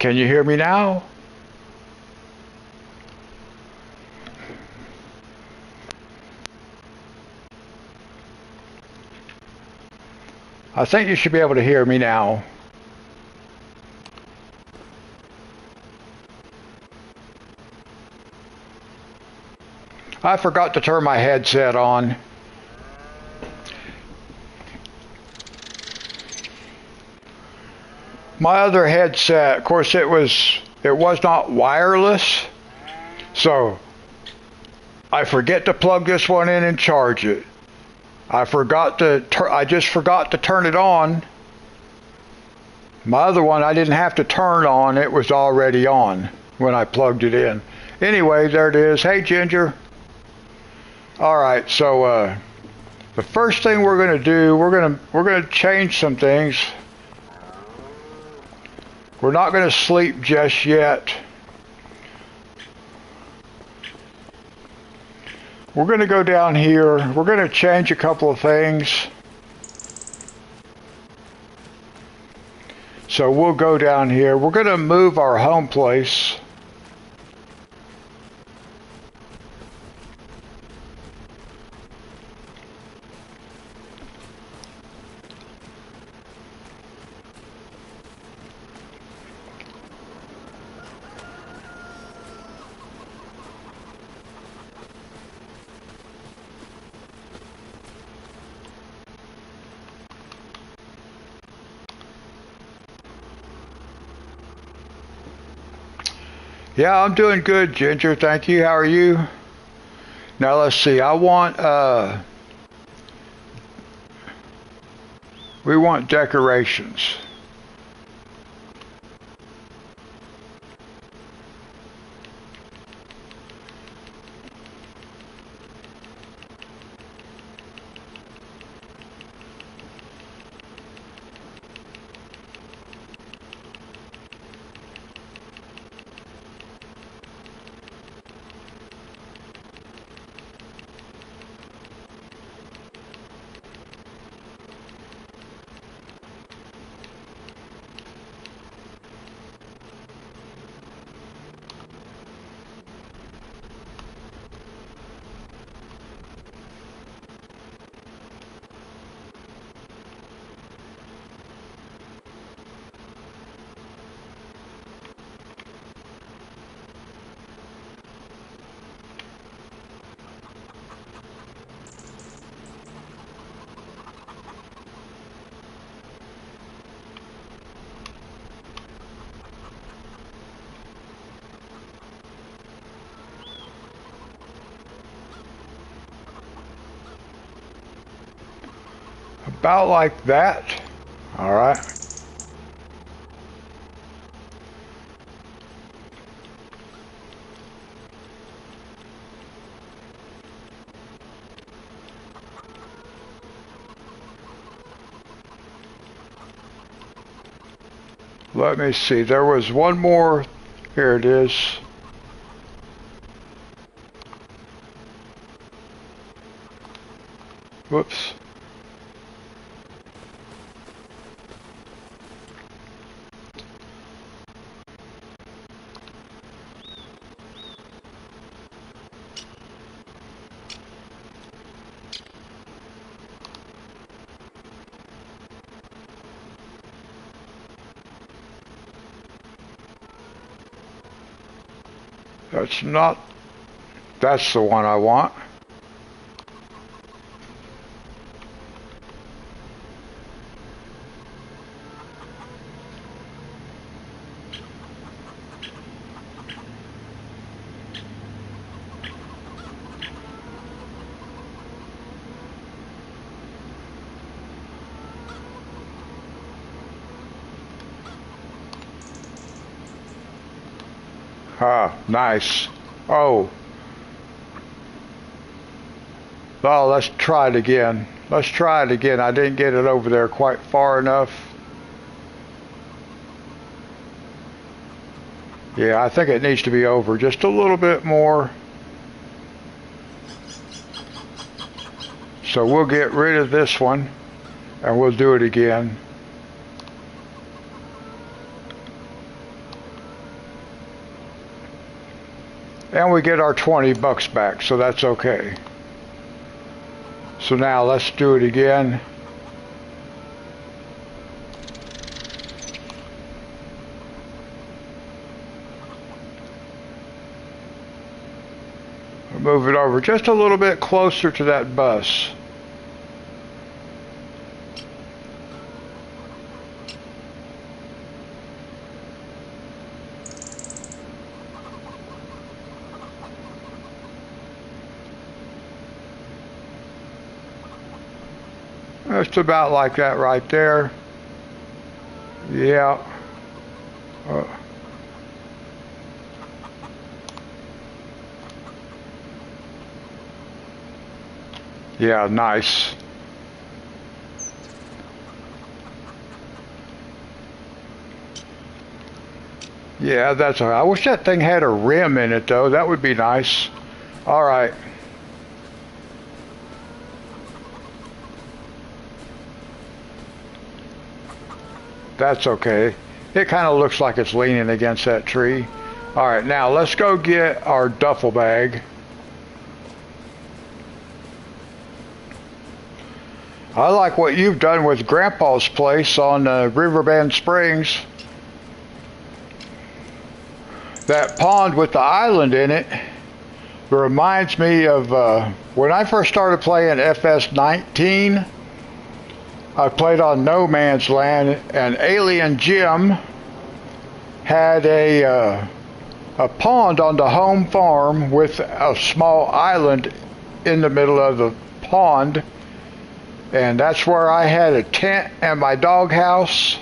Can you hear me now? I think you should be able to hear me now. I forgot to turn my headset on. My other headset, of course, it was not wireless, so I forget to plug this one in and charge it. I just forgot to turn it on. My other one I didn't have to turn on, it was already on when I plugged it in. Anyway, there it is. Hey, Ginger. All right, so the first thing we're going to do, we're going to change some things. We're not going to sleep just yet. We're going to go down here. We're going to change a couple of things. So we'll go down here. We're going to move our home place. Yeah, I'm doing good, Ginger. Thank you. How are you? Now let's see. We want decorations. About like that. All right. Let me see. There was one more. Here it is. Whoops. That's the one I want. Ah, nice. Oh. Oh, let's try it again. Let's try it again. I didn't get it over there quite far enough. Yeah, I think it needs to be over just a little bit more. So we'll get rid of this one and we'll do it again. And we get our 20 bucks back, so that's okay. So now let's do it again. Move it over just a little bit closer to that bus. Just about like that right there. Yeah. Yeah, nice. Yeah, that's all right. I wish that thing had a rim in it, though. That would be nice. All right. That's okay. It kind of looks like it's leaning against that tree. All right, now let's go get our duffel bag. I like what you've done with Grandpa's place on Riverbend Springs. That pond with the island in it reminds me of when I first started playing FS19. I played on No Man's Land, and Alien Jim had a pond on the home farm with a small island in the middle of the pond. And that's where I had a tent and my doghouse.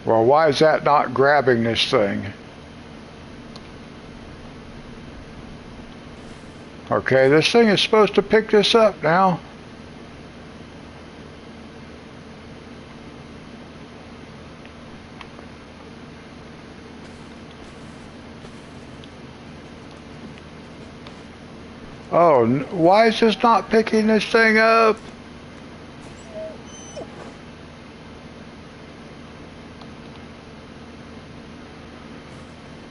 Well, why is that not grabbing this thing? Okay, this thing is supposed to pick this up now. Oh, why is this not picking this thing up?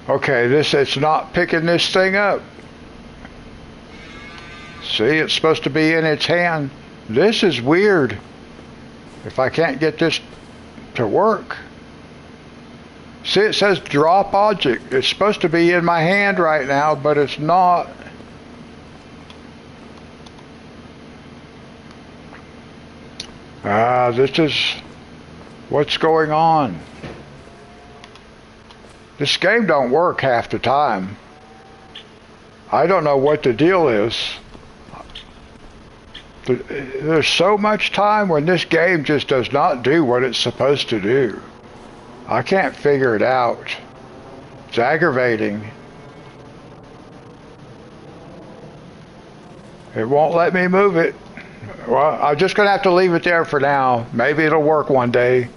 Okay, it's not picking this thing up. See, it's supposed to be in its hand. This is weird. If I can't get this to work. See, it says drop object. It's supposed to be in my hand right now, but it's not. This is what's going on. This game don't work half the time. I don't know what the deal is. There's so much time when this game just does not do what it's supposed to do. I can't figure it out. It's aggravating. It won't let me move it. Well, I'm just going to have to leave it there for now. Maybe it'll work one day.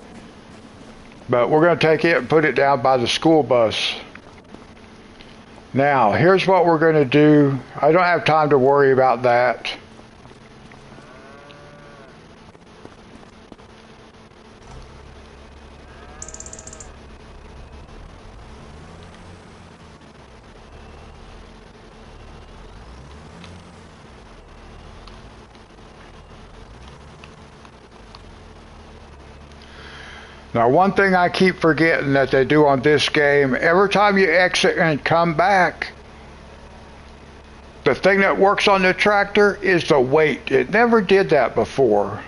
But we're going to take it and put it down by the school bus. Now, here's what we're going to do. I don't have time to worry about that. Now, one thing I keep forgetting that they do on this game, every time you exit and come back, the thing that works on the tractor is the weight. It never did that before.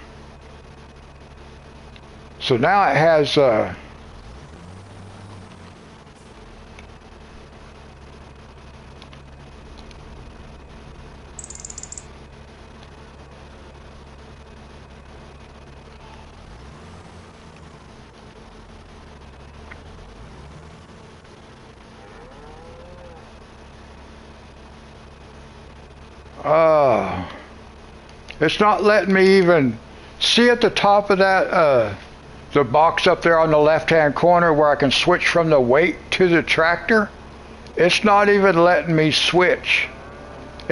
So now it has it's not letting me even see at the top of that, the box up there on the left-hand corner where I can switch from the weight to the tractor. It's not even letting me switch.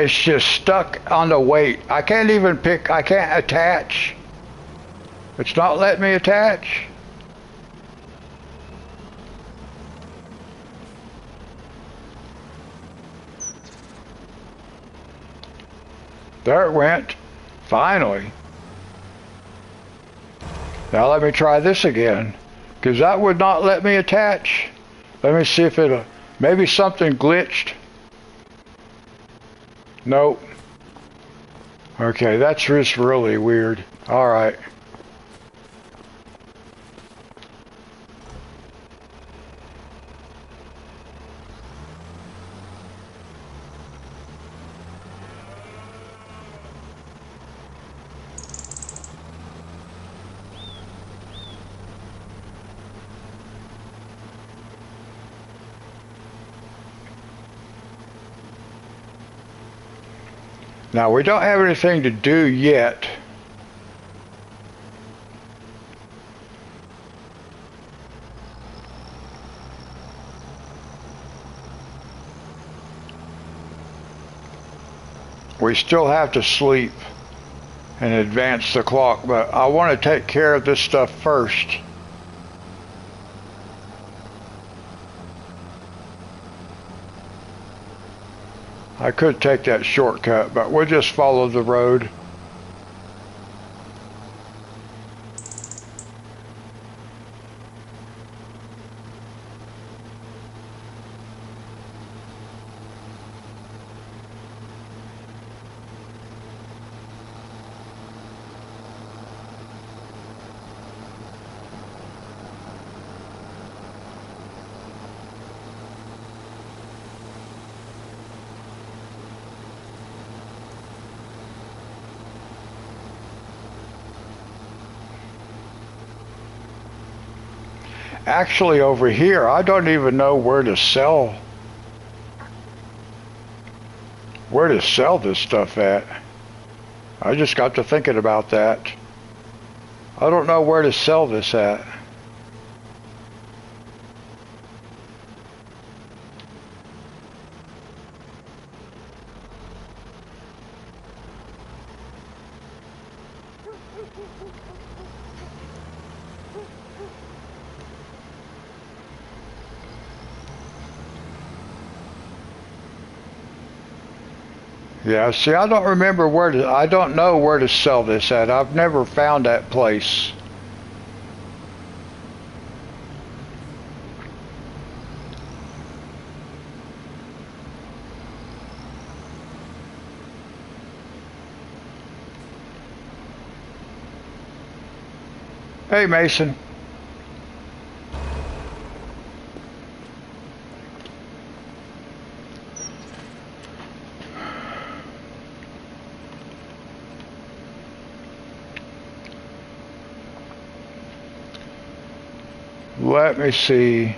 It's just stuck on the weight. I can't even pick, I can't attach. It's not letting me attach. There it went. Finally. Now let me try this again, because that would not let me attach. Let me see if it'll, maybe something glitched. Nope. Okay, that's just really weird. All right. Now, we don't have anything to do yet. We still have to sleep and advance the clock, but I want to take care of this stuff first. I could take that shortcut, but we'll just follow the road. Actually, over here, I don't even know where to sell this stuff at. I just got to thinking about that. I don't know where to sell this at. Yeah, see, I don't remember I don't know where to sell this at. I've never found that place. Hey, Mason. Let me see.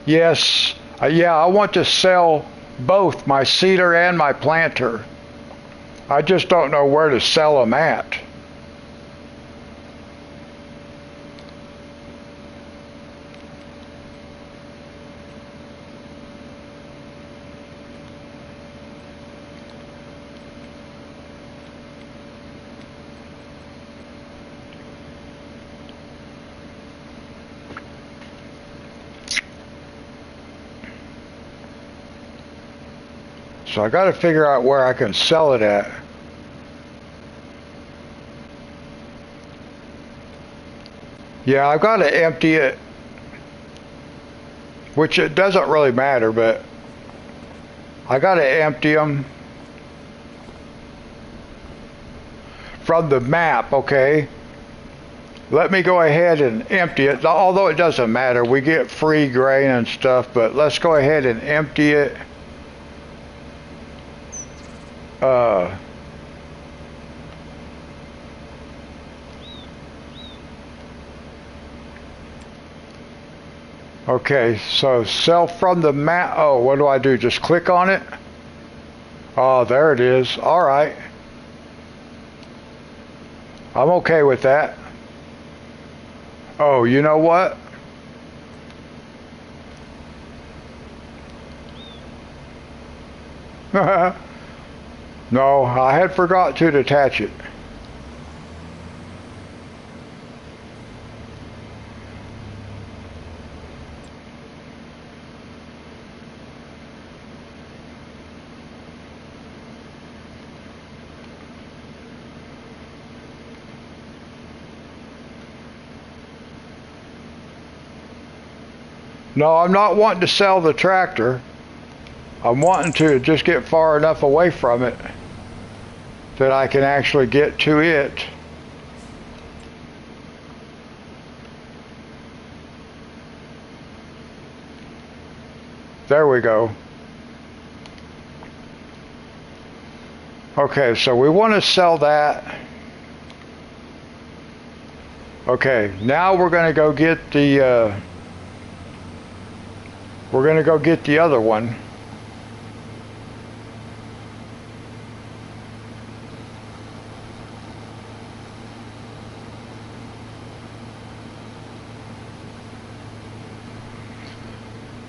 Yes, yeah, I want to sell both my seeder and my planter. I just don't know where to sell them at. So I got to figure out where I can sell it at. Yeah, I've got to empty it, which it doesn't really matter, but I got to empty them from the map, okay? Let me go ahead and empty it, although it doesn't matter. We get free grain and stuff, but let's go ahead and empty it. Okay, so sell from the map. Oh, what do I do? Just click on it? Oh, there it is. All right. I'm okay with that. Oh, you know what? No, I had forgot to detach it. No, I'm not wanting to sell the tractor. I'm wanting to just get far enough away from it that I can actually get to it. There we go. Okay, so we want to sell that. Okay, now we're going to go get the other one.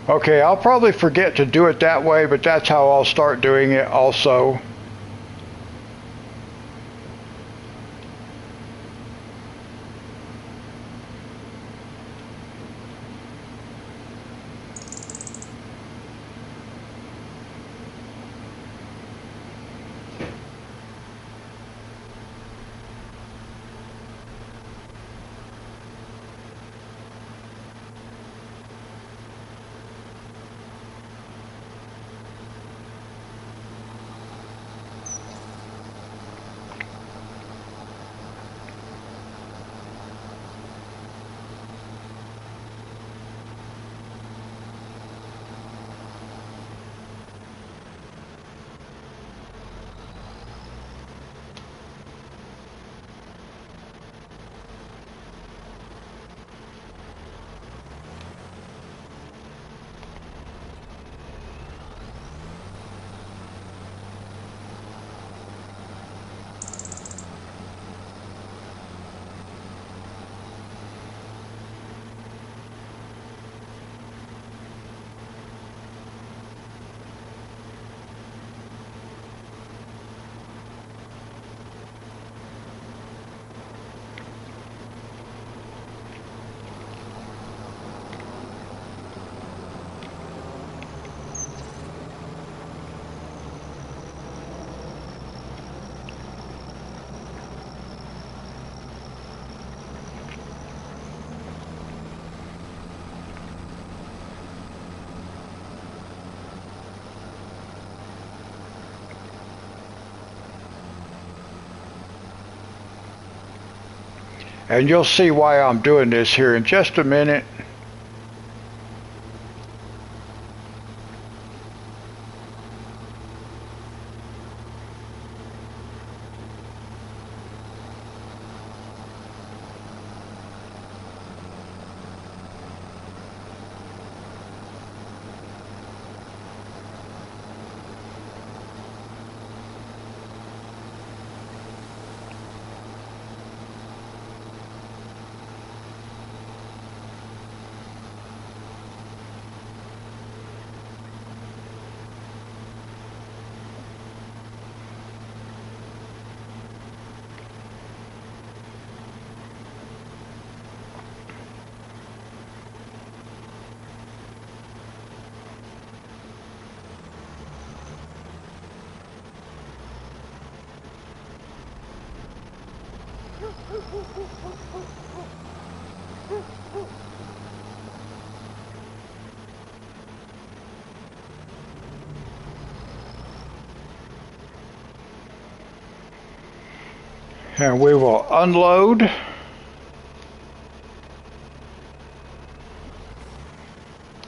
Okay, I'll probably forget to do it that way, but that's how I'll start doing it also. And you'll see why I'm doing this here in just a minute. And we will unload.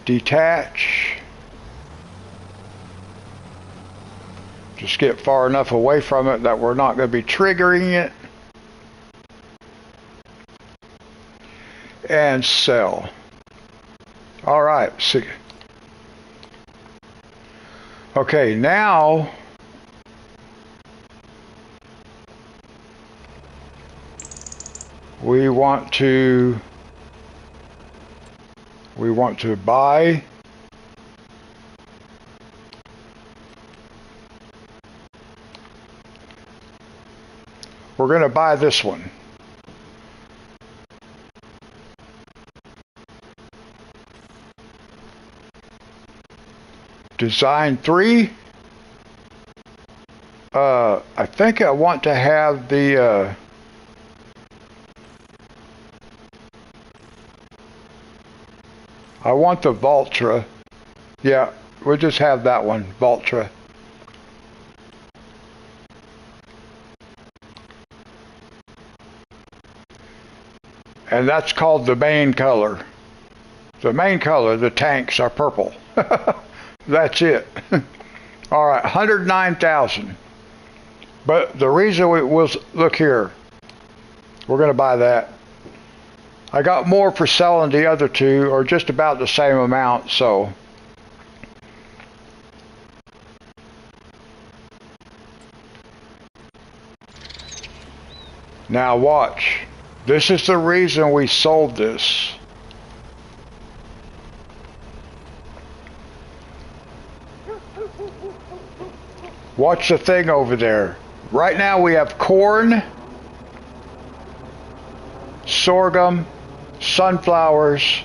Detach. Just get far enough away from it that we're not going to be triggering it. And sell. All right. See. Okay, now we want to buy we're going to buy this one. Design 3. I think I want to have the I want the Valtra. Yeah, we'll just have that one, Valtra. And that's called the main color. The main color, the tanks are purple. That's it. All right, 109,000. But the reason we will look here, we're going to buy that. I got more for selling the other two, or just about the same amount, so. Now watch. This is the reason we sold this. Watch the thing over there. Right now we have corn, sorghum, sunflowers,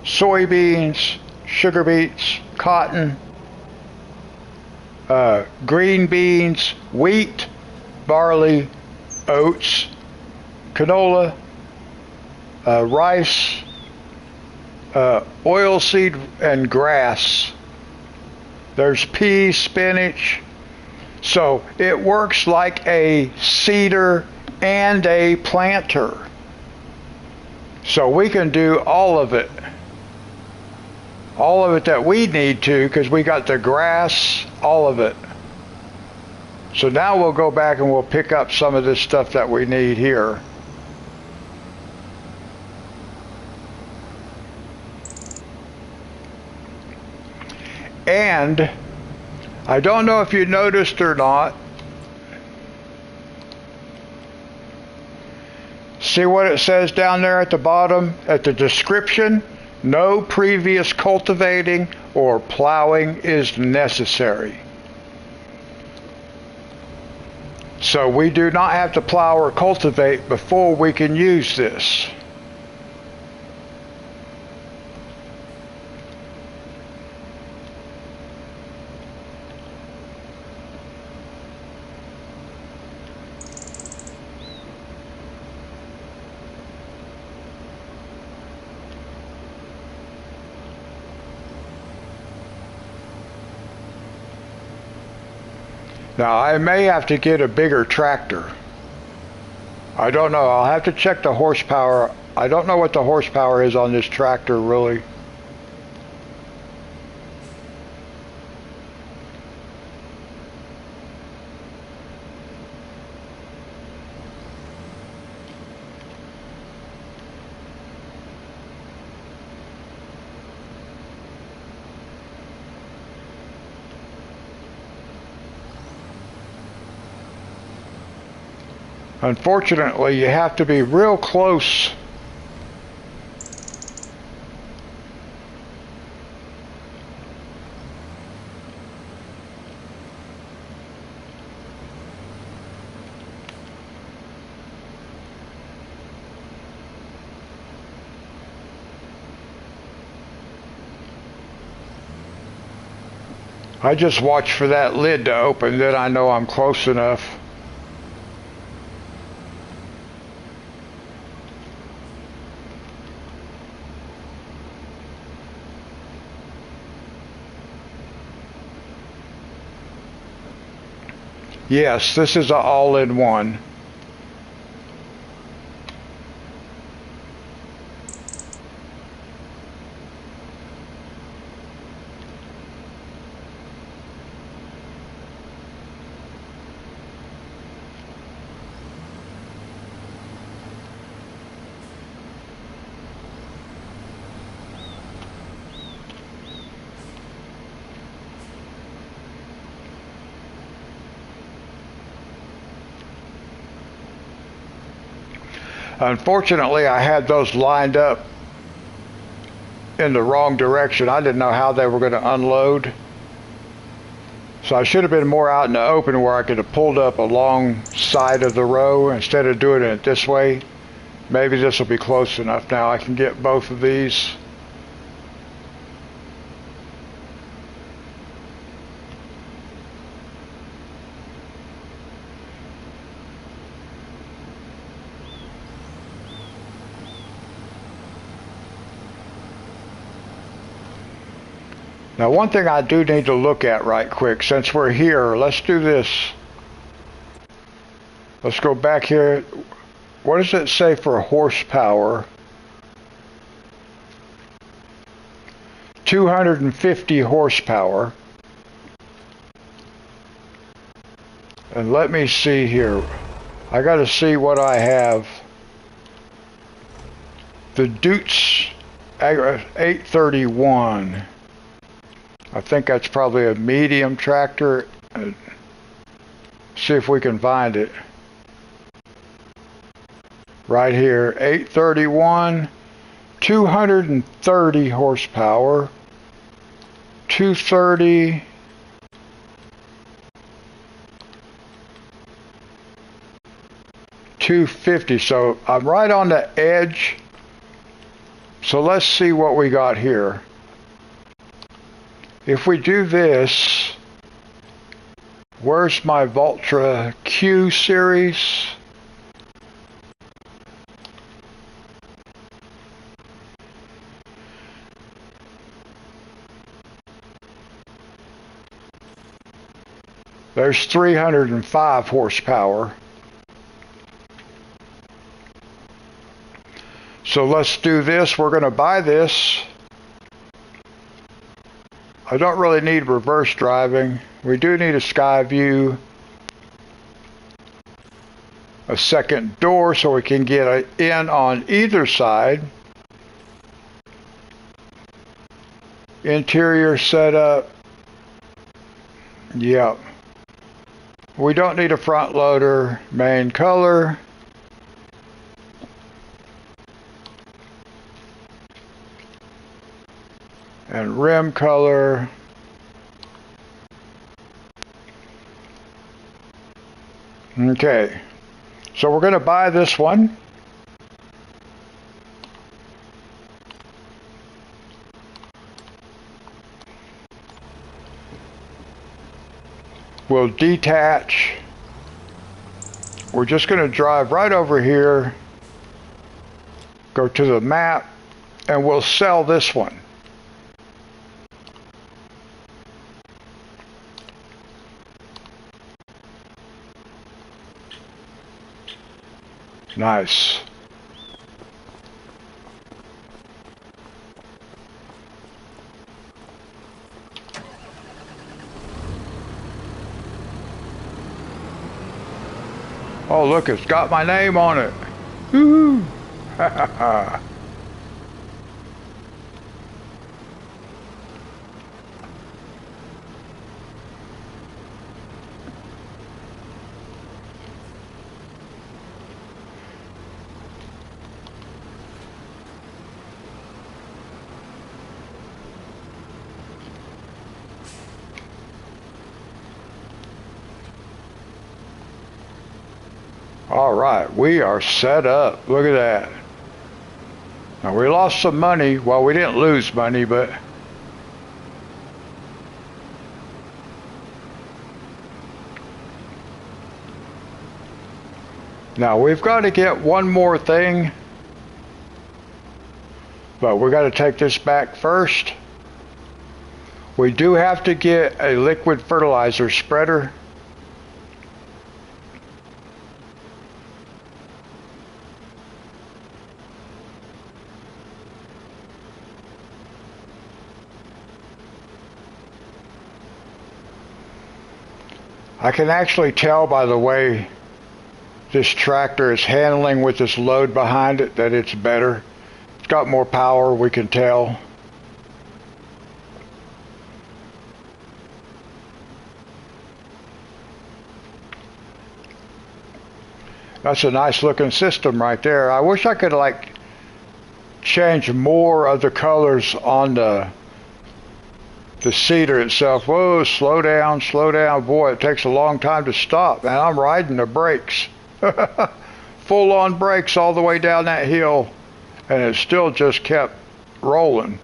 soybeans, sugar beets, cotton, green beans, wheat, barley, oats, canola, rice, oilseed and grass. There's peas, spinach. So it works like a seeder and a planter. So we can do all of it. All of it that we need to, because we got the grass, all of it. So now we'll go back and we'll pick up some of this stuff that we need here. And I don't know if you noticed or not. See what it says down there at the bottom, at the description? No previous cultivating or plowing is necessary. So we do not have to plow or cultivate before we can use this. Now, I may have to get a bigger tractor. I don't know. I'll have to check the horsepower. I don't know what the horsepower is on this tractor, really. Unfortunately, you have to be real close. I just watch for that lid to open, then I know I'm close enough. Yes, this is an all-in-one. Unfortunately, I had those lined up in the wrong direction. I didn't know how they were going to unload. So I should have been more out in the open where I could have pulled up along side of the row instead of doing it this way. Maybe this will be close enough now. I can get both of these. Now, one thing I do need to look at right quick, since we're here, let's do this. Let's go back here. What does it say for horsepower? 250 horsepower. And let me see here. I got to see what I have. The Dutz 831. I think that's probably a medium tractor. See if we can find it. Right here, 831, 230 horsepower, 230, $250. So I'm right on the edge. So let's see what we got here. If we do this, where's my Valtra Q series? There's 305 horsepower. So let's do this. We're going to buy this. I don't really need reverse driving. We do need a sky view, a second door so we can get in on either side. Interior setup. Yep. We don't need a front loader. Main color. And rim color. Okay, so we're going to buy this one. We'll detach. We're just going to drive right over here, go to the map, and we'll sell this one. Nice. Oh, look, it's got my name on it. Woohoo! Ha ha ha. All right, we are set up. Look at that. Now, we lost some money. Well, we didn't lose money, but now we've got to get one more thing, but we got to take this back first. We do have to get a liquid fertilizer spreader. I can actually tell by the way this tractor is handling with this load behind it that it's better. It's got more power, we can tell. That's a nice looking system right there. I wish I could like change more of the colors on the the seater itself. Whoa, slow down, slow down. Boy, it takes a long time to stop. And I'm riding the brakes. Full on brakes all the way down that hill. And it still just kept rolling.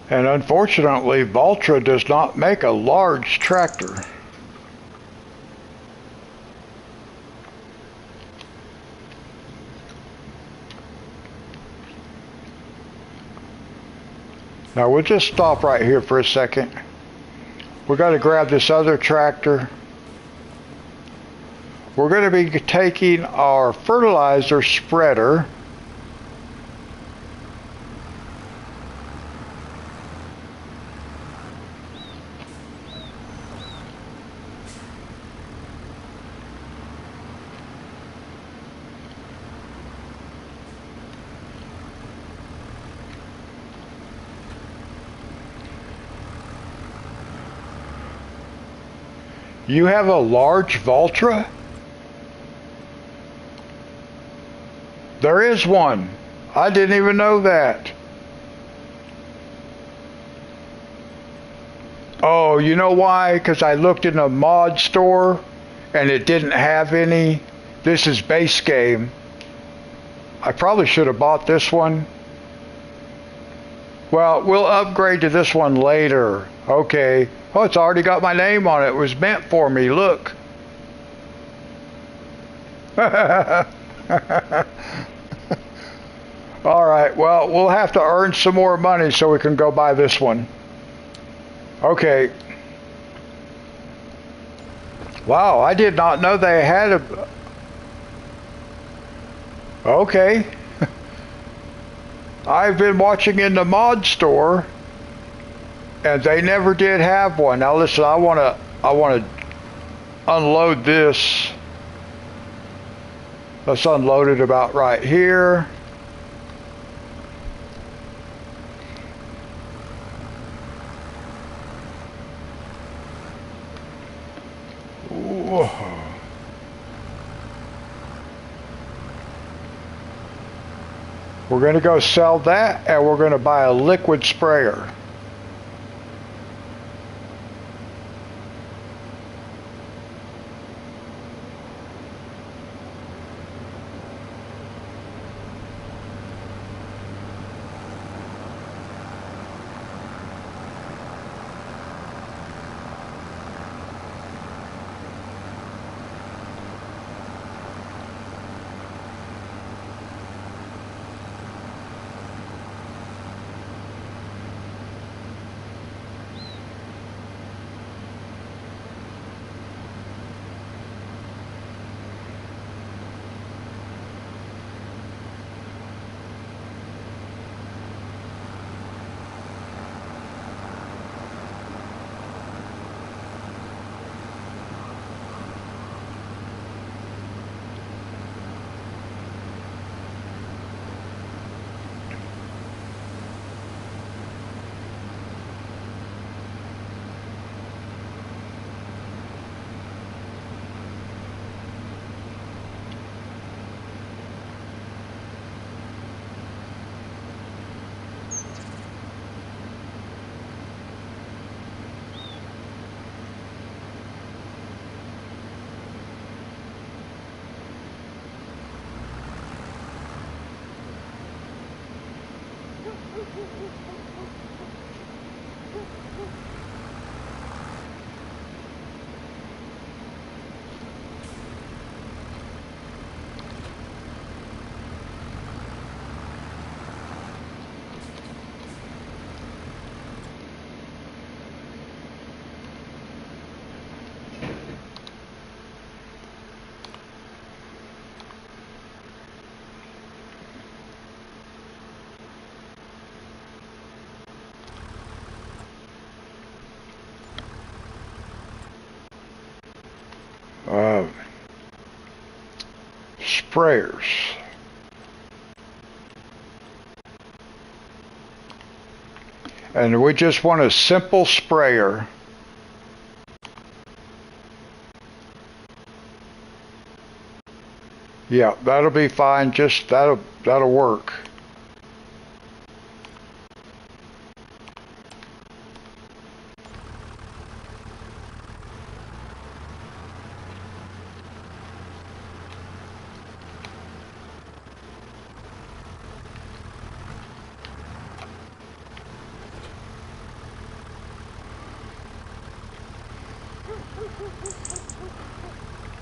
And unfortunately, Valtra does not make a large tractor. Now we'll just stop right here for a second. We're going to grab this other tractor. We're going to be taking our fertilizer spreader. You have a large Valtra? There is one. I didn't even know that. Oh, you know why? Because I looked in a mod store and it didn't have any. This is base game. I probably should have bought this one. Well, we'll upgrade to this one later. Okay. Oh, it's already got my name on it. It was meant for me. Look. All right. Well, we'll have to earn some more money so we can go buy this one. Okay. Wow, I did not know they had a... Okay. I've been watching in the mod store, and they never did have one. Now listen, I want to unload this. Let's unload it about right here. Whoa. We're going to go sell that, and we're going to buy a liquid sprayer. sprayers. And we just want a simple sprayer. Yeah, that'll be fine. Just that'll work.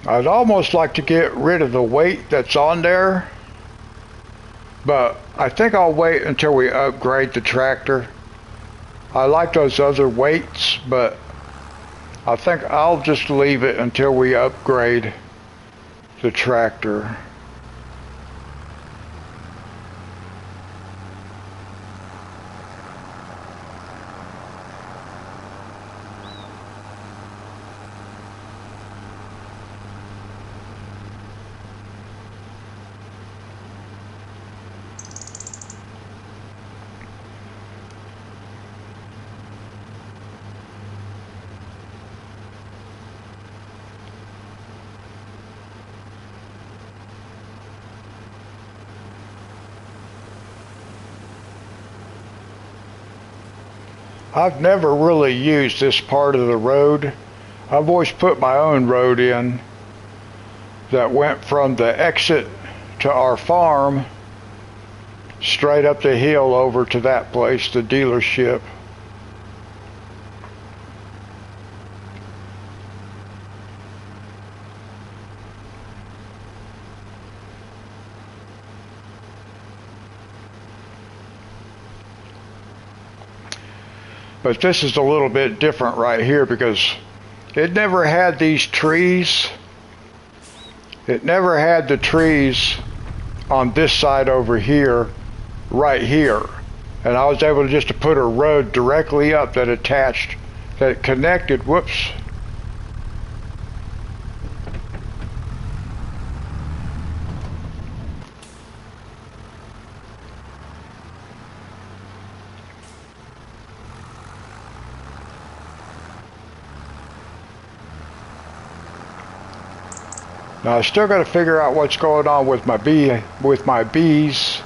I'd almost like to get rid of the weight that's on there, but I think I'll wait until we upgrade the tractor. I like those other weights, but I think I'll just leave it until we upgrade the tractor. I've never really used this part of the road. I've always put my own road in that went from the exit to our farm straight up the hill over to that place, the dealership. But this is a little bit different right here because it never had these trees. It never had the trees on this side over here, right here. And I was able just to put a road directly up that attached, that connected, whoops. Now I still got to figure out what's going on with my bees.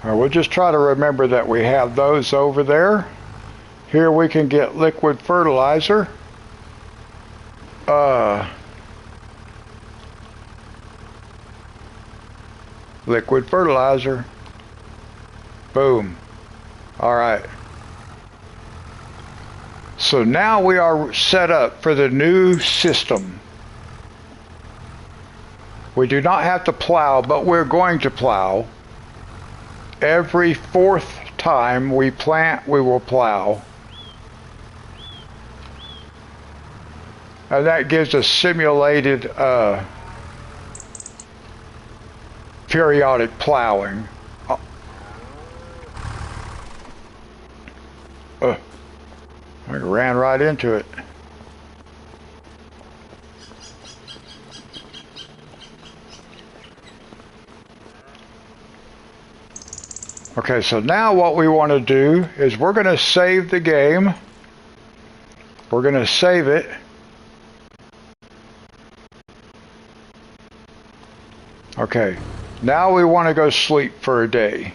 We'll just try to remember that we have those over there. Here we can get liquid fertilizer. Liquid fertilizer. Boom. All right. So now we are set up for the new system. We do not have to plow, but we're going to plow. Every fourth time we plant, we will plow. And that gives us simulated periodic plowing. I ran right into it. Okay, so now what we want to do is we're going to save the game. We're going to save it. Okay, now we want to go sleep for a day.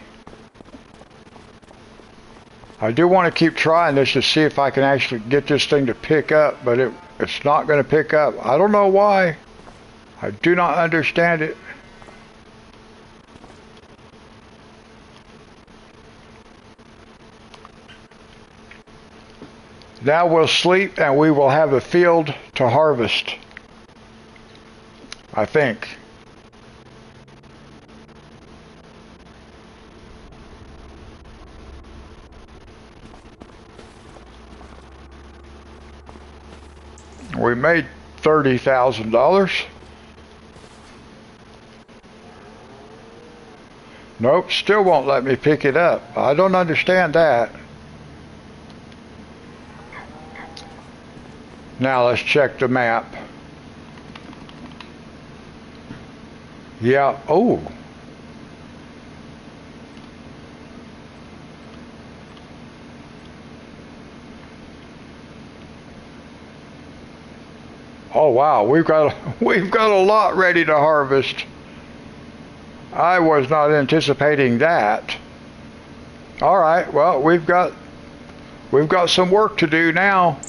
I do want to keep trying this to see if I can actually get this thing to pick up, but it's not going to pick up. I don't know why. I do not understand it. Now we'll sleep and we will have a field to harvest, I think. We may $30,000. Nope, still won't let me pick it up. I don't understand that. Now let's check the map. Yeah, oh. Oh wow, we've got a lot ready to harvest. I was not anticipating that. All right, well, we've got some work to do now.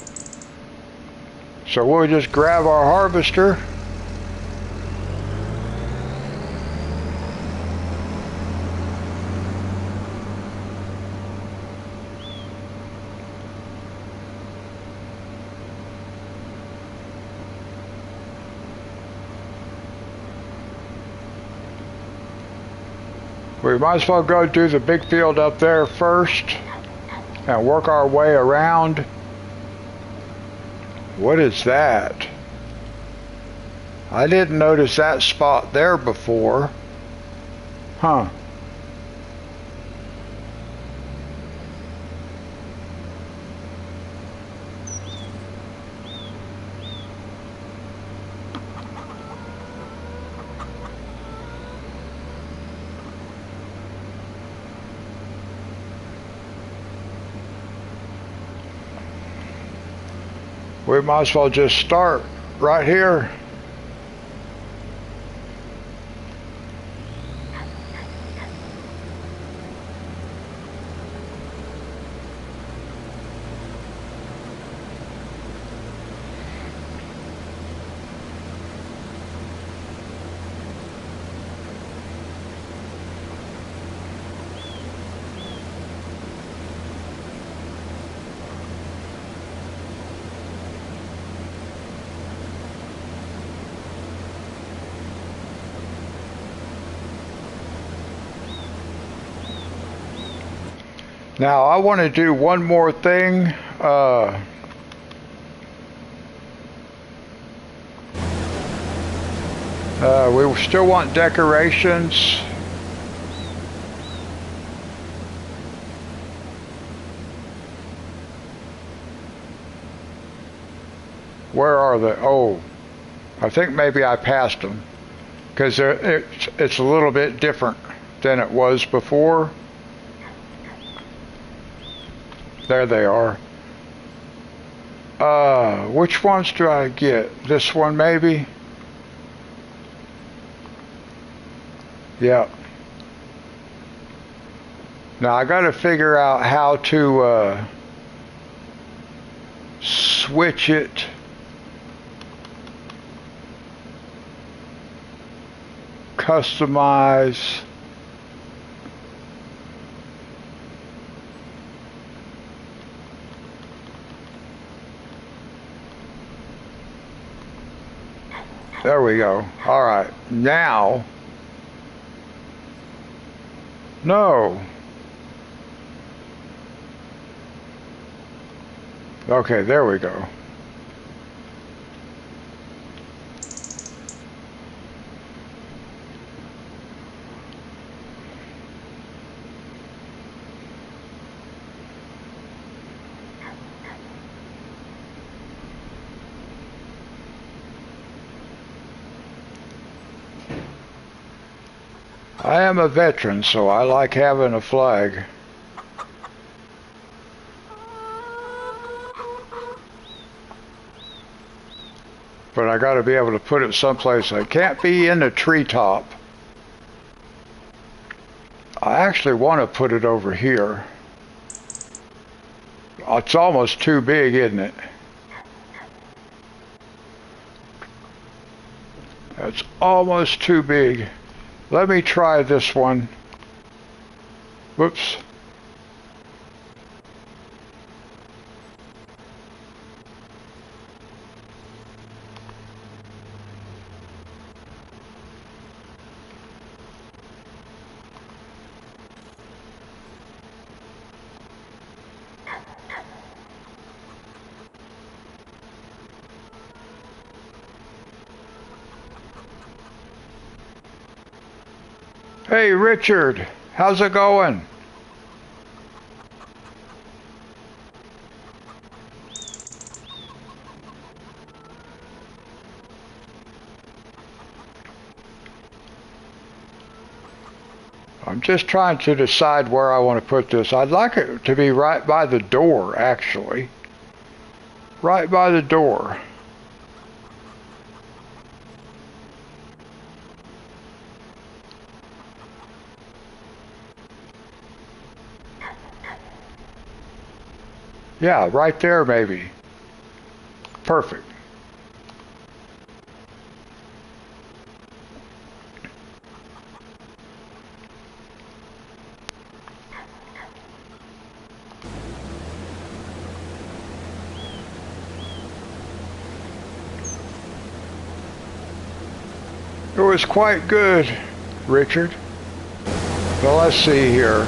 So we'll just grab our harvester. We might as well go do the big field up there first and work our way around. What is that? I didn't notice that spot there before. Huh. We might as well just start right here. Now I want to do one more thing. We still want decorations. Where are they? Oh, I think maybe I passed them because it's a little bit different than it was before. There they are. Which ones do I get? This one maybe? Yep. Now I gotta figure out how to switch it. Customize. There we go. All right. Now. No. Okay, there we go. I am a veteran, so I like having a flag. But I got to be able to put it someplace. It can't be in the treetop. I actually want to put it over here. It's almost too big, isn't it? It's almost too big. Let me try this one. Whoops. Hey, Richard, how's it going? I'm just trying to decide where I want to put this. I'd like it to be right by the door, actually. Right by the door. Yeah, right there maybe. Perfect. It was quite good, Richard. Well, let's see here.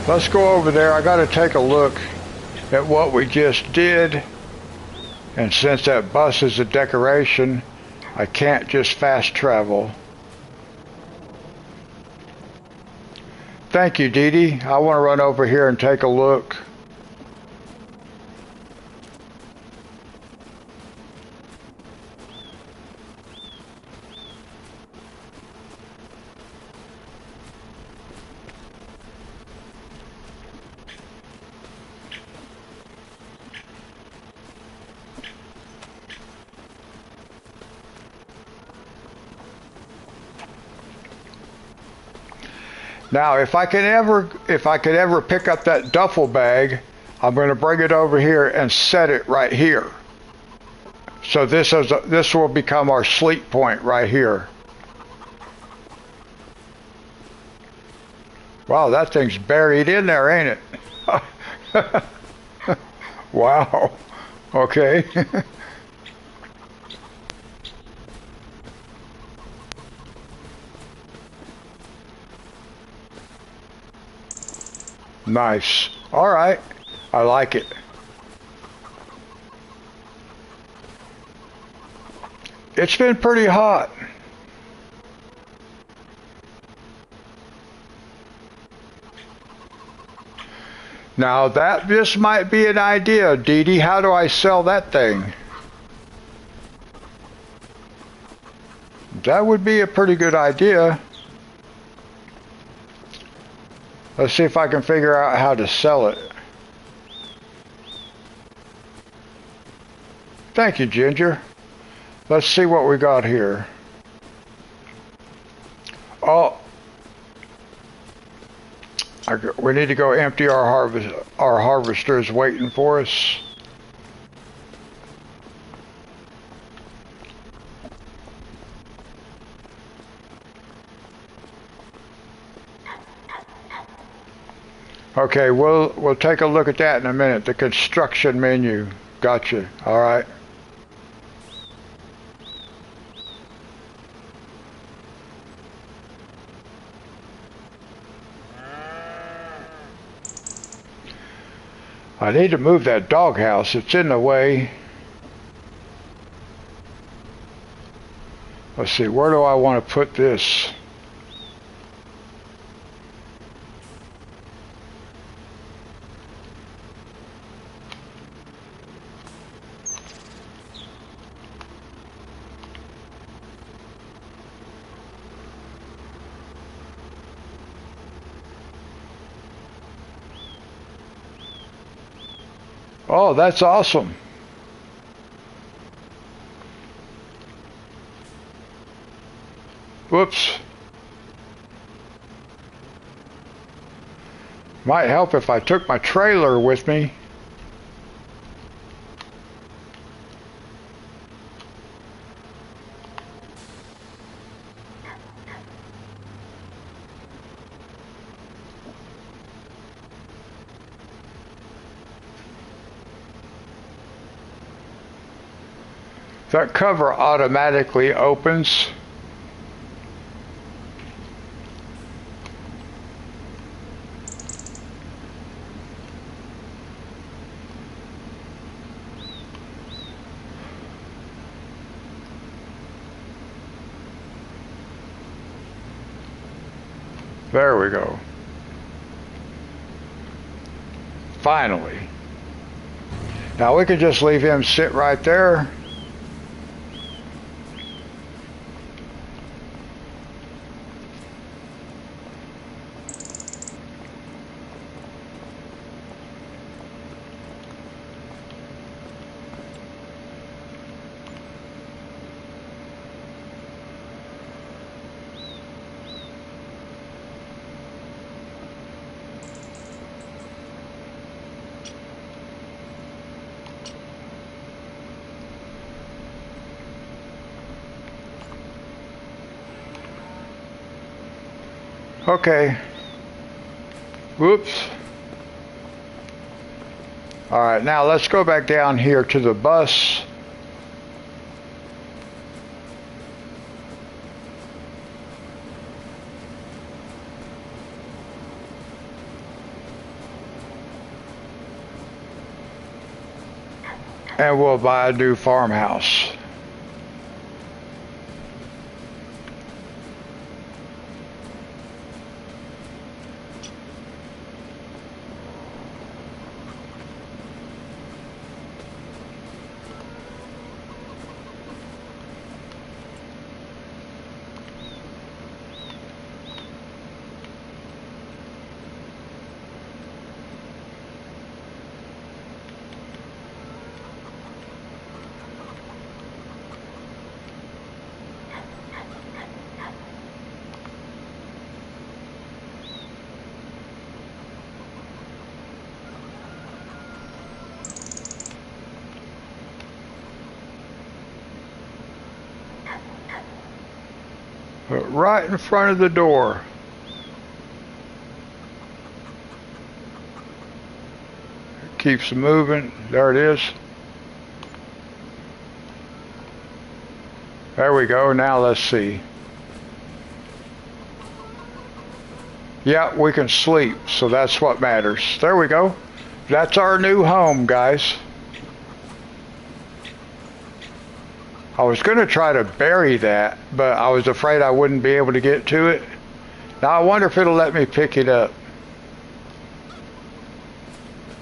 Let's go over there. I got to take a look at what we just did. And since that bus is a decoration, I can't just fast travel. Thank you, Dee Dee. I want to run over here and take a look. Now, if I could ever pick up that duffel bag, I'm going to bring it over here and set it right here. So this will become our sleep point right here. Wow, that thing's buried in there, ain't it? Wow. Okay. Nice. All right. I like it. It's been pretty hot. Now this might be an idea, Dee Dee. How do I sell that thing? That would be a pretty good idea. Let's see if I can figure out how to sell it. Thank you, Ginger. Let's see what we got here. Oh, we need to go empty our harvest. Our harvester is waiting for us. Okay, we'll take a look at that in a minute. The construction menu. Gotcha. All right. I need to move that doghouse. It's in the way. Let's see, where do I want to put this? Oh, that's awesome. Whoops. Might help if I took my trailer with me. That cover automatically opens. There we go. Finally. Now we could just leave him sit right there. Okay. Whoops. Alright, now let's go back down here to the bus. And we'll buy a new farmhouse. Right in front of the door. Keeps moving. There it is. There we go. Now let's see. Yeah, we can sleep, so that's what matters. There we go. That's our new home, guys. I was going to try to bury that, but I was afraid I wouldn't be able to get to it. Now I wonder if it'll let me pick it up.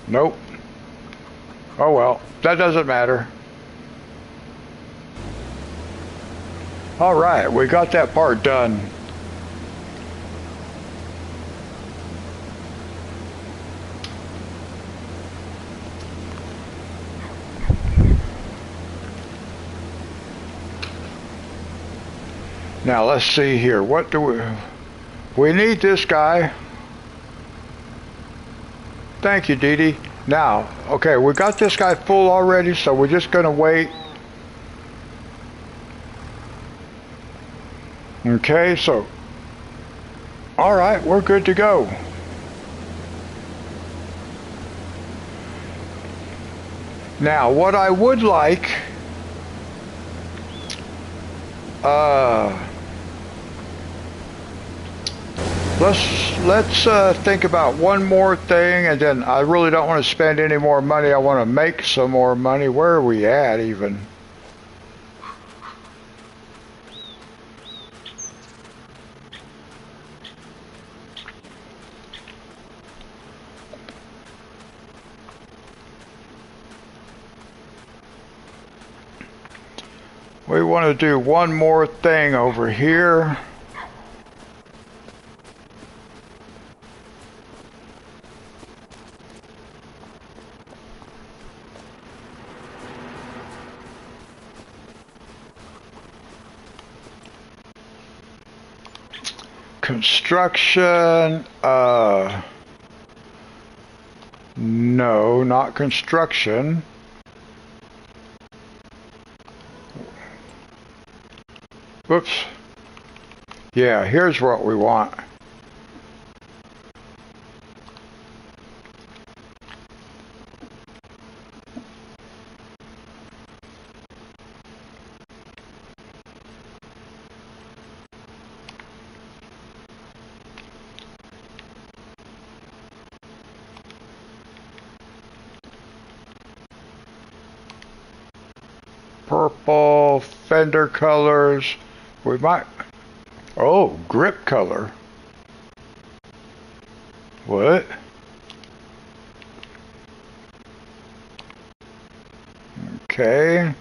Nope. Oh well, that doesn't matter. Alright, we got that part done. Now let's see here. What do we need this guy. Thank you, Dee Dee. Now, okay, we got this guy full already, so we're just gonna wait. Okay, so alright, we're good to go. Now, what I would like let's think about one more thing, and then I really don't want to spend any more money. I want to make some more money. Where are we at even? We want to do one more thing over here. Construction, no, not construction. Whoops. Yeah, here's what we want. Purple, fender colors. We might, oh, grip color. What? Okay.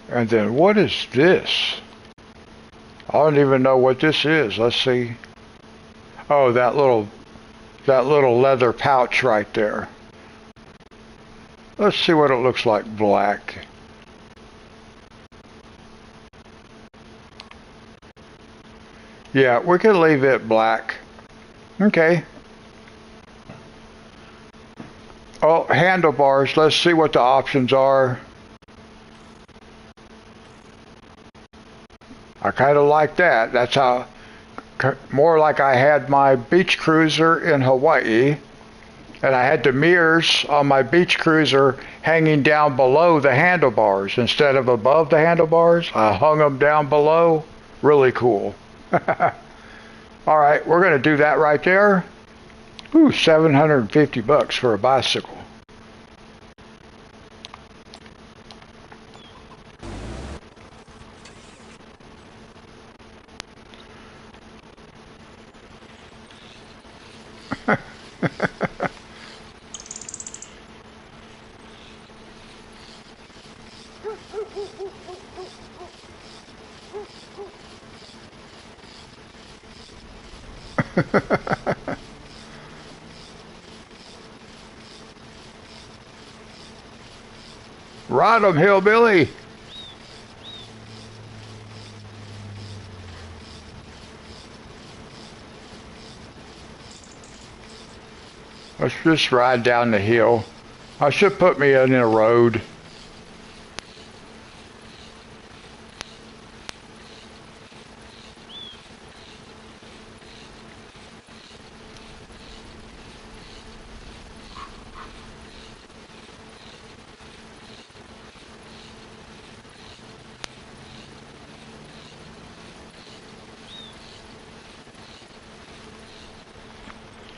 And then what is this? I don't even know what this is. Let's see. Oh, that little leather pouch right there. Let's see what it looks like black. Yeah, we can leave it black. Okay. Oh, handlebars. Let's see what the options are. I kind of like that. That's how, more like I had my beach cruiser in Hawaii, and I had the mirrors on my beach cruiser hanging down below the handlebars instead of above the handlebars. I hung them down below. Really cool. All right, we're going to do that right there. Ooh, $750 for a bicycle. Ride 'em, hillbilly. Let's just ride down the hill. I should put me in a road.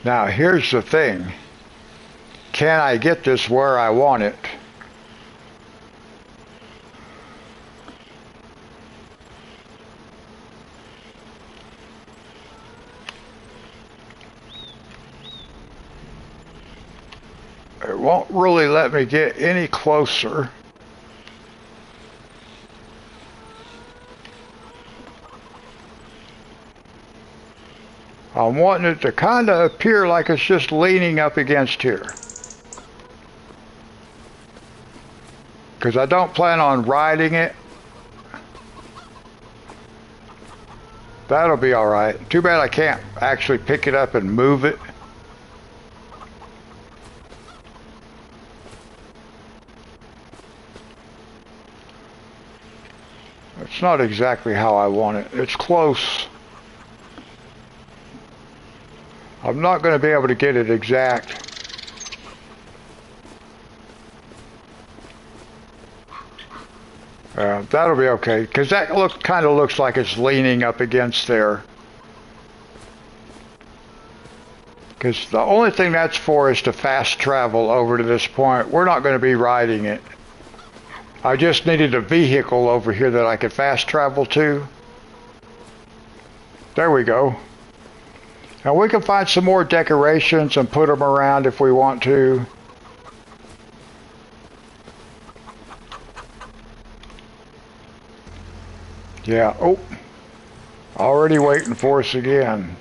Now here's the thing. Can I get this where I want it? It won't really let me get any closer. I'm wanting it to kind of appear like it's just leaning up against here. Because I don't plan on riding it. That'll be alright. Too bad I can't actually pick it up and move it. It's not exactly how I want it. It's close. I'm not going to be able to get it exact. That'll be okay, because that kind of looks like it's leaning up against there. Because the only thing that's for is to fast travel over to this point. We're not going to be riding it. I just needed a vehicle over here that I could fast travel to. There we go. Now we can find some more decorations and put them around if we want to. Yeah, oh, already waiting for us again.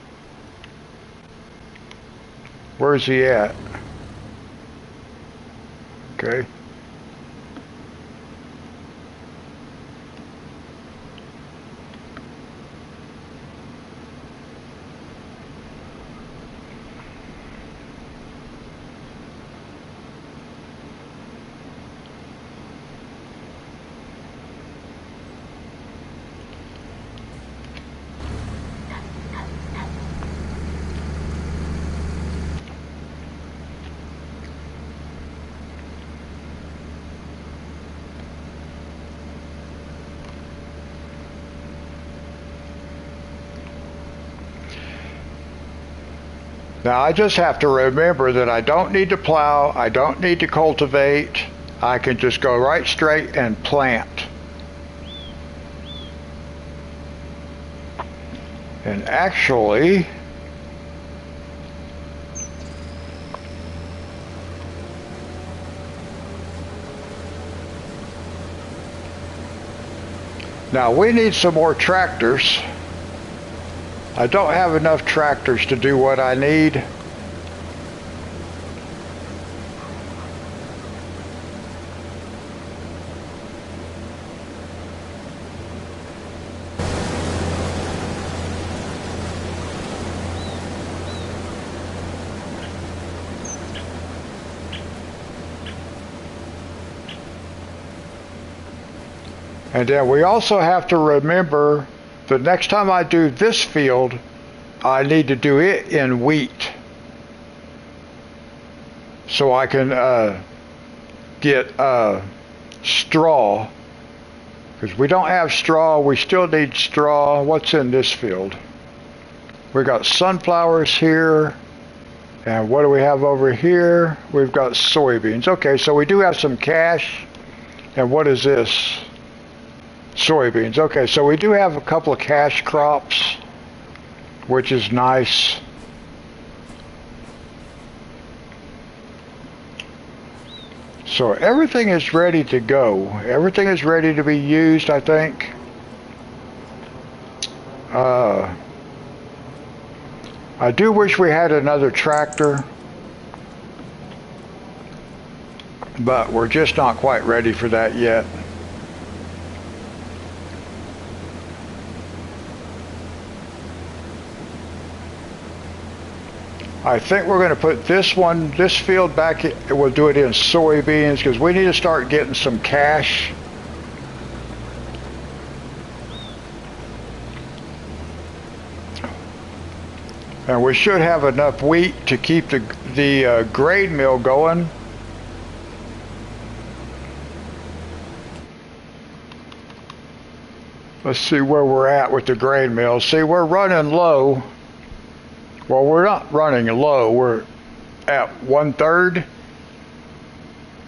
Where's he at? Okay. Now I just have to remember that I don't need to plow, I don't need to cultivate, I can just go right straight and plant. And actually, Now we need some more tractors. I don't have enough tractors to do what I need. And then we also have to remember the next time I do this field, I need to do it in wheat. So I can get straw. Because we don't have straw, we still need straw. What's in this field? We got sunflowers here. And what do we have over here? We've got soybeans. Okay, so we do have some cash. And what is this? Soybeans. Okay, so we do have a couple of cash crops, which is nice. So everything is ready to go. Everything is ready to be used, I think. I do wish we had another tractor, but we're just not quite ready for that yet. I think we're going to put this field back, we'll do it in soybeans because we need to start getting some cash. And we should have enough wheat to keep the grain mill going. Let's see where we're at with the grain mill. See, we're running low. Well, we're not running low, we're at 1/3,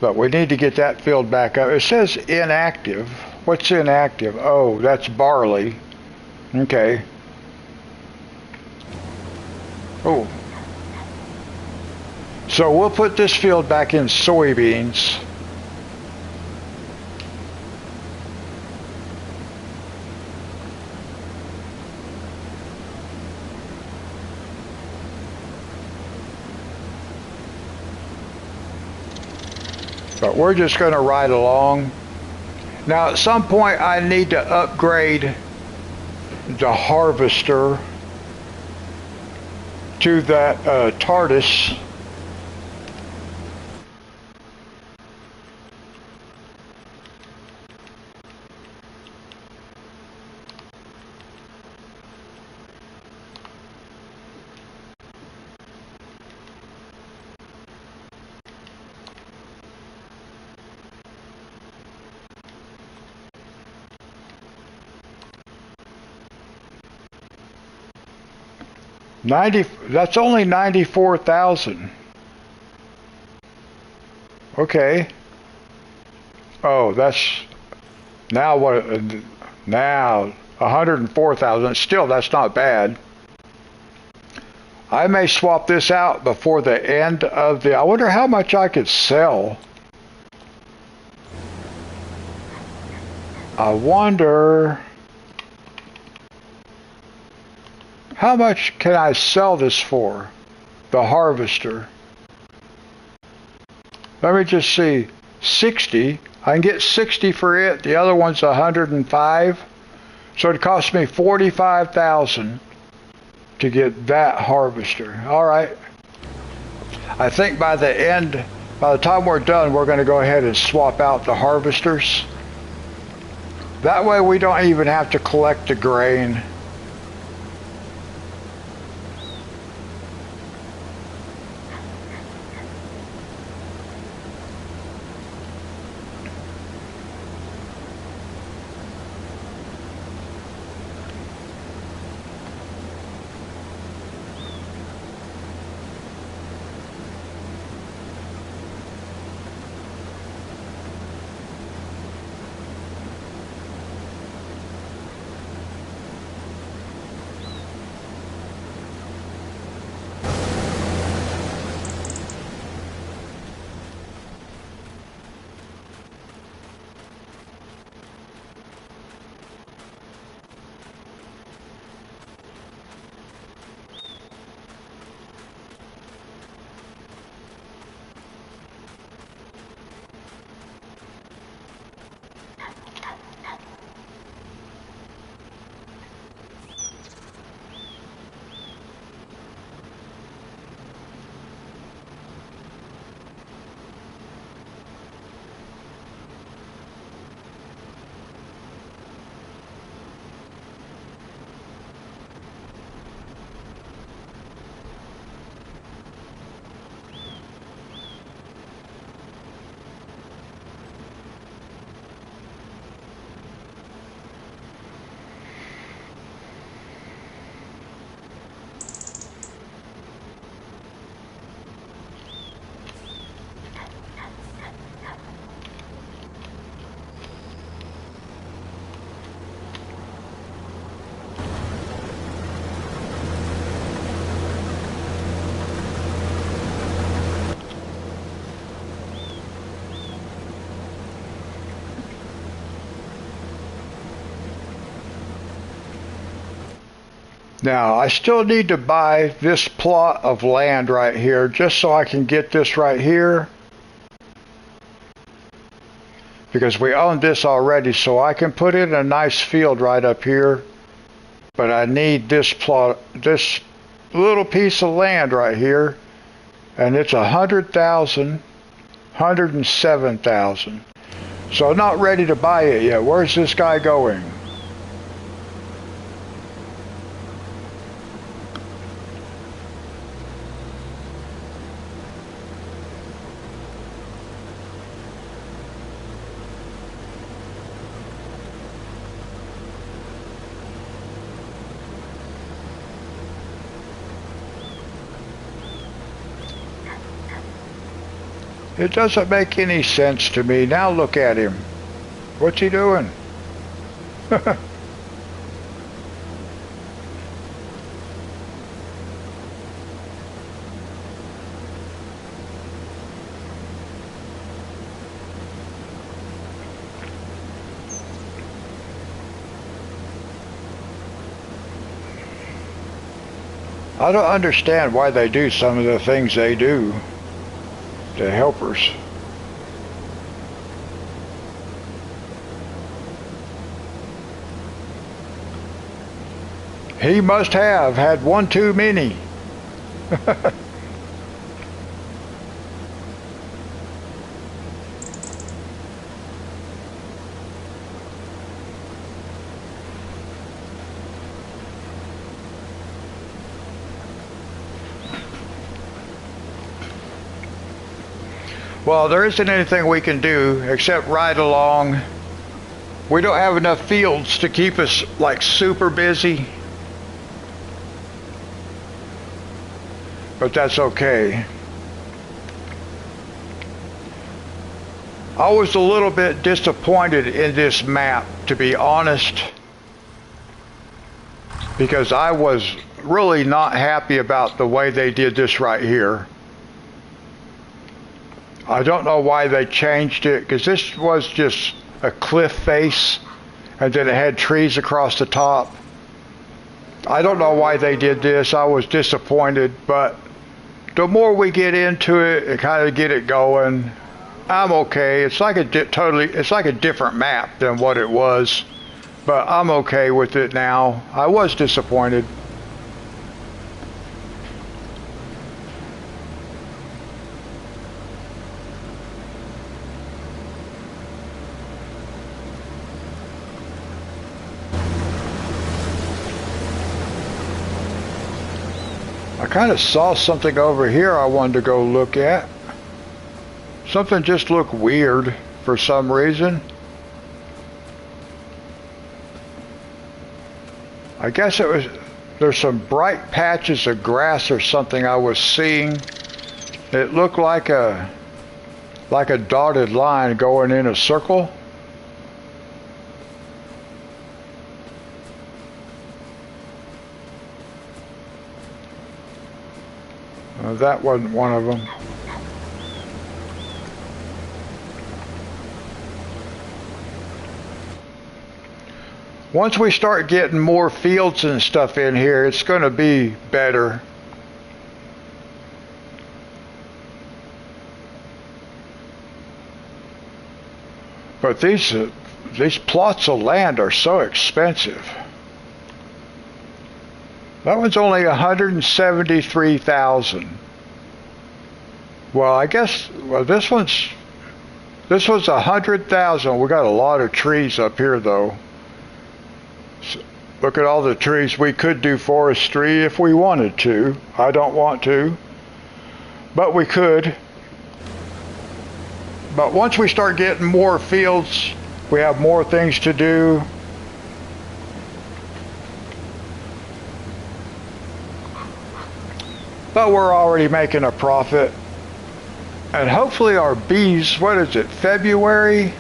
but we need to get that filled back up. It says inactive. What's inactive? Oh, that's barley. Okay. Oh. So we'll put this field back in soybeans. But we're just going to ride along. Now at some point I need to upgrade the harvester to that TARDIS. That's only 94,000. Okay. Oh, that's now what? Now 104,000. Still, that's not bad. I may swap this out before the end of the. I wonder how much I could sell. I wonder. How much can I sell this for? The harvester. Let me just see. 60. I can get 60 for it. The other one's 105. So it cost me 45,000 to get that harvester. All right. I think by the time we're done, we're going to go ahead and swap out the harvesters. That way we don't even have to collect the grain. Now, I still need to buy this plot of land right here just so I can get this right here. Because we own this already, so I can put in a nice field right up here. But I need this plot, this little piece of land right here. And it's 100,000, 107,000. So I'm not ready to buy it yet. Where's this guy going? It doesn't make any sense to me. Now look at him. What's he doing? I don't understand why they do some of the things they do. The helpers. He must have had one too many. Well, there isn't anything we can do except ride along. We don't have enough fields to keep us like super busy. But that's okay. I was a little bit disappointed in this map, to be honest, because I was really not happy about the way they did this right here. I don't know why they changed it, because this was just a cliff face, and then it had trees across the top. I don't know why they did this. I was disappointed, but the more we get into it and kind of get it going, I'm okay. It's like a it's like a different map than what it was, but I'm okay with it now. I was disappointed. I kind of saw something over here I wanted to go look at. Something just looked weird for some reason. I guess it was, there's some bright patches of grass or something I was seeing. It looked like a dotted line going in a circle. That wasn't one of them. Once we start getting more fields and stuff in here, it's going to be better. But these plots of land are so expensive. That one's only 173,000. Well, I guess this was 100,000. We got a lot of trees up here though. So, look at all the trees. We could do forestry if we wanted to. I don't want to, but we could. But once we start getting more fields, we have more things to do. But we're already making a profit. And hopefully our bees, what is it, February?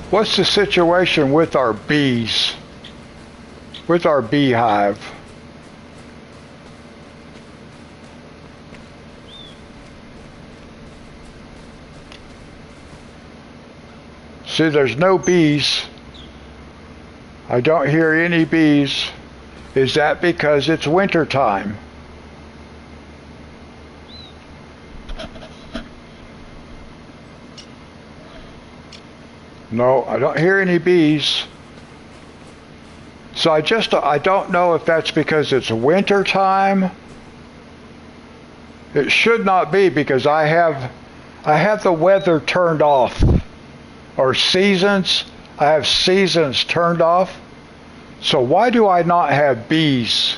What's the situation with our bees? With our beehive? See, there's no bees. I don't hear any bees. Is that because it's winter time? No, I don't hear any bees. So I don't know if that's because it's winter time. It should not be, because I have the weather turned off, or seasons. I have seasons turned off. So why do I not have bees?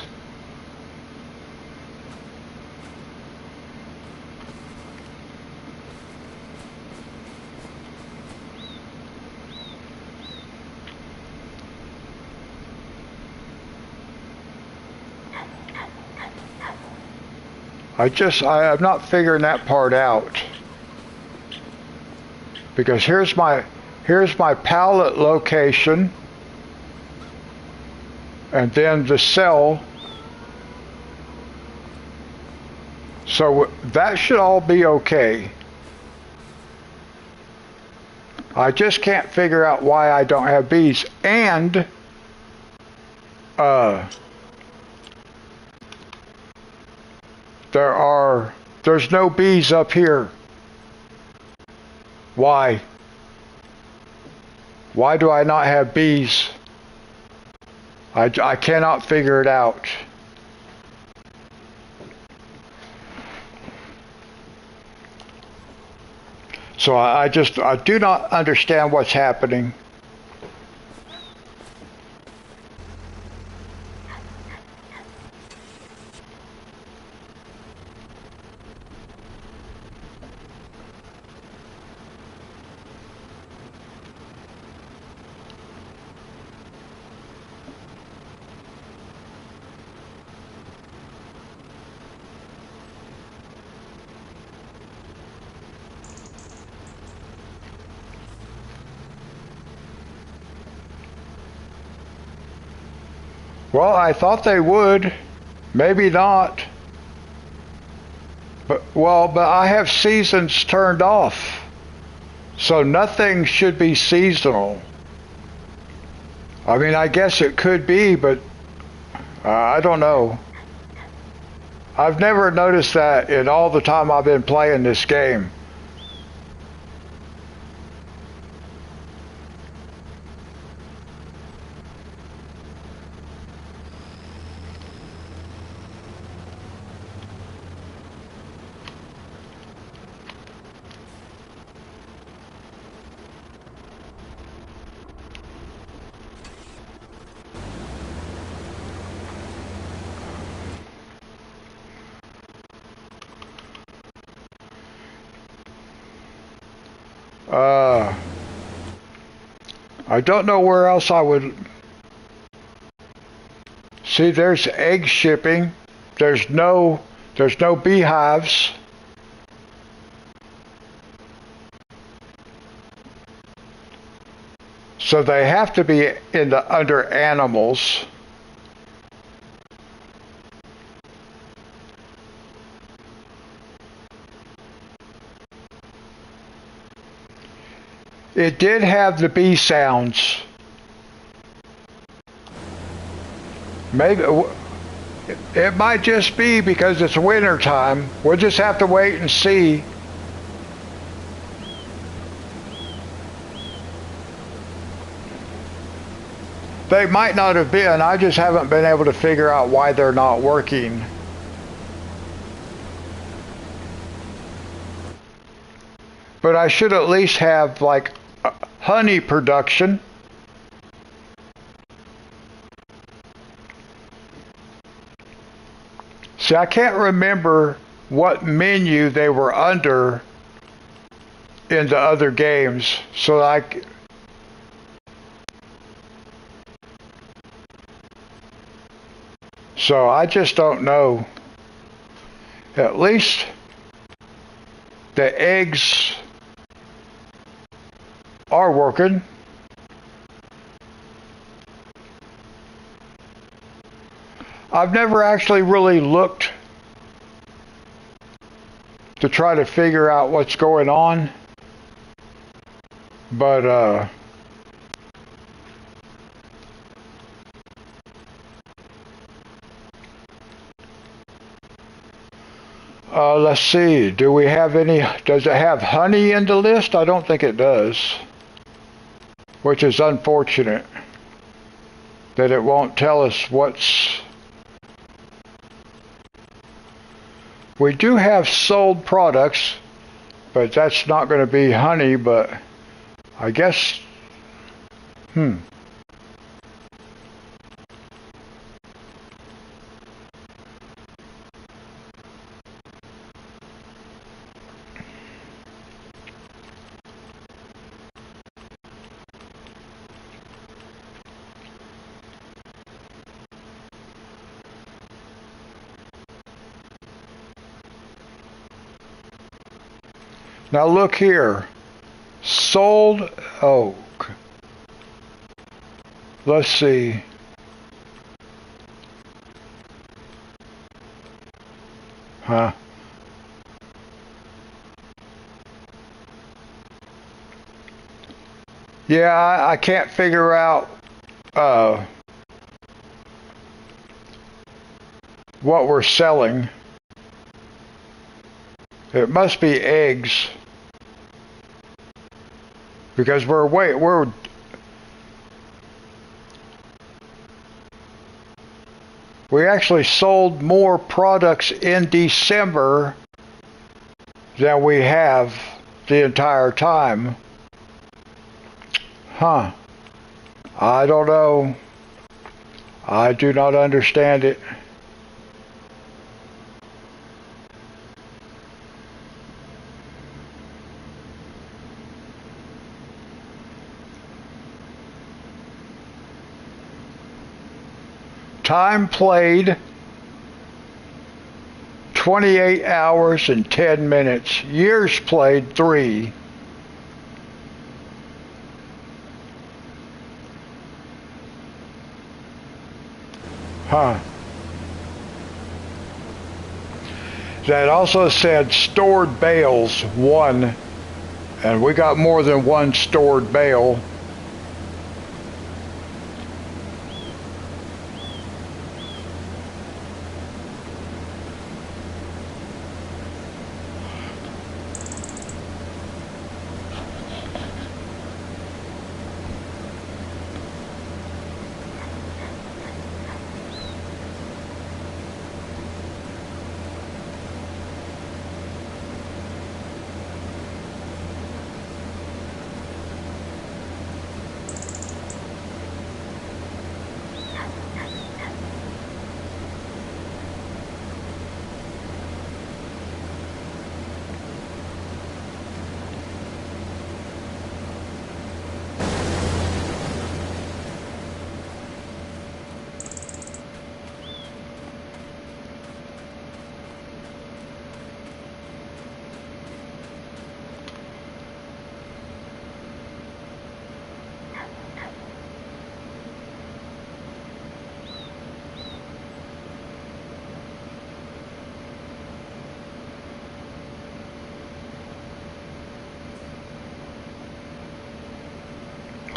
I'm not figuring that part out. Because here's my pallet location, and then the cell. So that should all be okay. I just can't figure out why I don't have bees. And there's no bees up here. Why? Why do I not have bees? I cannot figure it out. So I do not understand what's happening. Well, I thought they would. Maybe not. But I have seasons turned off. So nothing should be seasonal. I mean, I guess it could be, but I don't know. I've never noticed that in all the time I've been playing this game. I don't know where else I would... See, there's egg shipping. There's no beehives. So they have to be under animals. It did have the bee sounds. Maybe it might just be because it's winter time. We'll just have to wait and see. They might not have been. I just haven't been able to figure out why they're not working. But I should at least have like honey production. See, I can't remember what menu they were under in the other games, so I just don't know. At least the eggs are working. I've never actually really looked to try to figure out what's going on, but Let's see. Do we have any? Does it have honey in the list? I don't think it does, which is unfortunate that it won't tell us what's. We do have sold products, but that's not going to be honey, but I guess, Now look here. Sold oak. Let's see. Huh. Yeah, I can't figure out what we're selling. It must be eggs. Because we actually sold more products in December than we have the entire time. Huh. I don't know. I do not understand it. Time played 28 hours and 10 minutes. Years played 3. Huh. That also said stored bales 1, and we got more than 1 stored bale.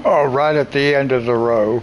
Oh, right at the end of the row.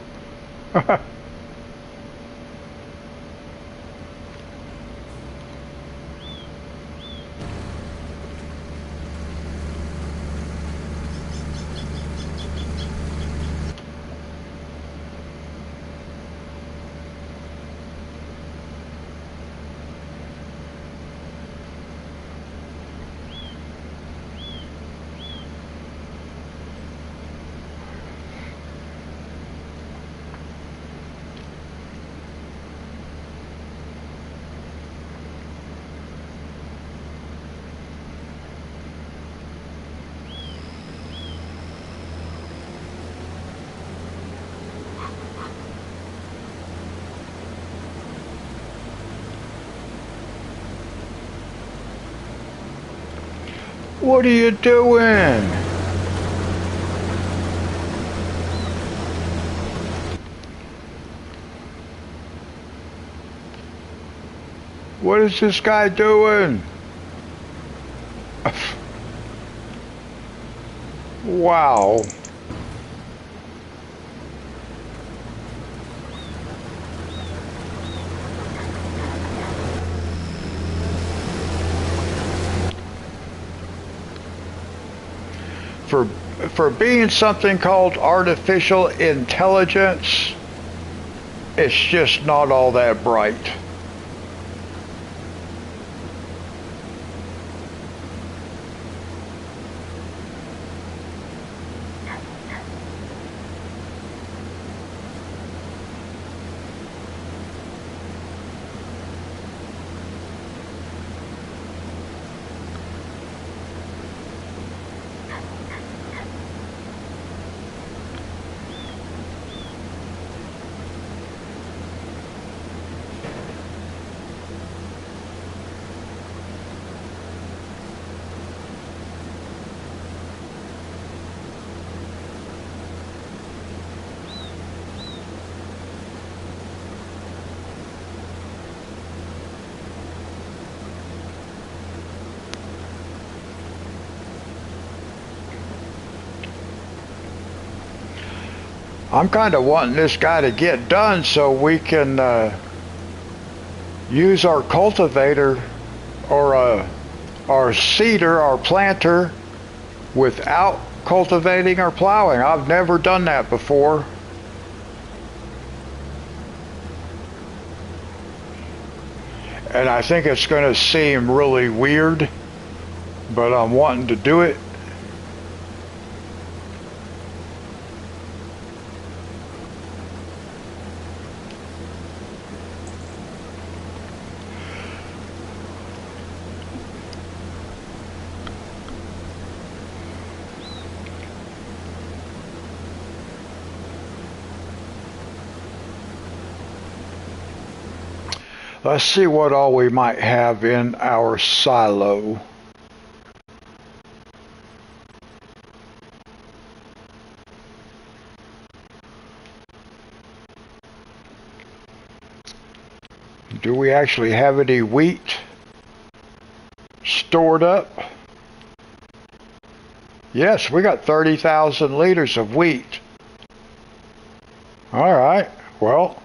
What are you doing? What is this guy doing? Wow. for for being something called artificial intelligence, it's just not all that bright. I'm kind of wanting this guy to get done so we can use our cultivator or our seeder, our planter, without cultivating or plowing. I've never done that before. And I think it's going to seem really weird, but I'm wanting to do it. Let's see what all we might have in our silo. Do we actually have any wheat stored up? Yes, we got 30,000 liters of wheat. All right, well.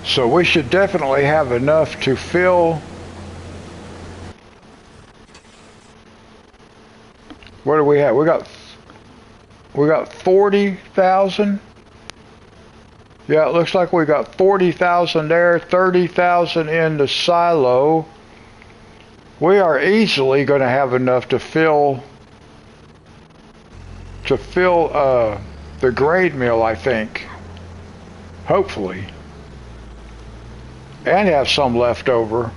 So we should definitely have enough to fill. What do we have? We got 40,000. Yeah, it looks like we got 40,000 there, 30,000 in the silo. We are easily going to have enough to fill the grade mill, I think. Hopefully. And have some left over.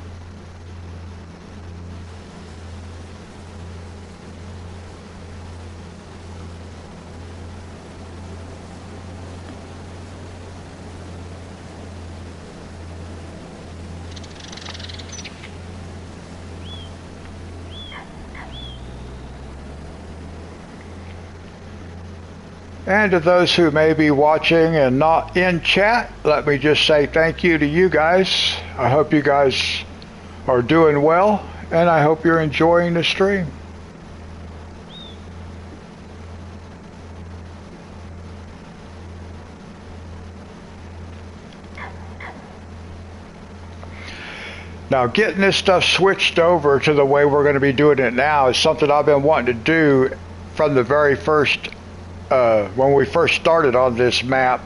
And to those who may be watching and not in chat, let me just say thank you to you guys. I hope you guys are doing well, and I hope you're enjoying the stream. Now, getting this stuff switched over to the way we're going to be doing it now is something I've been wanting to do from the very first when we first started on this map,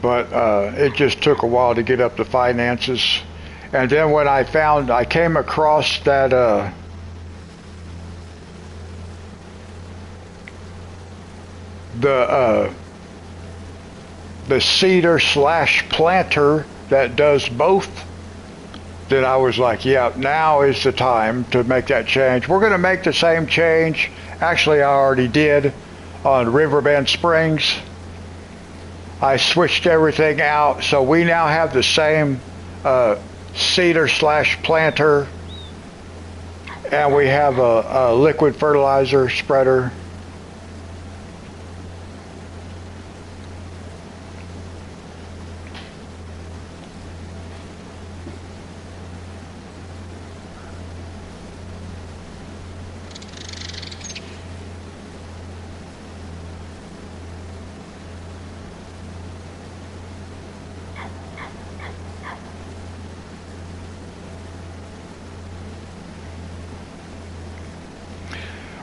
but it just took a while to get up the finances. And then when I came across that the seeder / planter that does both, then I was like, yeah, now is the time to make that change. We're going to make the same change. Actually, I already did on Riverbend Springs. I switched everything out, so we now have the same seeder / planter, and we have a liquid fertilizer spreader.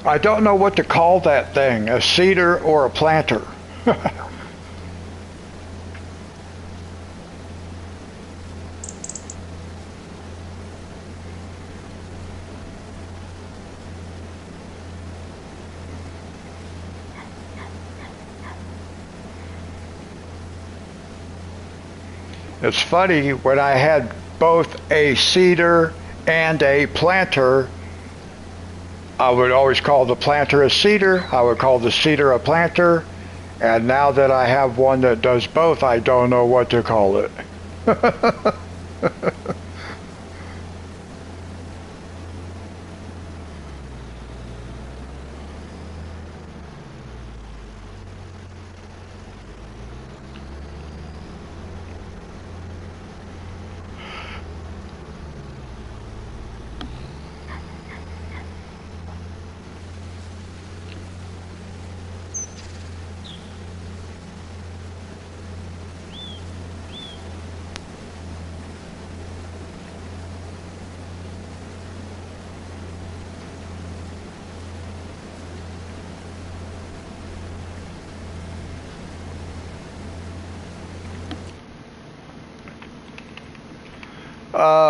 I don't know what to call that thing, a seeder or a planter. It's funny, when I had both a seeder and a planter, I would always call the planter a seeder, I would call the seeder a planter, and now that I have one that does both, I don't know what to call it.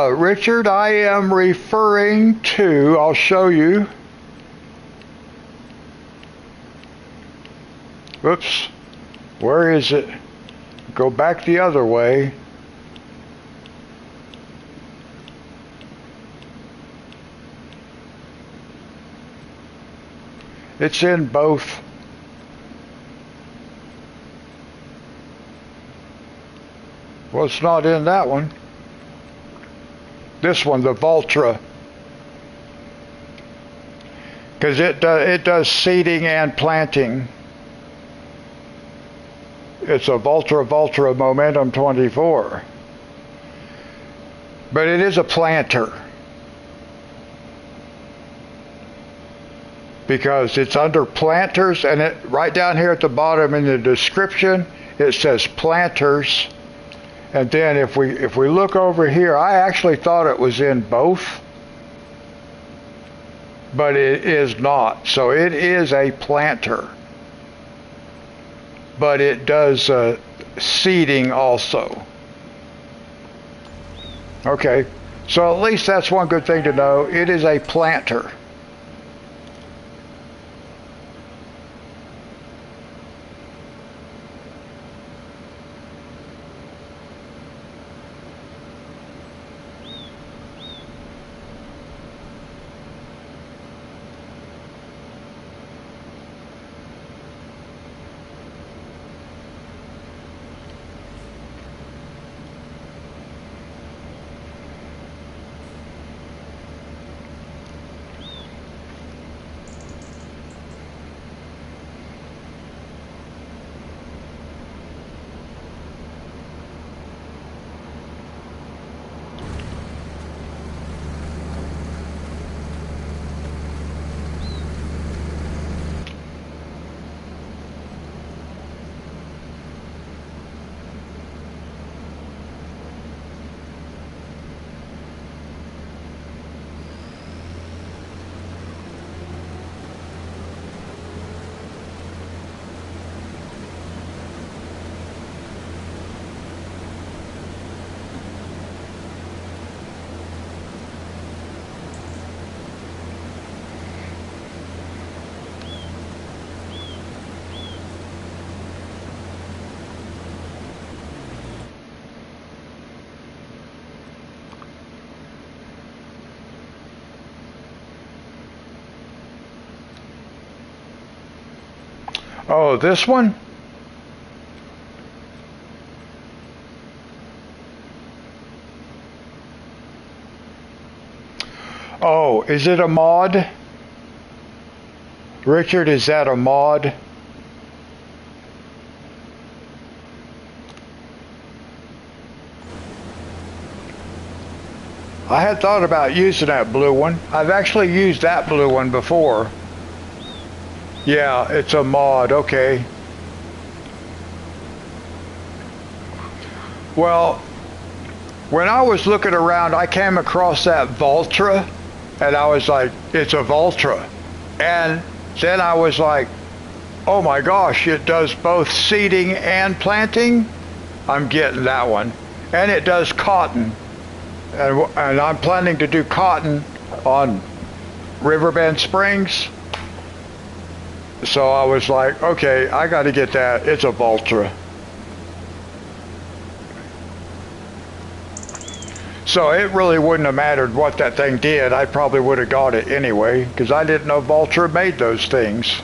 Richard, I am referring to, I'll show you. Oops, where is it? Go back the other way. It's in both. Well, it's not in that one. This one, the Voltra, because it does seeding and planting. It's a Voltra Momentum 24, but it is a planter because it's under planters, and it right down here at the bottom in the description it says planters. And then if we look over here, I actually thought it was in both, but it is not. So it is a planter, but it does seeding also. Okay, so at least that's one good thing to know. It is a planter. Oh, this one? Oh, is it a mod? Richard, is that a mod? I had thought about using that blue one. I've actually used that blue one before. Yeah, it's a mod, okay. Well, when I was looking around, I came across that Voltra, and I was like, it's a Voltra. And then I was like, oh my gosh, it does both seeding and planting. I'm getting that one. And it does cotton. And I'm planning to do cotton on Riverbend Springs. So I was like, okay, I got to get that. It's a Voltra. So it really wouldn't have mattered what that thing did. I probably would have got it anyway, because I didn't know Voltra made those things.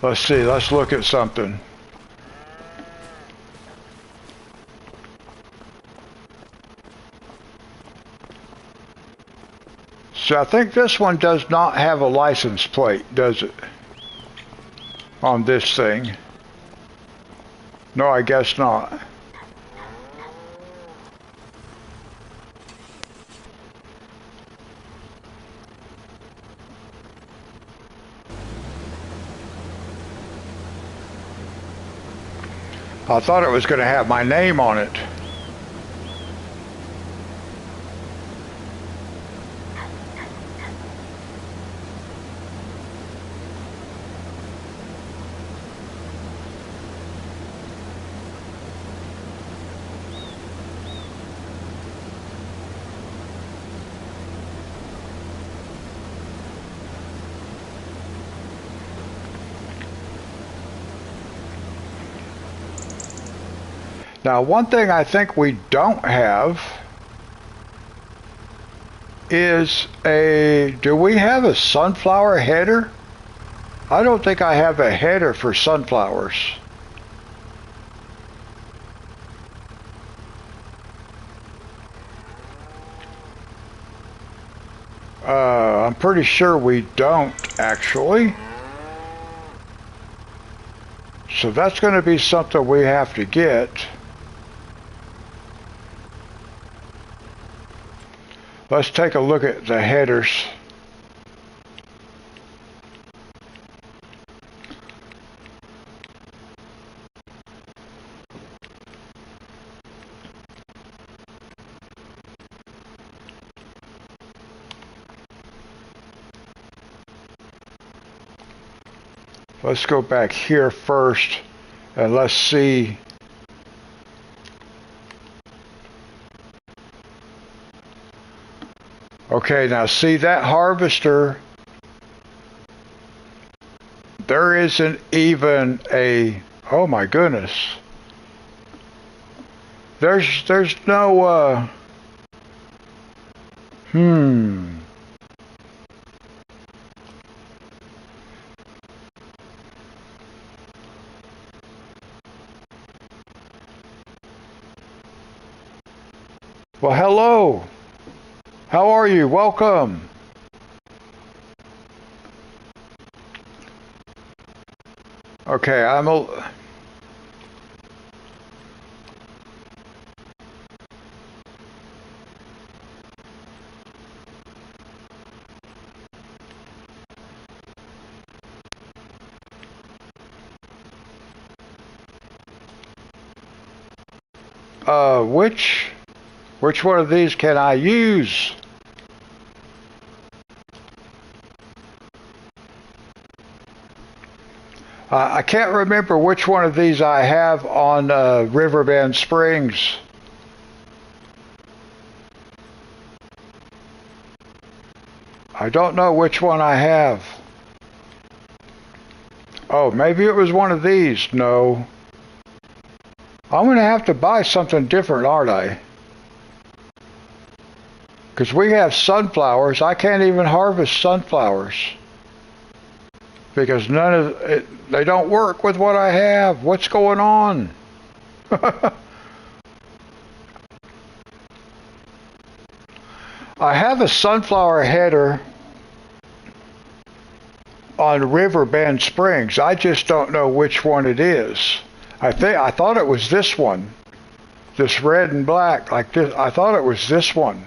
Let's see, let's look at something. So I think this one does not have a license plate, does it? On this thing. No, I guess not. I thought it was going to have my name on it. Now, one thing I think we don't have is do we have a sunflower header? I don't think I have a header for sunflowers. I'm pretty sure we don't, actually. So that's going to be something we have to get. Let's take a look at the headers. Let's go back here first and let's see. Okay, now see that harvester, there isn't even a, oh my goodness. There's no, Well, hello. How are you? Welcome. Okay, I'm a... Which one of these can I use? I can't remember which one of these I have on Riverbend Springs. I don't know which one I have. Oh, maybe it was one of these. No. I'm going to have to buy something different, aren't I? Because we have sunflowers. I can't even harvest sunflowers. Because none of it, they don't work with what I have. What's going on? I have a sunflower header on Riverbend Springs. I just don't know which one it is. I thought it was this one. This red and black, like this. I thought it was this one.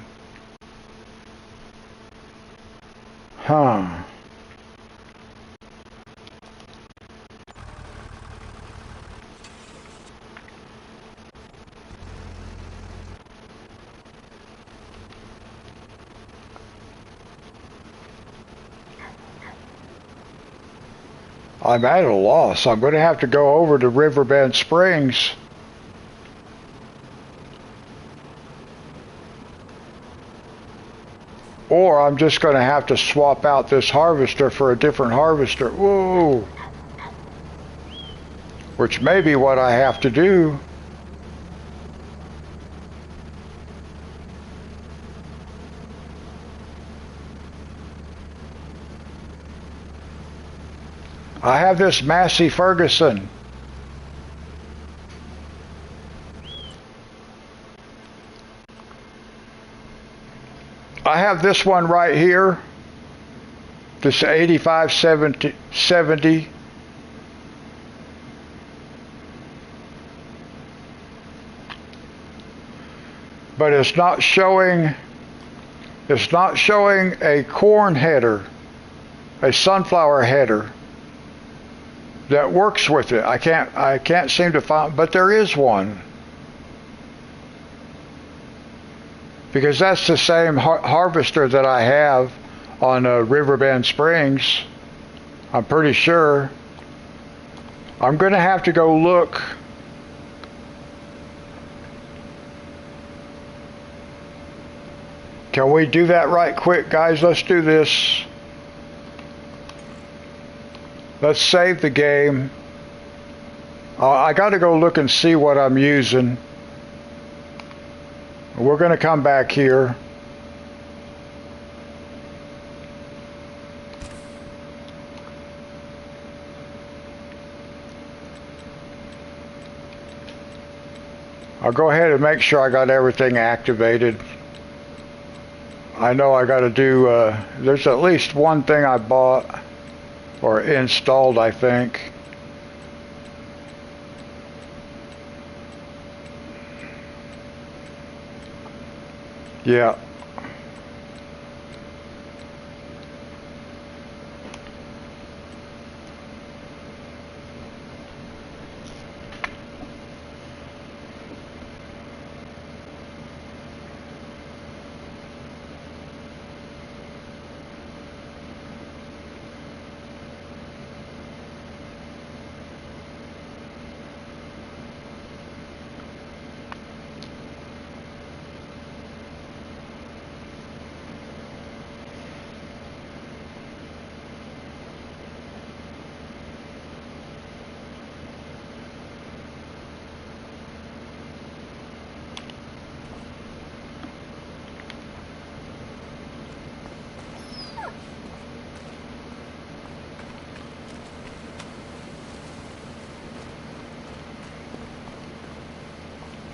Huh. I'm at a loss. I'm going to have to go over to Riverbend Springs. Or I'm just going to have to swap out this harvester for a different harvester. Whoa! Which may be what I have to do. I have this Massey Ferguson. I have this one right here. This 8570. But it's not showing a corn header, a sunflower header that works with it. I can't seem to find, but there is one. Because that's the same harvester that I have on Riverbend Springs. I'm pretty sure. I'm going to have to go look. Can we do that right quick, guys? Let's do this. Let's save the game. I got to go look and see what I'm using. We're going to come back here. I'll go ahead and make sure I got everything activated. I know I got to do, there's at least one thing I bought or installed, I think. Yeah.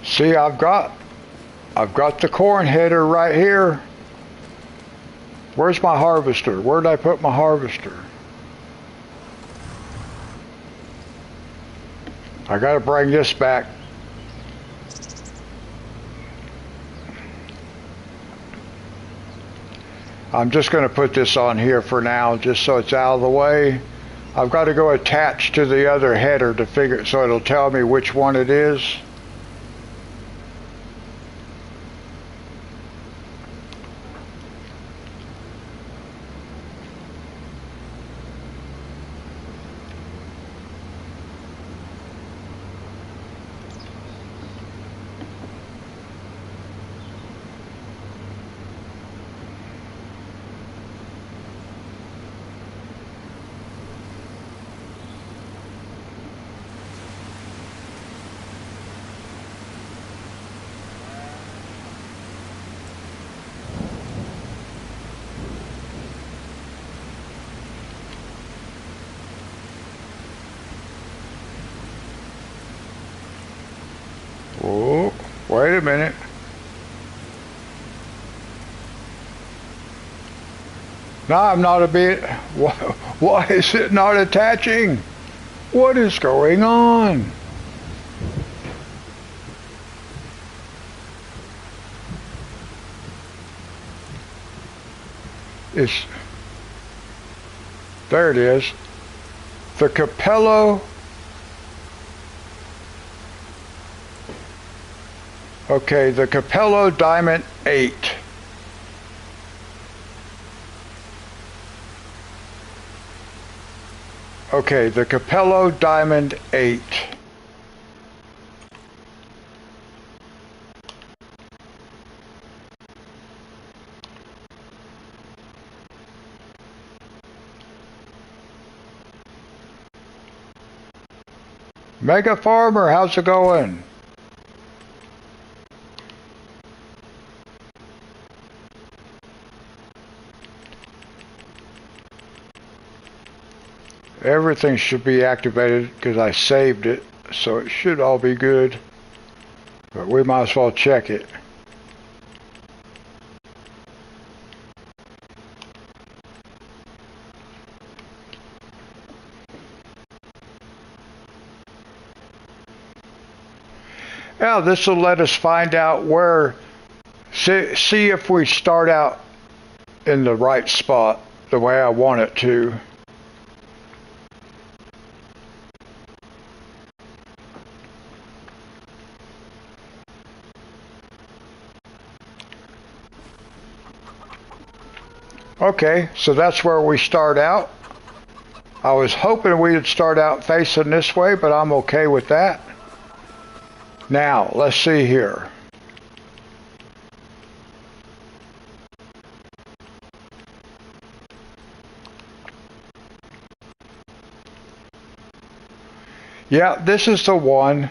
See, I've got the corn header right here. Where's my harvester? Where did I put my harvester? I got to bring this back. I'm just going to put this on here for now, just so it's out of the way. I've got to go attach to the other header to figure, so it'll tell me which one it is. Oh, wait a minute. No, I'm not a bit. Why is it not attaching? What is going on? There it is. The Capello. Okay, the Capello Diamond 8. Okay, the Capello Diamond 8. Mega Farmer, how's it going? Everything should be activated because I saved it, so it should all be good. But we might as well check it. Now this will let us find out where, see if we start out in the right spot, the way I want it to. Okay, so that's where we start out. I was hoping we'd start out facing this way, but I'm okay with that. Now, let's see here. Yeah, this is the one.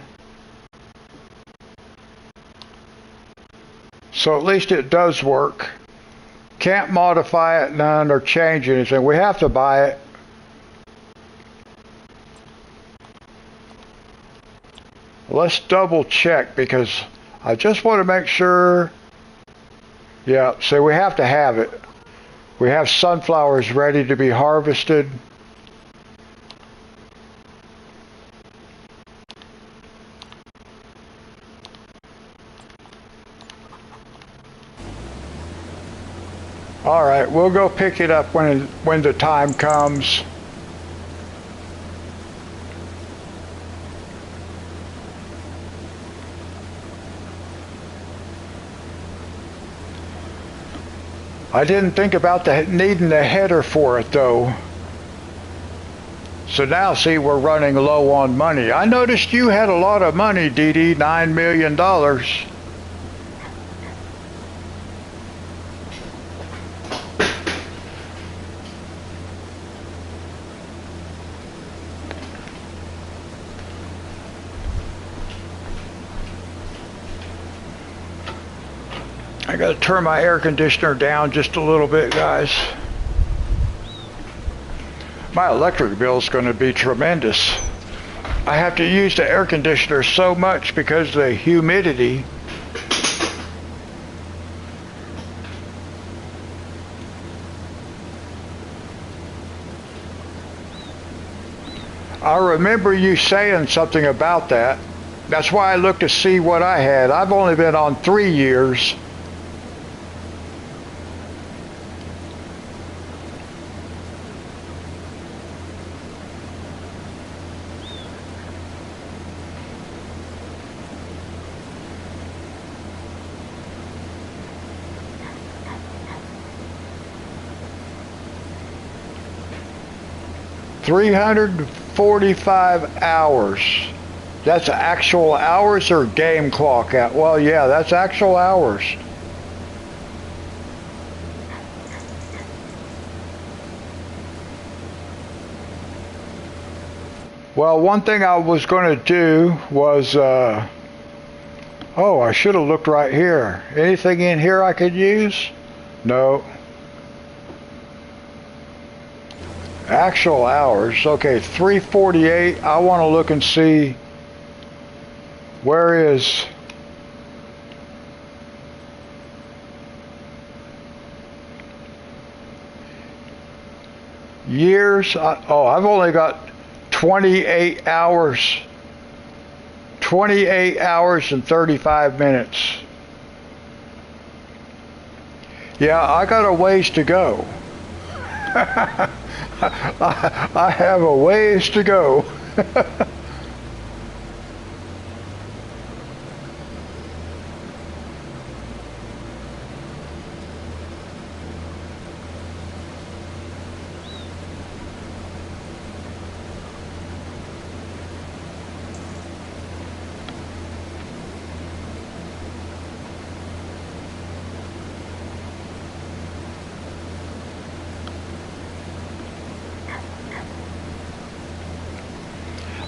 So at least it does work. Can't modify it none or change anything. We have to buy it. Let's double check because I just want to make sure. Yeah, so we have to have it. We have sunflowers ready to be harvested. All right, we'll go pick it up when the time comes. I didn't think about needing the header for it though. So now see, we're running low on money. I noticed you had a lot of money, Dee Dee, $9 million. I gotta turn my air conditioner down just a little bit, guys. My electric bill is going to be tremendous. I have to use the air conditioner so much because of the humidity. I remember you saying something about that. That's why I looked to see what I had. I've only been on 3 years. $345 hours. That's actual hours or game clock out? Well, yeah, that's actual hours. Well, one thing I was going to do was, oh, I should have looked right here. Anything in here I could use? No. Actual hours. Okay, 348. I want to look and see where is years. Oh, I've only got 28 hours. 28 hours and 35 minutes. Yeah, I got a ways to go. I have a ways to go.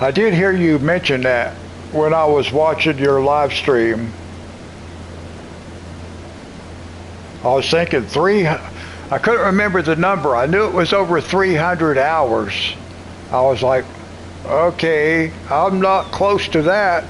I did hear you mention that when I was watching your live stream. I was thinking I couldn't remember the number. I knew it was over 300 hours. I was like, okay, I'm not close to that.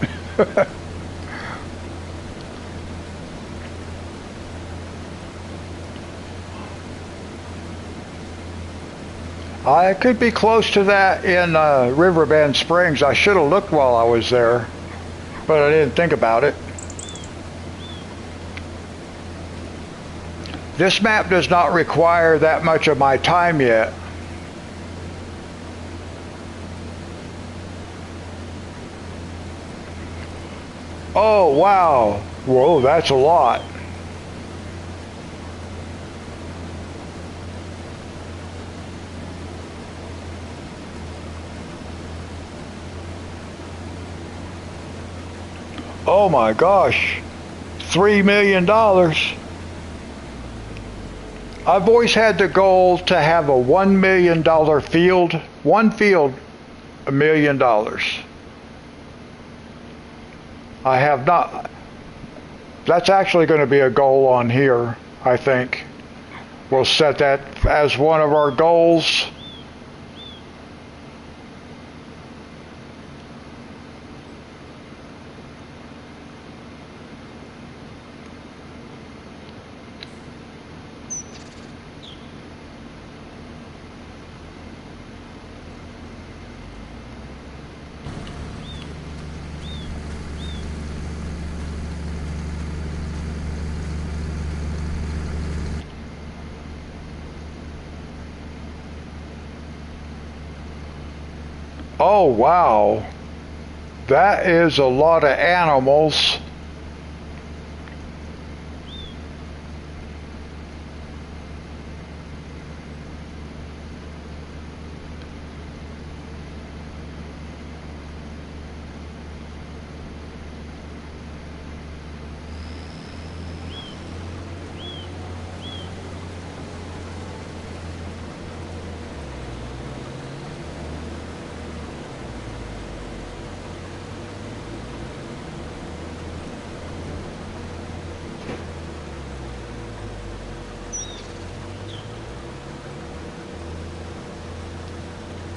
I could be close to that in Riverbend Springs. I should have looked while I was there, but I didn't think about it. This map does not require that much of my time yet. Oh, wow. Whoa, that's a lot. Oh my gosh, $3 million. I've always had the goal to have a $1 million field. One field, $1 million. I have not. That's actually going to be a goal on here, I think. We'll set that as one of our goals. Oh, wow. That is a lot of animals.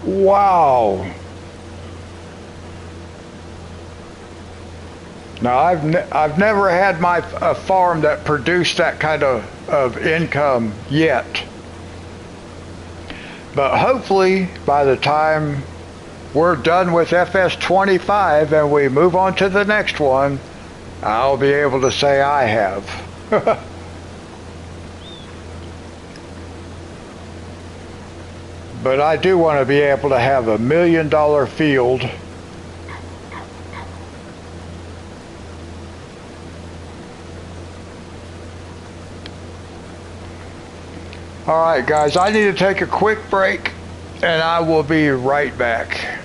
Wow. Now I've never had a farm that produced that kind of income yet. But hopefully by the time we're done with FS25 and we move on to the next one, I'll be able to say I have. But I do want to be able to have $1 million field. All right, guys, I need to take a quick break, and I will be right back.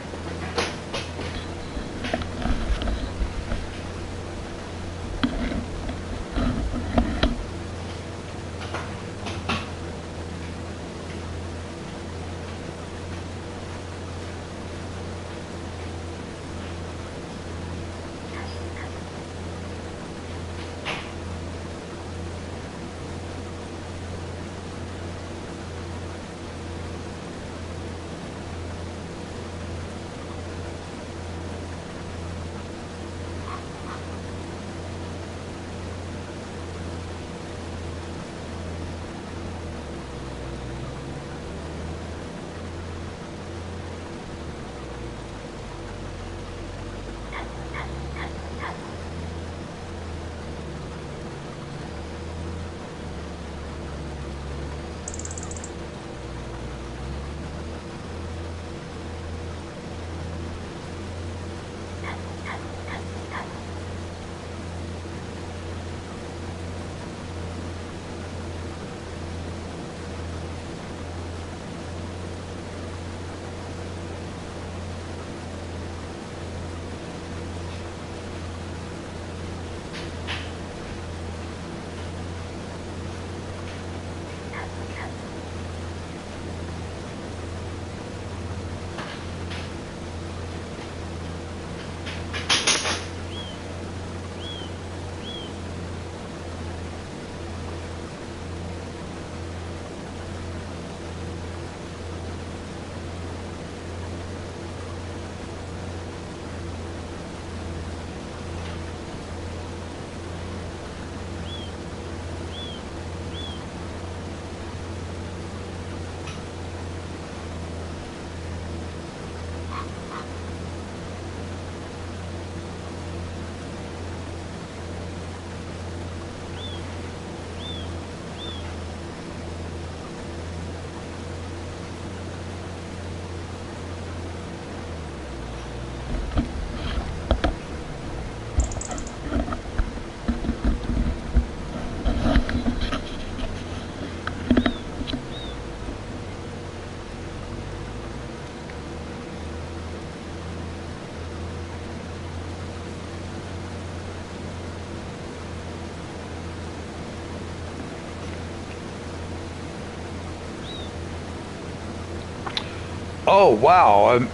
Oh wow,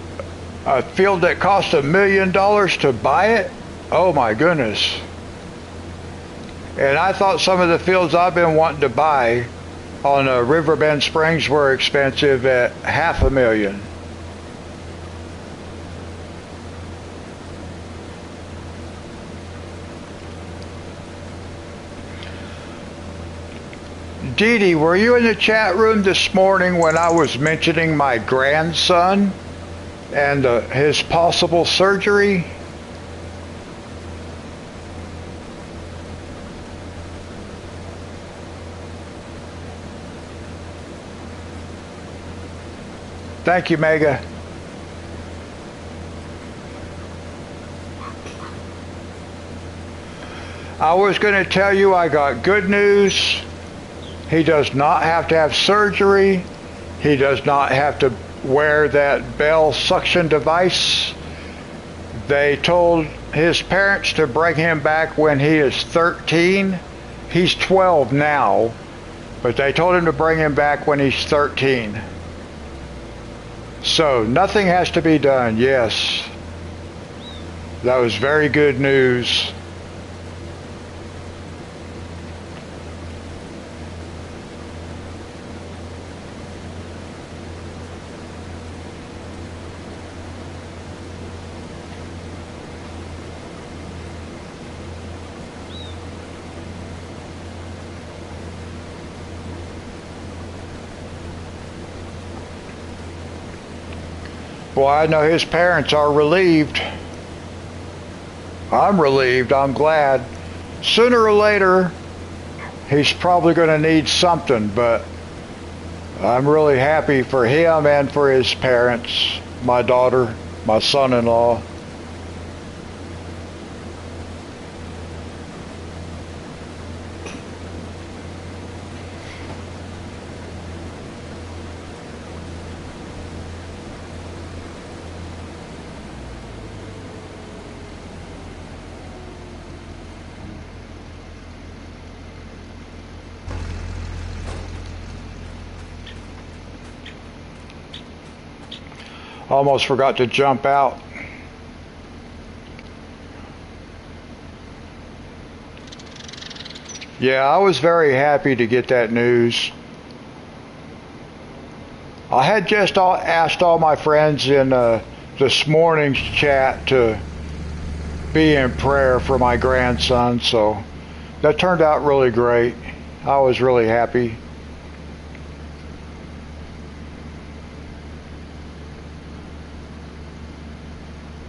a field that cost $1 million to buy it? Oh my goodness. And I thought some of the fields I've been wanting to buy on Riverbend Springs were expensive at $500,000. Dee Dee, were you in the chat room this morning when I was mentioning my grandson and his possible surgery? Thank you, Mega. I was going to tell you I got good news. He does not have to have surgery. He does not have to wear that Bell suction device. They told his parents to bring him back when he is 13. He's 12 now, but they told him to bring him back when he's 13. So nothing has to be done. Yes, that was very good news. Well, I know his parents are relieved. I'm relieved. I'm glad. Sooner or later, he's probably going to need something, but I'm really happy for him and for his parents, my daughter, my son-in-law. Almost forgot to jump out. Yeah, I was very happy to get that news. I had just asked all my friends in this morning's chat to be in prayer for my grandson, so that turned out really great. I was really happy.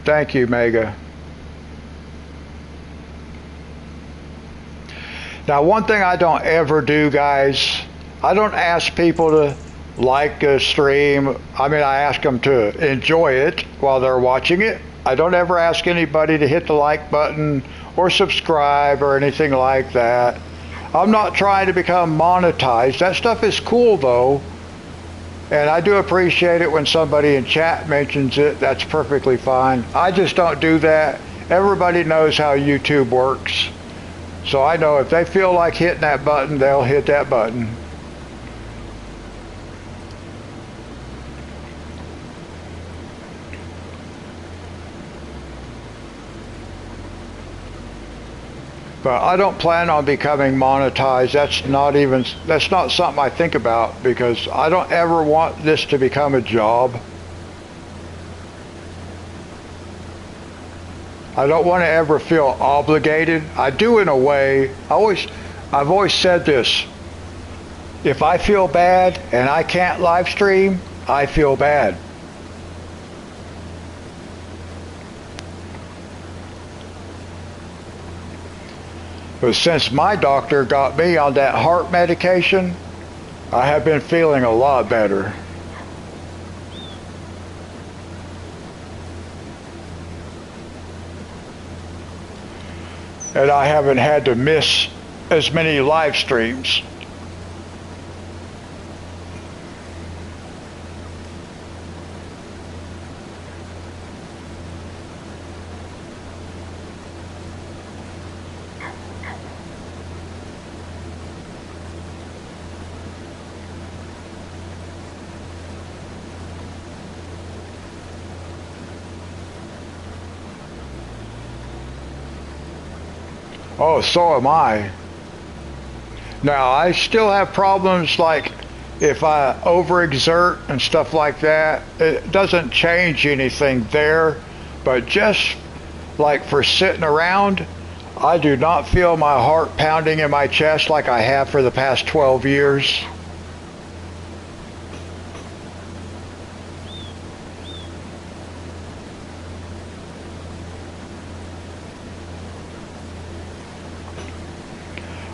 Thank you, Mega. Now, one thing I don't ever do, guys, I don't ask people to like a stream. I mean, I ask them to enjoy it while they're watching it. I don't ever ask anybody to hit the like button or subscribe or anything like that. I'm not trying to become monetized. That stuff is cool, though. And I do appreciate it when somebody in chat mentions it. That's perfectly fine. I just don't do that. Everybody knows how YouTube works. So I know if they feel like hitting that button, they'll hit that button. But I don't plan on becoming monetized. That's not something I think about, because I don't ever want this to become a job. I don't want to ever feel obligated. I do in a way. I've always said this. If I feel bad and I can't live stream, I feel bad. But since my doctor got me on that heart medication, I have been feeling a lot better. And I haven't had to miss as many live streams. Oh, so am I. Now, I still have problems like if I overexert and stuff like that. It doesn't change anything there, but just like for sitting around, I do not feel my heart pounding in my chest like I have for the past 12 years.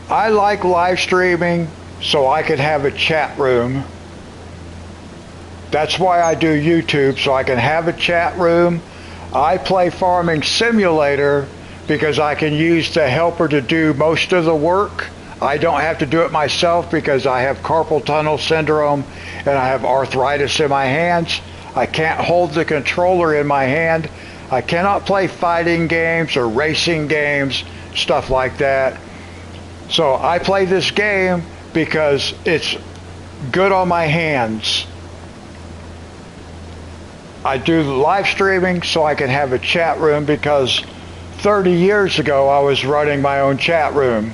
I like live streaming so I can have a chat room. That's why I do YouTube, so I can have a chat room. I play Farming Simulator because I can use the helper to do most of the work. I don't have to do it myself because I have carpal tunnel syndrome and I have arthritis in my hands. I can't hold the controller in my hand. I cannot play fighting games or racing games, stuff like that. So I play this game because it's good on my hands. I do live streaming so I can have a chat room because 30 years ago I was running my own chat room.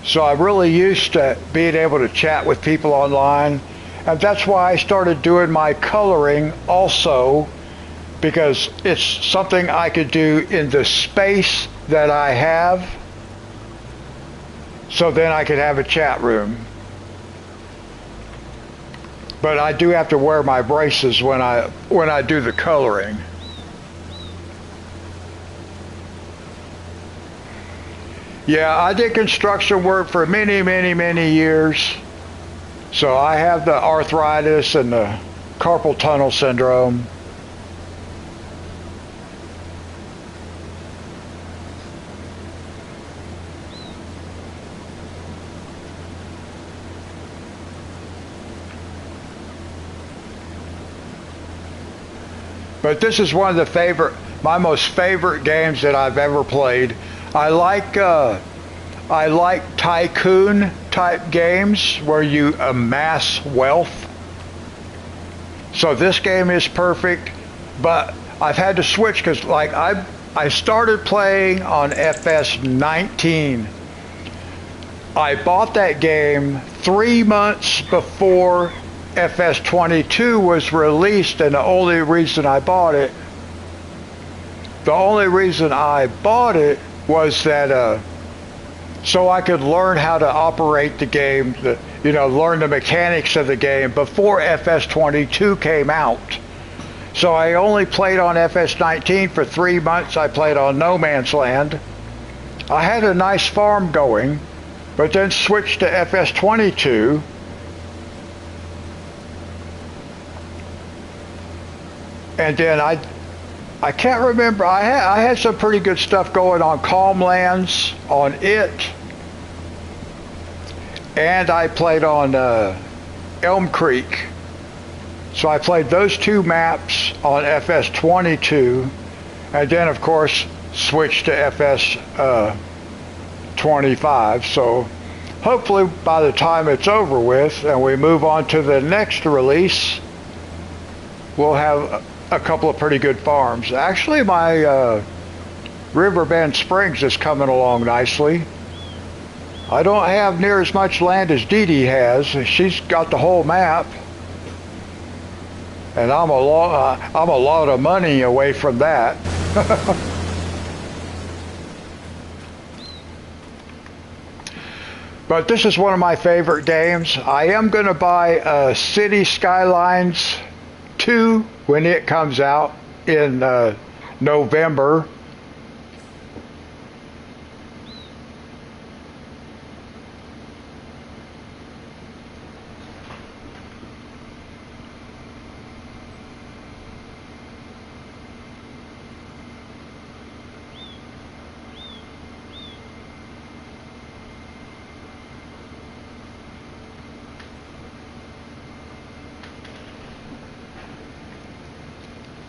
So I'm really used to being able to chat with people online. And that's why I started doing my coloring also, because it's something I could do in the space that I have. So then I could have a chat room. But I do have to wear my braces when I do the coloring. Yeah, I did construction work for many, many, many years. So I have the arthritis and the carpal tunnel syndrome. But this is one of my most favorite games that I've ever played. I like tycoon type games where you amass wealth. So this game is perfect, but I've had to switch because like I started playing on FS19. I bought that game 3 months before FS22 was released, and the only reason I bought it was that so I could learn how to operate the game, learn the mechanics of the game before FS22 came out. So I only played on FS19 for 3 months. I played on No Man's Land. I had a nice farm going, but then switched to FS22. And then I can't remember. I had some pretty good stuff going on Calm Lands, on it, and I played on Elm Creek. So I played those two maps on FS22, and then of course switched to FS25. So hopefully by the time it's over with and we move on to the next release, we'll have a couple of pretty good farms. Actually, my Riverbend Springs is coming along nicely. I don't have near as much land as Dee Dee has. She's got the whole map, and I'm a lot of money away from that. But this is one of my favorite games. I am going to buy City Skylines 2 when it comes out in November.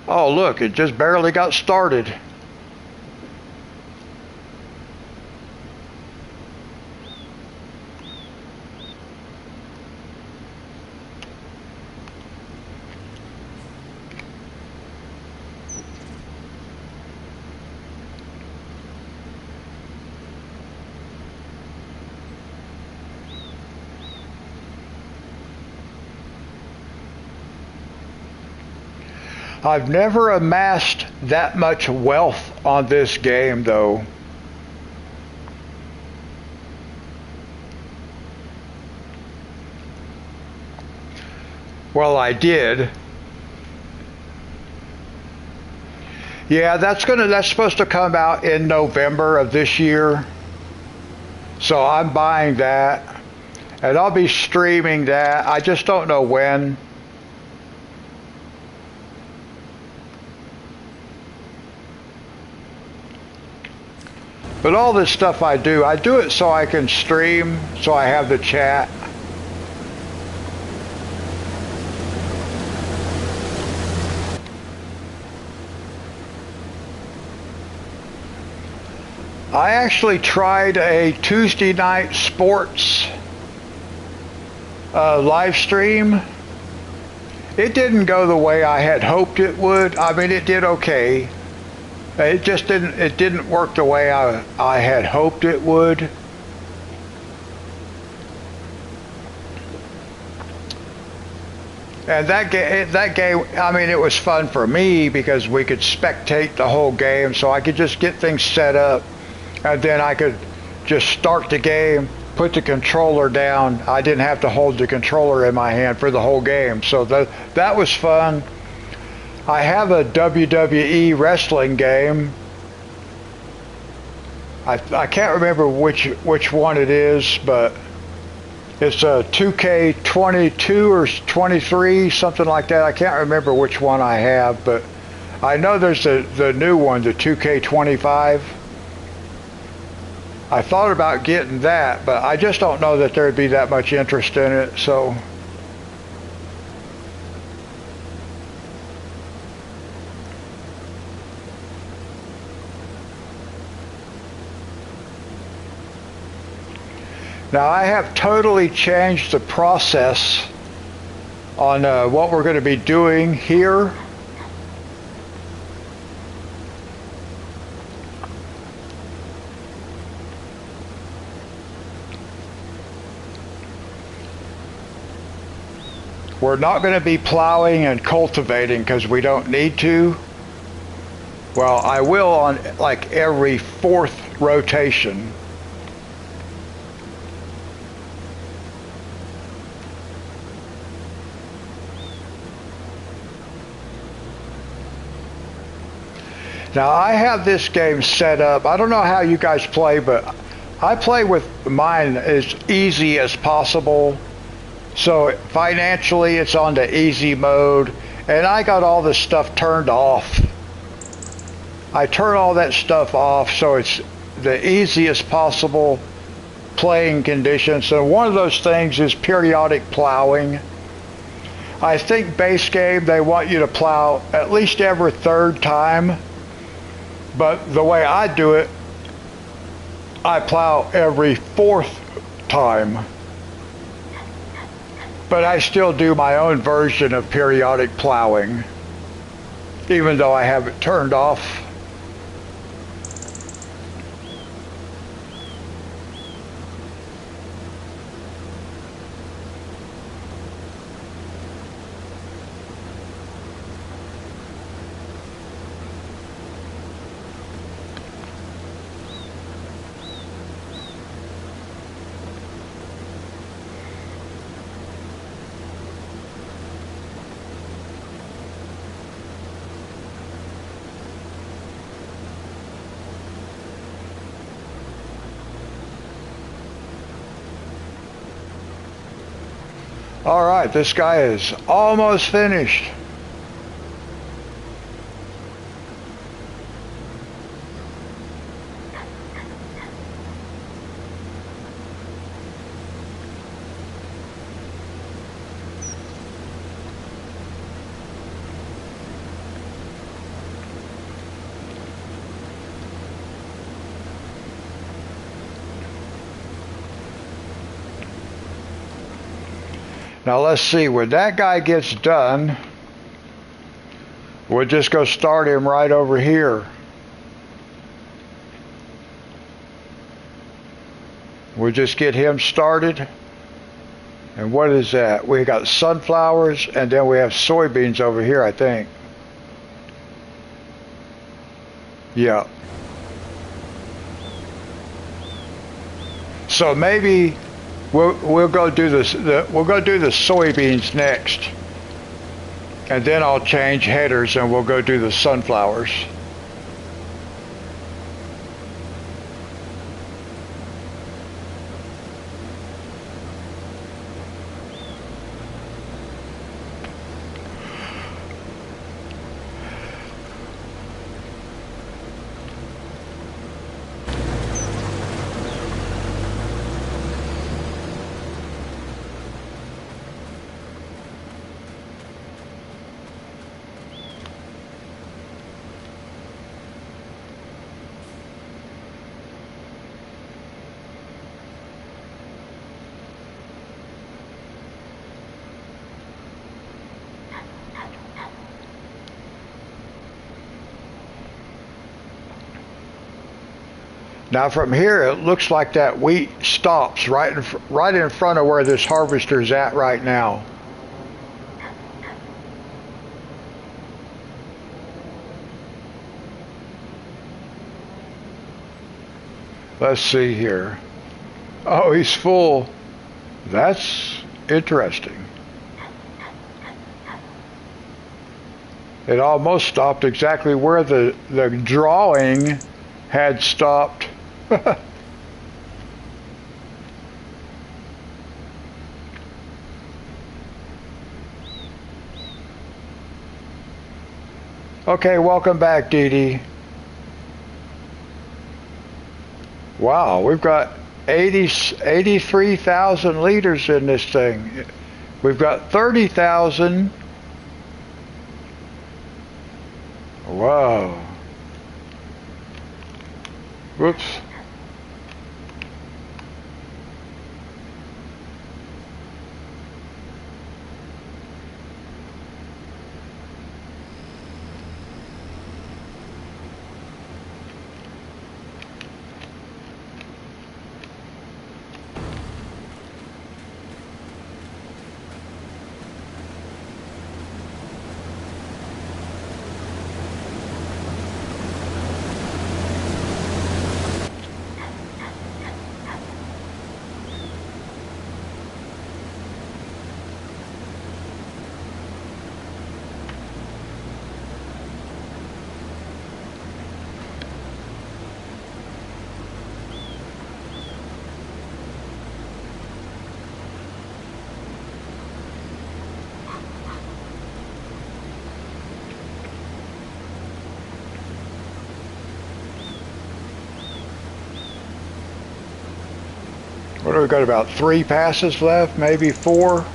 Oh, look, it just barely got started. I've never amassed that much wealth on this game, though. Well, I did. Yeah, that's supposed to come out in November of this year. So I'm buying that. And I'll be streaming that. I just don't know when. But all this stuff I do it so I can stream, so I have the chat. I actually tried a Tuesday night sports live stream. It didn't go the way I had hoped it would. I mean, it did okay. It just didn't work the way I had hoped it would. And that game, I mean, it was fun for me because we could spectate the whole game, so I could just get things set up, and then I could just start the game, put the controller down. I didn't have to hold the controller in my hand for the whole game, so that was fun. I have a WWE wrestling game. I can't remember which one it is, but it's a 2K22 or 23, something like that. I can't remember which one I have, but I know there's the new one, the 2K25. I thought about getting that, but I just don't know that there'd be that much interest in it, so. Now I have totally changed the process on what we're going to be doing here. We're not going to be plowing and cultivating because we don't need to. Well, I will on like every fourth rotation. Now I have this game set up. I don't know how you guys play, but I play with mine as easy as possible. So financially it's on the easy mode, and I got all this stuff turned off. I turn all that stuff off so it's the easiest possible playing conditions. So one of those things is periodic plowing. I think base game they want you to plow at least every third time. But the way I do it, I plow every fourth time. But I still do my own version of periodic plowing, even though I have it turned off. All right, this guy is almost finished. Now let's see, when that guy gets done, we'll just go start him right over here. We'll just get him started. And what is that? We got sunflowers, and then we have soybeans over here, I think. Yeah. So maybe we'll go do this. We'll go do the soybeans next, and then I'll change headers and we'll go do the sunflowers. Now from here, it looks like that wheat stops right in front of where this harvester's at right now. Let's see here. Oh, he's full. That's interesting. It almost stopped exactly where the drawing had stopped. Okay, welcome back, Dee Dee. Wow, we've got 83,000 liters in this thing. We've got 30,000. Wow. Whoops. What do we got, about 3 passes left, maybe 4?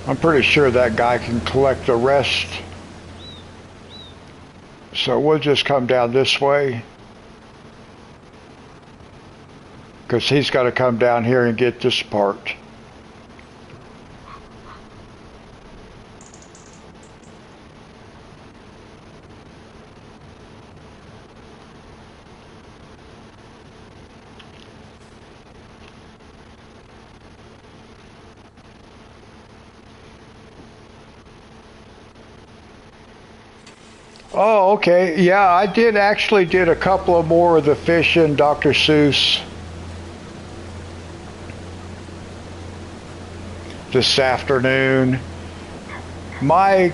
I'm pretty sure that guy can collect the rest. So we'll just come down this way, because he's got to come down here and get this part. Oh, okay. Yeah, I did actually did a couple of more of the fish in Dr. Seuss this afternoon. My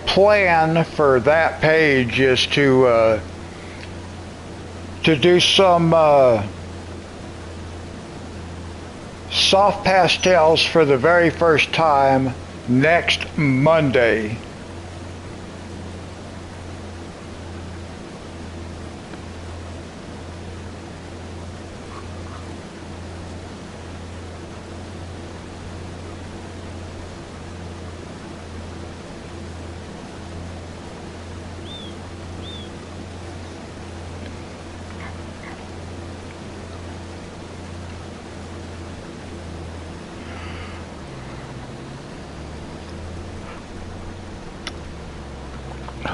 plan for that page is to do some soft pastels for the very first time next Monday.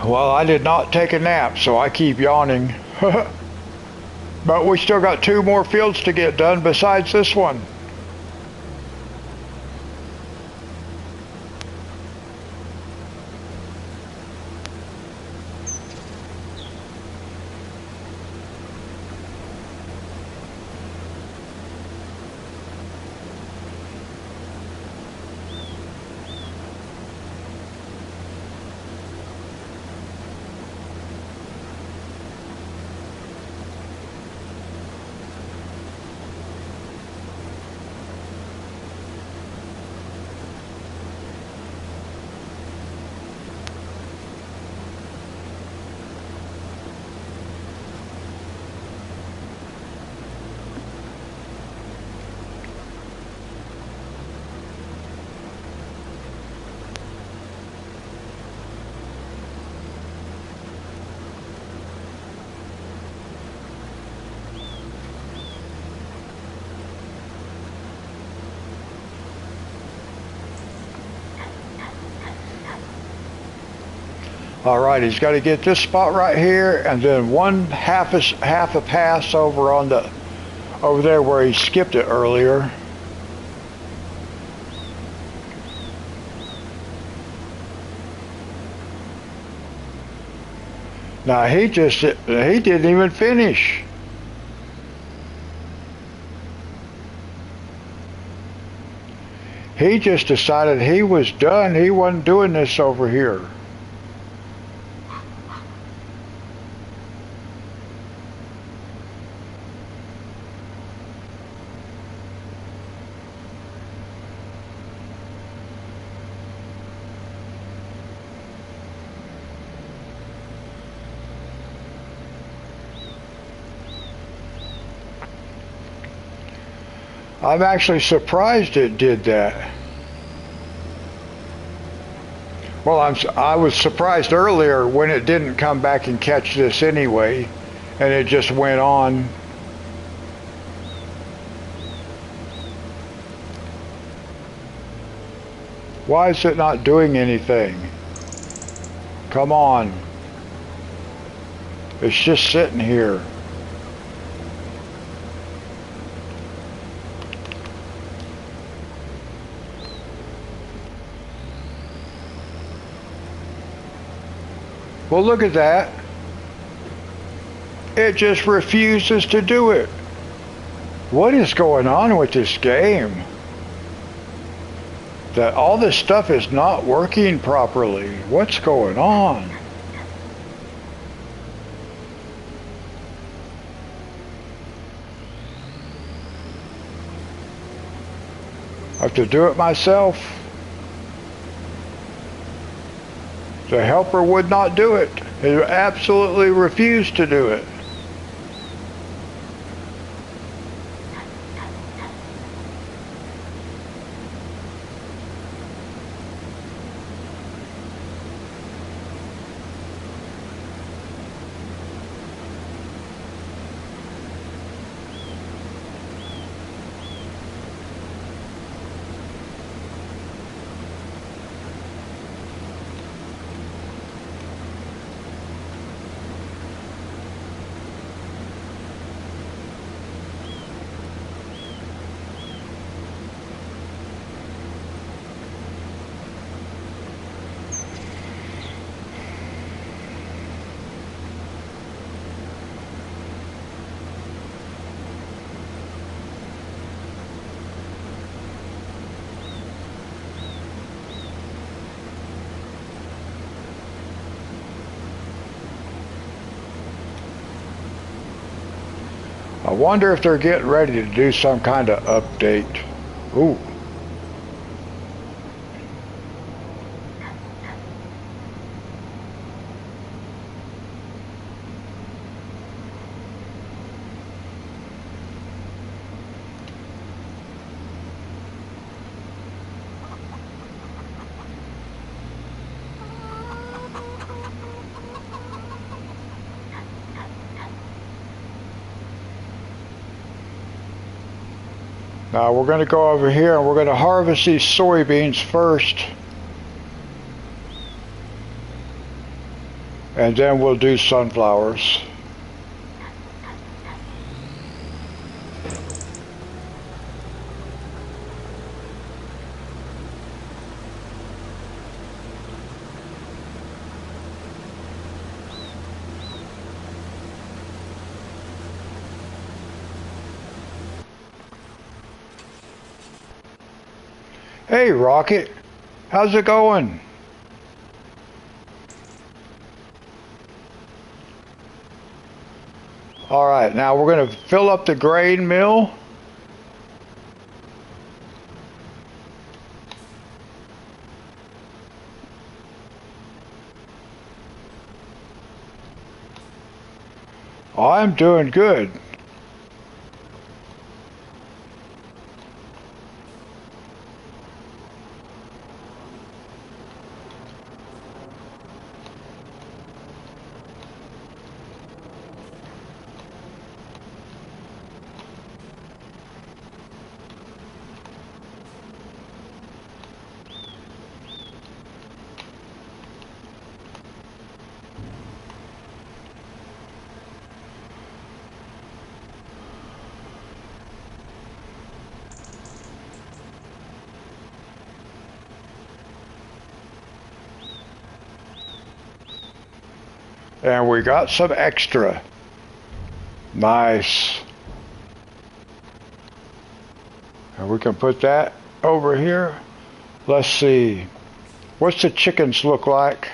Well, I did not take a nap, so I keep yawning. But we still got 2 more fields to get done besides this one. All right, he's got to get this spot right here, and then half a pass over on the over there where he skipped it earlier. Now he didn't even finish. He just decided he was done. He wasn't doing this over here. I'm actually surprised it did that. Well, I was surprised earlier when it didn't come back and catch this anyway, and it just went on. Why is it not doing anything? Come on. It's just sitting here. Well, look at that. It just refuses to do it. What is going on with this game? That all this stuff is not working properly. What's going on? I have to do it myself. The helper would not do it. It absolutely refused to do it. I wonder if they're getting ready to do some kind of update. Ooh. Now we're going to go over here and we're going to harvest these soybeans first. and then we'll do sunflowers. Hey, Rocket, how's it going? All right, now we're going to fill up the grain mill. I'm doing good. And we got some extra. Nice. And we can put that over here. Let's see. What's the chickens look like?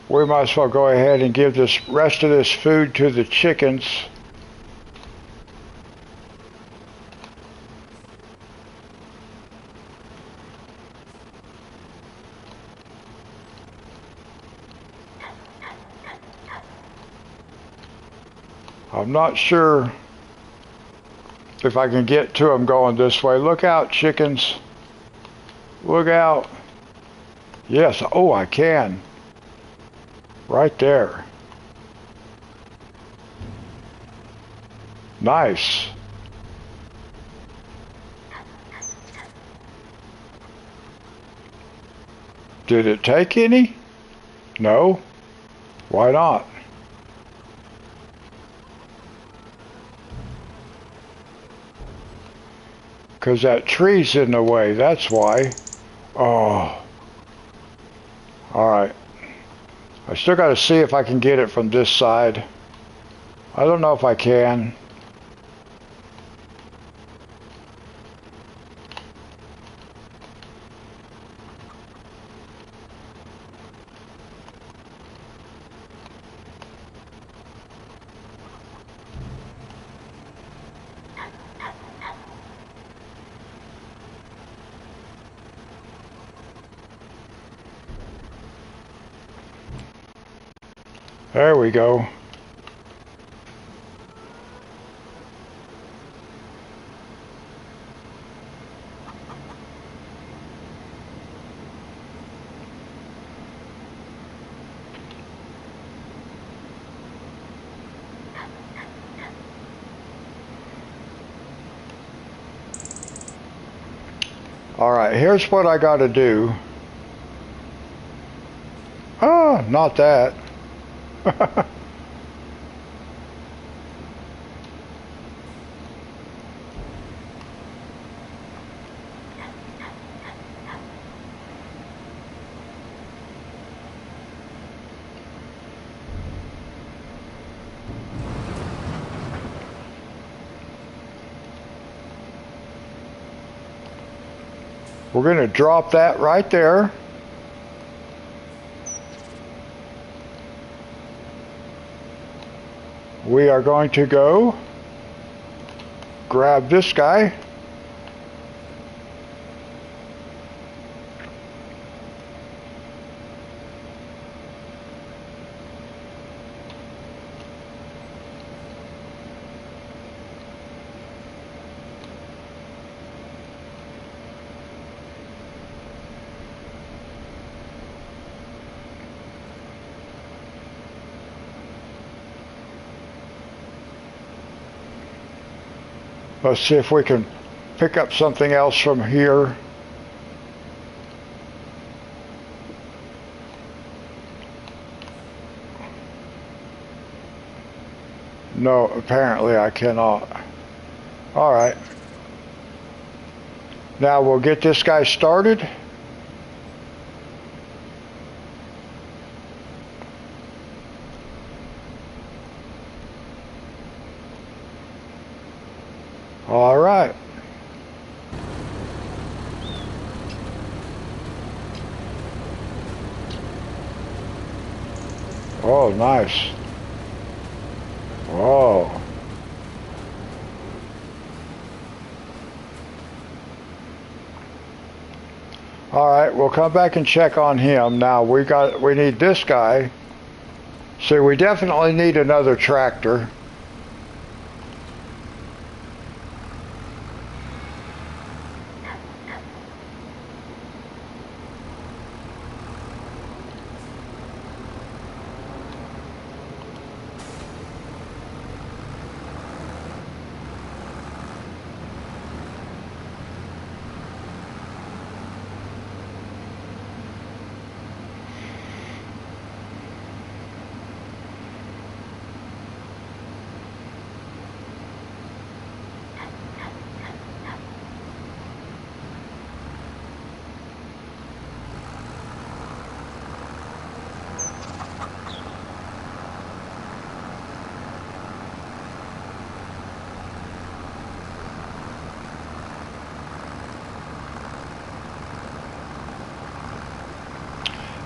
We might as well go ahead and give this rest of this food to the chickens. I'm not sure if I can get to them going this way. Look out, chickens. Look out. Yes, oh, I can. Right there. Nice. Did it take any? No. Why not? Because that tree's in the way, that's why. Oh. Alright. I still got to see if I can get it from this side. I don't know if I can. There we go. All right, here's what I got to do. Oh, not that. We're going to drop that right there. We are going to go grab this guy. Let's see if we can pick up something else from here. No, apparently I cannot. Alright. Now we'll get this guy started. Alright. Oh, nice. Whoa. All right, we'll come back and check on him. Now we need this guy. So we definitely need another tractor.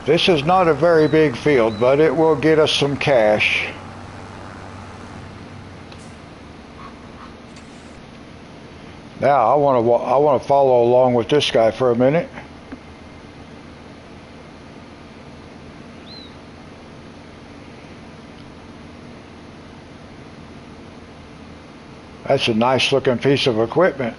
This is not a very big field, but it will get us some cash. Now I want to follow along with this guy for a minute. That's a nice looking piece of equipment.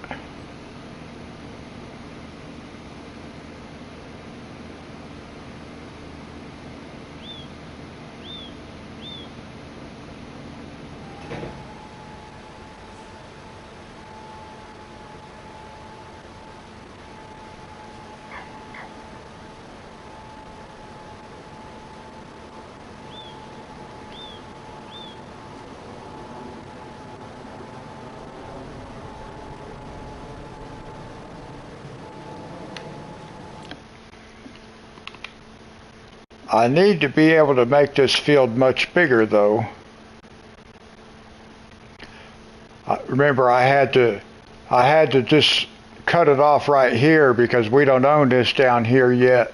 I need to be able to make this field much bigger though. Remember I had to just cut it off right here because we don't own this down here yet.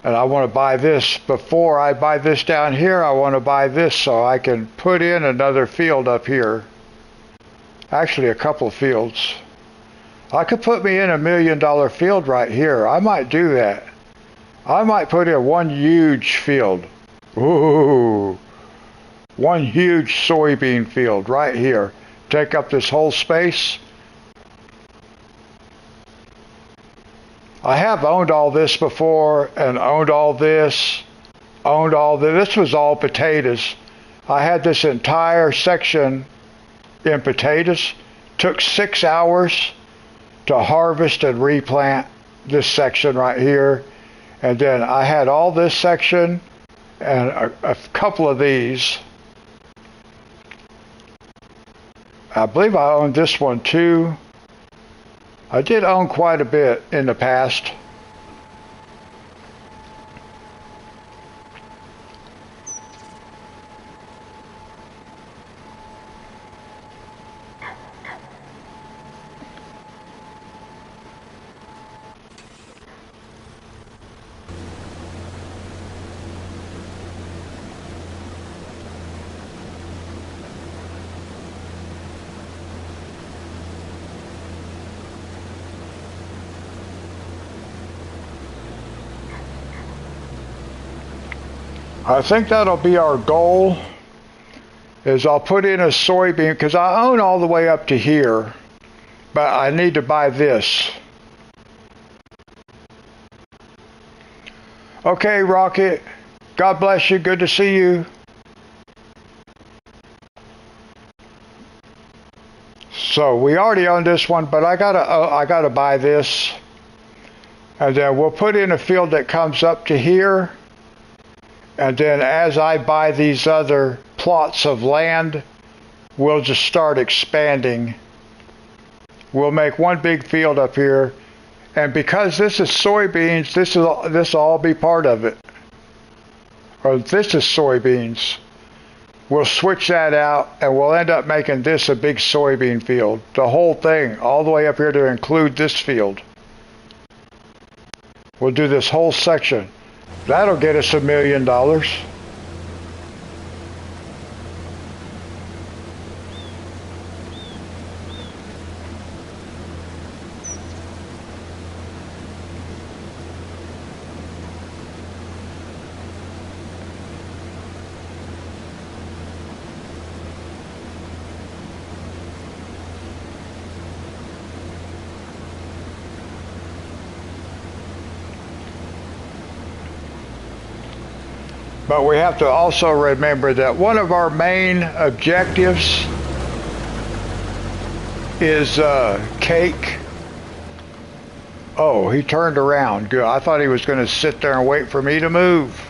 And I want to buy this. Before I buy this down here, I want to buy this so I can put in another field up here. Actually a couple of fields. I could put me in $1 million field right here. I might do that. I might put in one huge field. Ooh. One huge soybean field right here. Take up this whole space. I have owned all this before and owned all this. Owned all this. This was all potatoes. I had this entire section in potatoes. Took 6 hours to harvest and replant this section right here. And then I had all this section and a couple of these. I believe I owned this one too. I did own quite a bit in the past. I think that'll be our goal, is I'll put in a soybean, because I own all the way up to here, but I need to buy this. Okay, Rocket, God bless you, good to see you. So we already own this one, but I gotta buy this, and then we'll put in a field that comes up to here. And then as I buy these other plots of land we'll just start expanding. We'll make one big field up here, and because this is soybeans, this will all be part of it. Or this is soybeans. We'll switch that out, and we'll end up making this a big soybean field. The whole thing, all the way up here to include this field. We'll do this whole section. That'll get us $1 million. But we have to also remember that one of our main objectives is cake. Oh, he turned around. Good. I thought he was going to sit there and wait for me to move.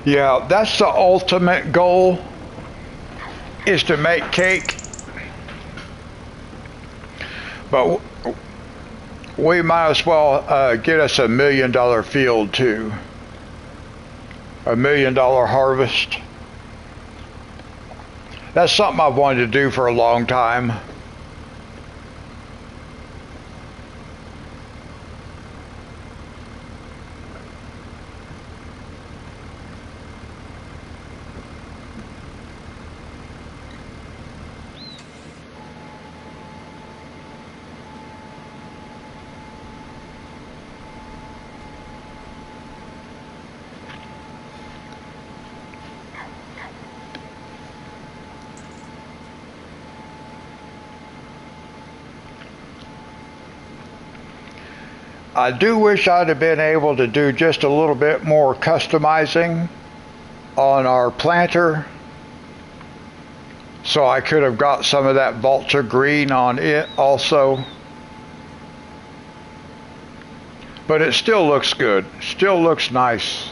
Yeah, that's the ultimate goal, is to make cake. But we might as well get us $1 million field too. $1 million harvest. That's something I've wanted to do for a long time. I do wish I'd have been able to do just a little bit more customizing on our planter, so I could have got some of that vulture green on it also. But it still looks good, still looks nice.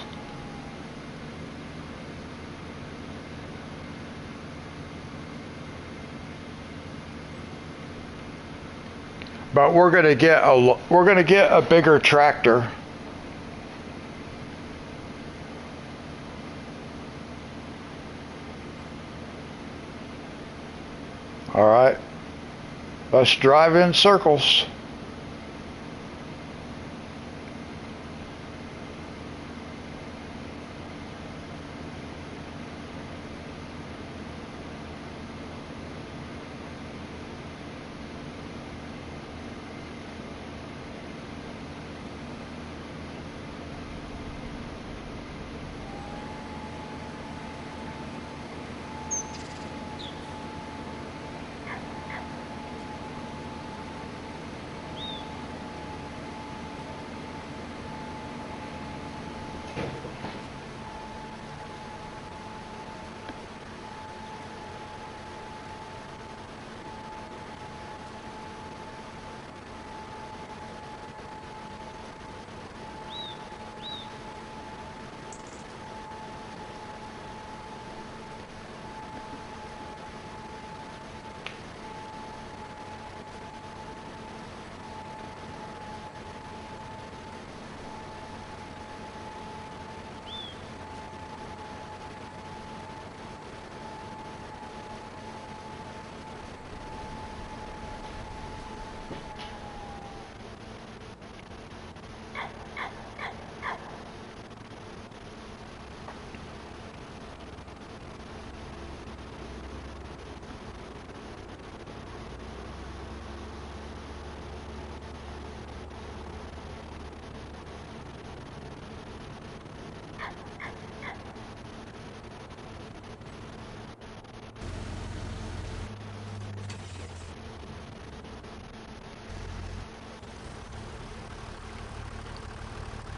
But we're going to get a bigger tractor. All right. Let's drive in circles.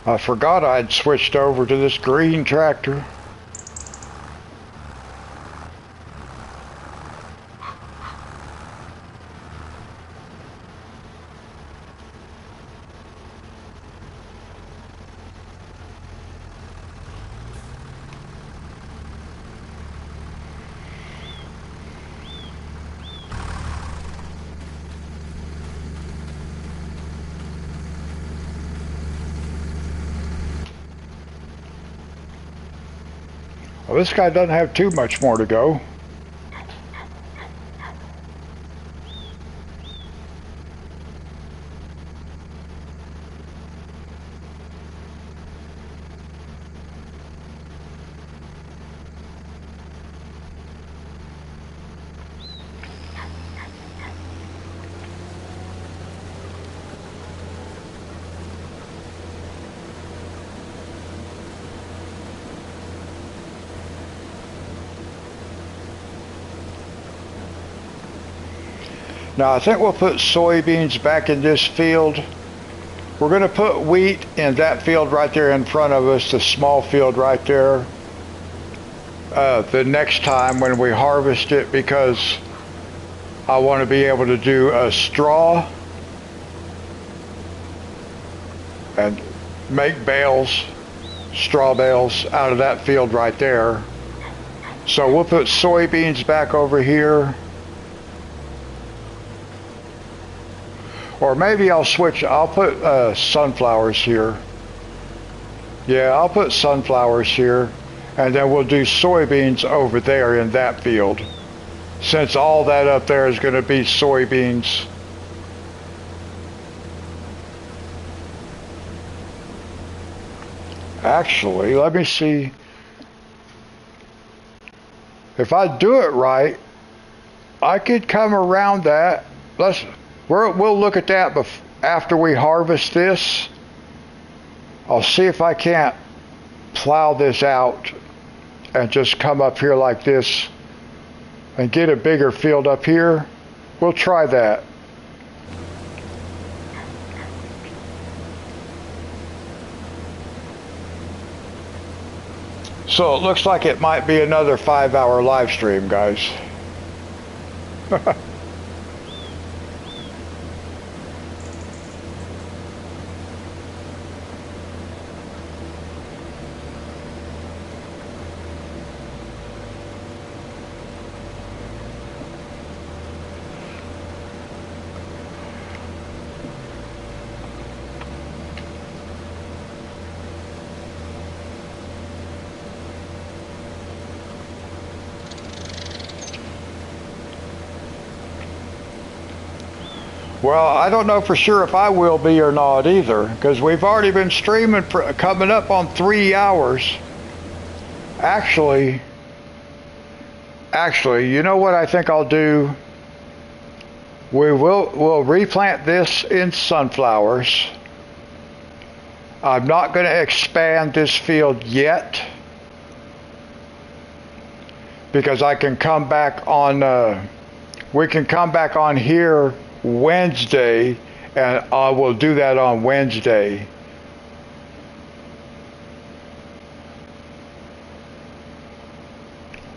I forgot I'd switched over to this green tractor. Well, this guy doesn't have too much more to go. Now I think we'll put soybeans back in this field. We're going to put wheat in that field right there in front of us, the small field right there, the next time when we harvest it, because I want to be able to do a straw and make bales, straw bales out of that field right there. So we'll put soybeans back over here. Or maybe I'll switch, I'll put sunflowers here. Yeah, I'll put sunflowers here, and then we'll do soybeans over there in that field, since all that up there is going to be soybeans. Actually, let me see. If I do it right, I could come around that. We'll look at that after we harvest this. I'll see if I can't plow this out and just come up here like this and get a bigger field up here. We'll try that. So it looks like it might be another 5-hour live stream, guys. Well, I don't know for sure if I will be or not either, because we've already been streaming for coming up on 3 hours. Actually, you know what I think I'll do? We'll replant this in sunflowers. I'm not going to expand this field yet, because I can come back on. We can come back on here Wednesday, and I will do that on Wednesday.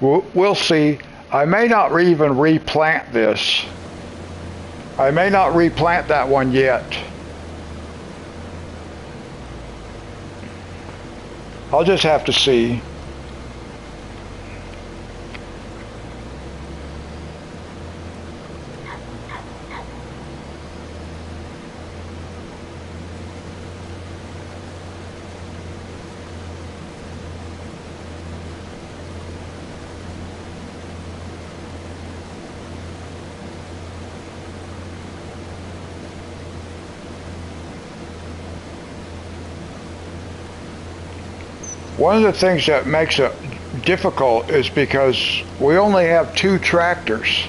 We'll see. I may not even replant this. I may not replant that one yet. I'll just have to see. One of the things that makes it difficult is because we only have 2 tractors.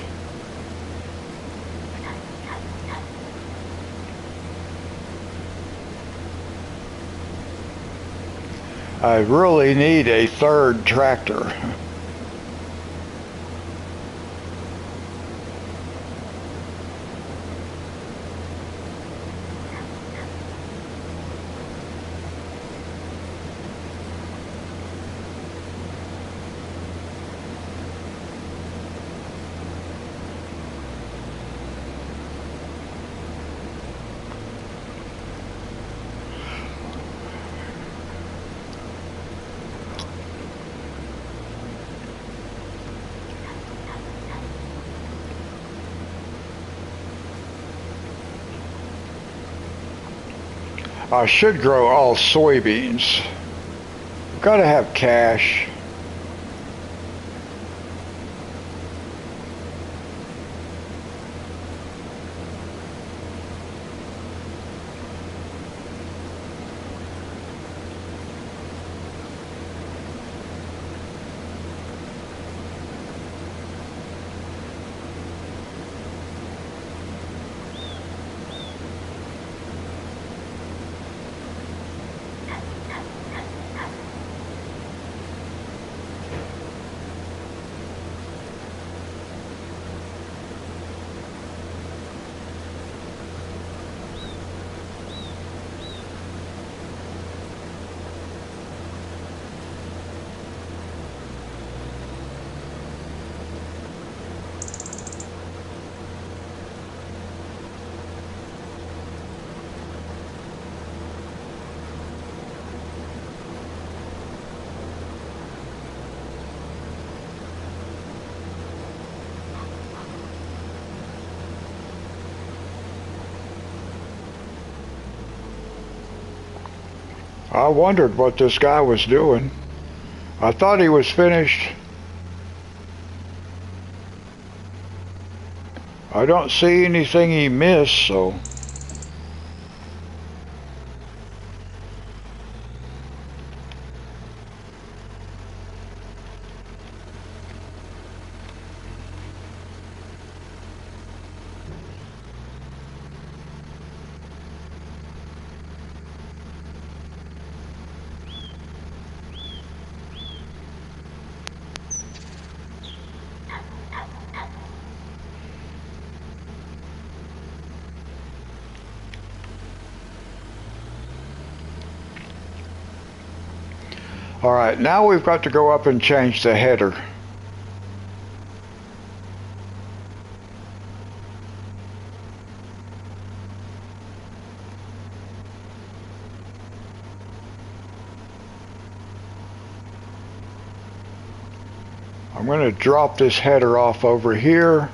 I really need a 3rd tractor. I should grow all soybeans. Gotta have cash. I wondered what this guy was doing. I thought he was finished. I don't see anything he missed, so... Alright, now we've got to go up and change the header. I'm going to drop this header off over here.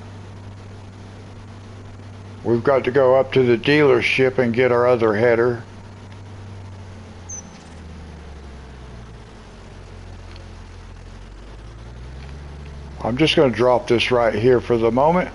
We've got to go up to the dealership and get our other header. I'm just going to drop this right here for the moment.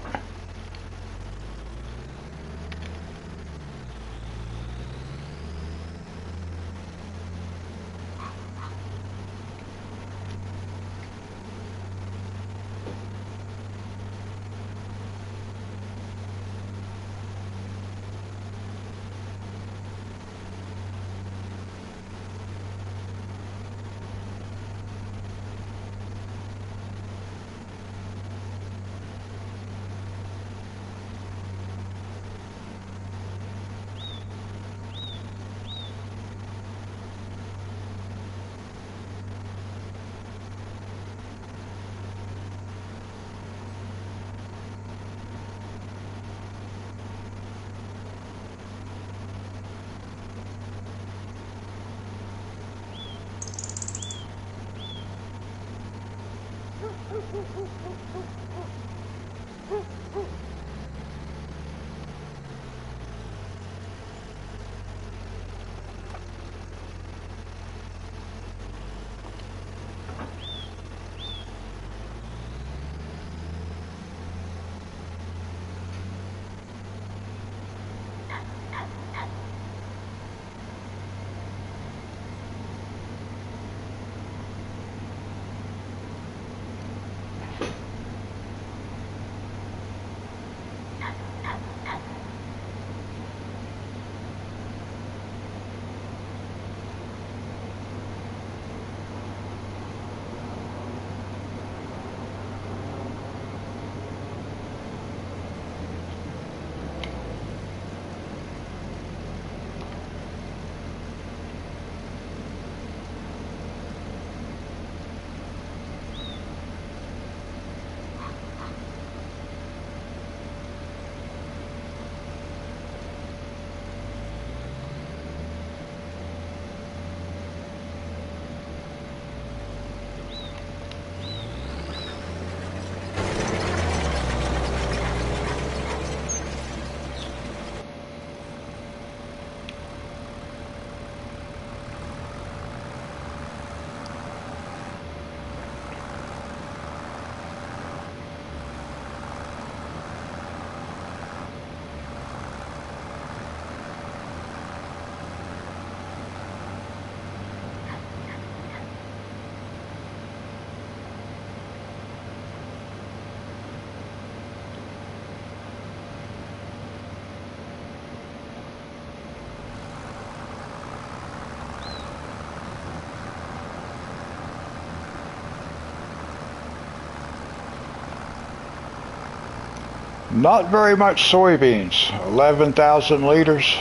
Not very much soybeans, 11,000 liters.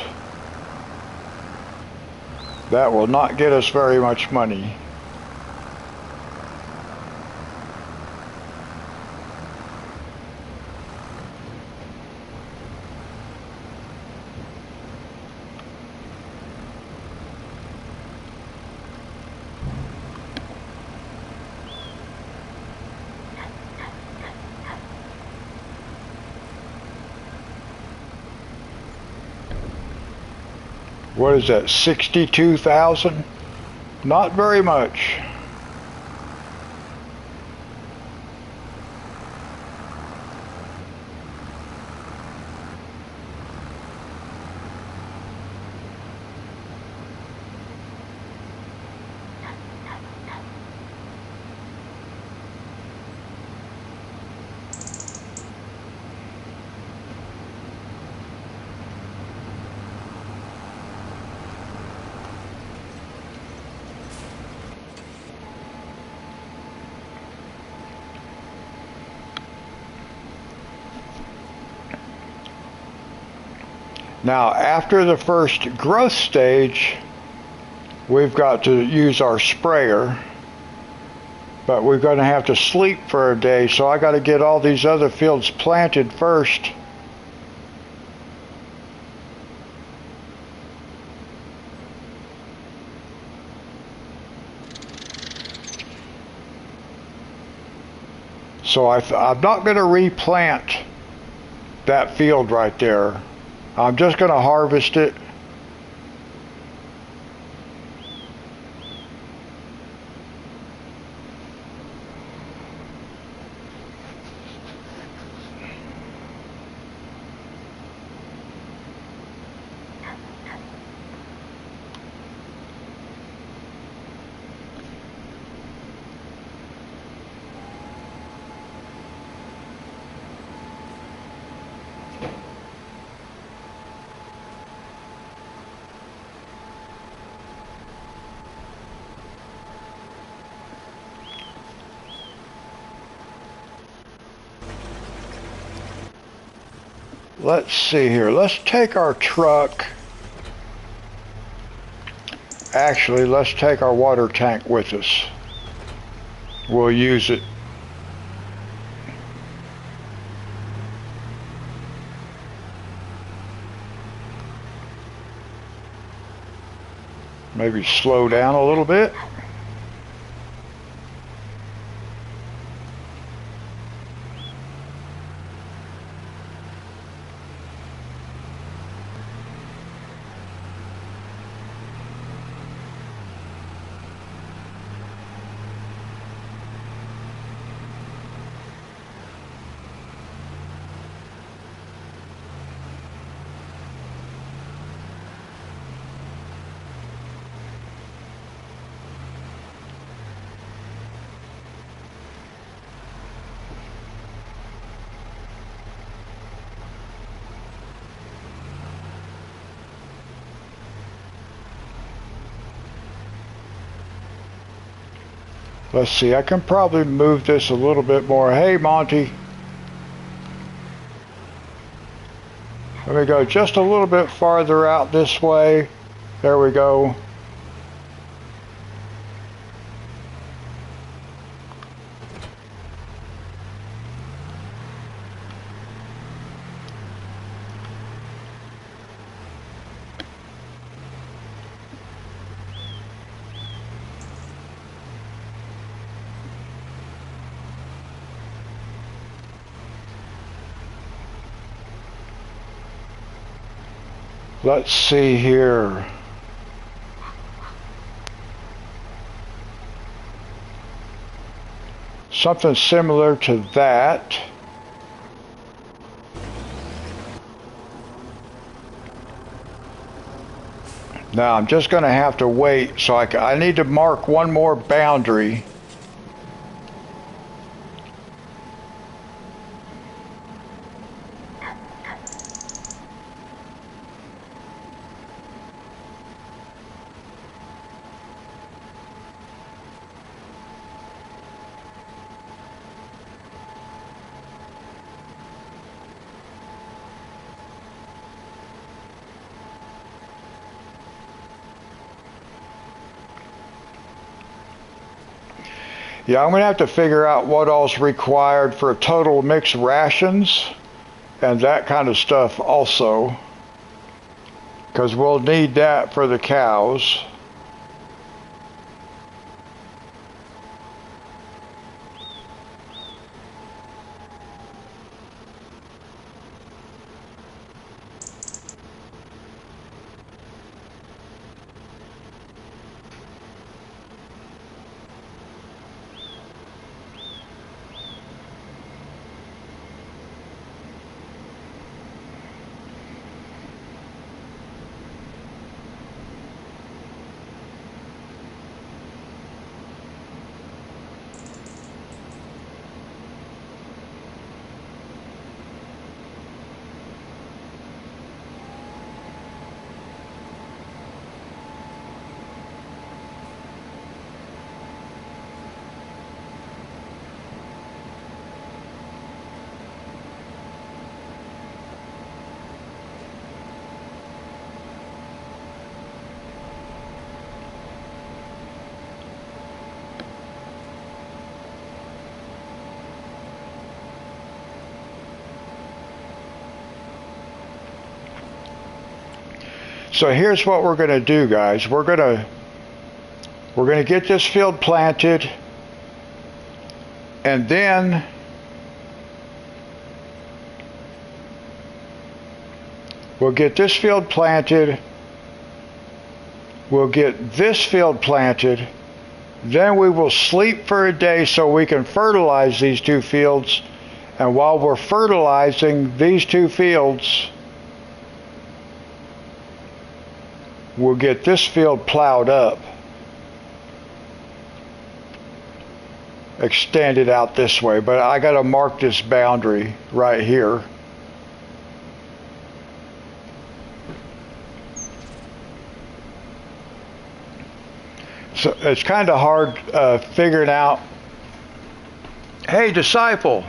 That will not get us very much money. What is that, 62,000? Not very much. Now, after the first growth stage, we've got to use our sprayer, but we're going to have to sleep for a day, so I got to get all these other fields planted first. So I'm not going to replant that field right there. I'm just going to harvest it. Let's see here. Let's take our truck. Actually, let's take our water tank with us. We'll use it. Maybe slow down a little bit. Let's see, I can probably move this a little bit more. Hey, Monty. Let me go just a little bit farther out this way. There we go. Let's see here. Something similar to that. Now I'm just going to have to wait, so I need to mark one more boundary. Yeah, I'm going to have to figure out what all's required for total mixed rations and that kind of stuff also, because we'll need that for the cows. So here's what we're going to do, guys. We're going to get this field planted, and then we'll get this field planted. We'll get this field planted. Then we will sleep for a day so we can fertilize these two fields. And while we're fertilizing these two fields, we'll get this field plowed up, extend it out this way, but I got to mark this boundary right here. So it's kind of hard figuring out. Hey, disciple,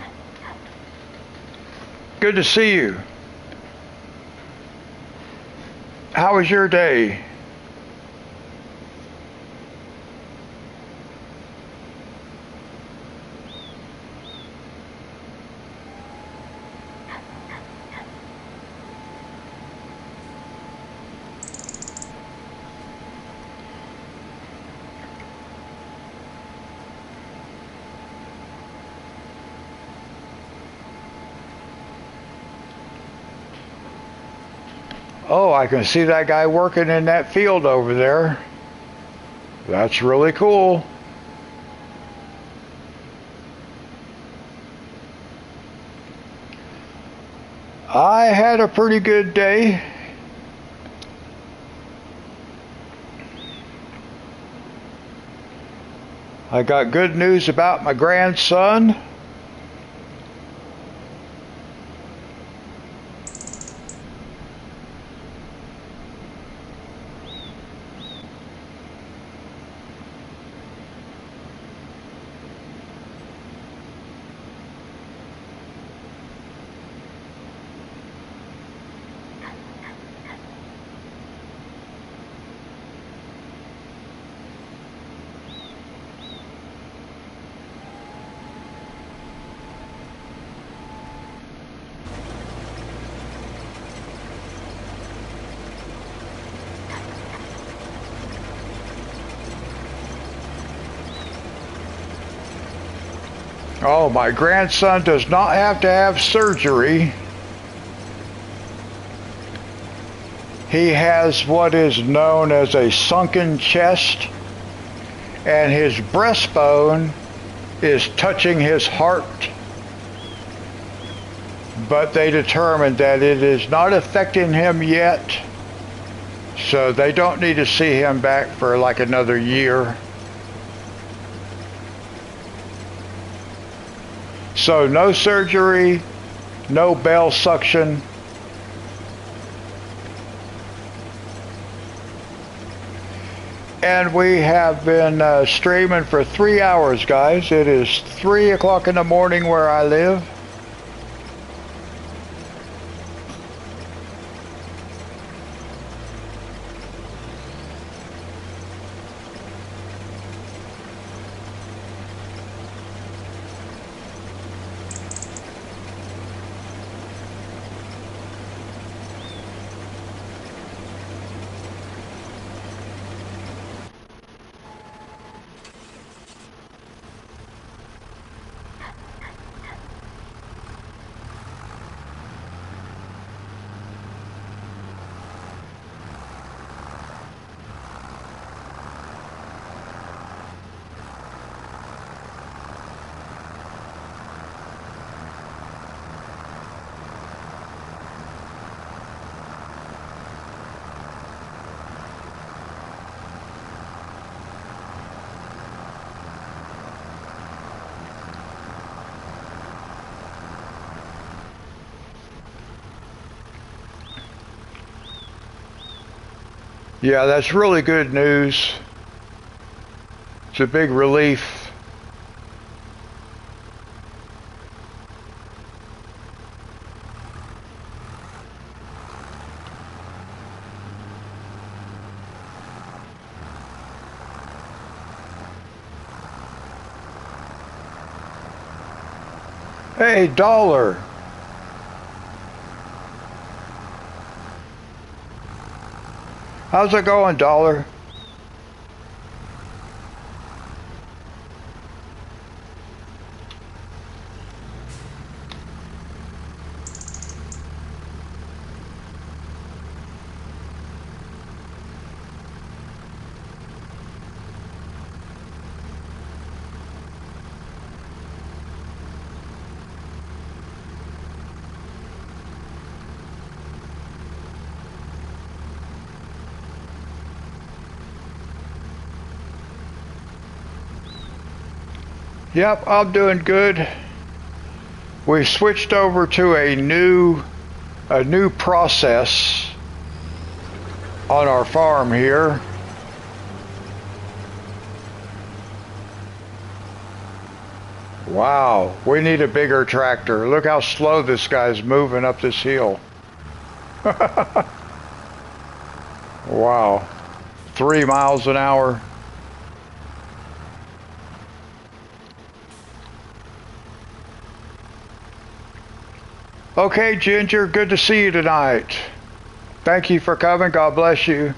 good to see you. How was your day? Oh, I can see that guy working in that field over there. That's really cool. I had a pretty good day. I got good news about my grandson. Oh, my grandson does not have to have surgery. He has what is known as a sunken chest, and his breastbone is touching his heart. But they determined that it is not affecting him yet, so they don't need to see him back for like another year. So no surgery, no bell suction. And we have been streaming for 3 hours, guys. It is 3 o'clock in the morning where I live. Yeah, that's really good news. It's a big relief. Hey, Dollar. How's it going, Dollar? Yep, I'm doing good. We switched over to a new process on our farm here. Wow, we need a bigger tractor. Look how slow this guy's moving up this hill. Wow, 3 miles an hour. Okay, Ginger, good to see you tonight. Thank you for coming. God bless you.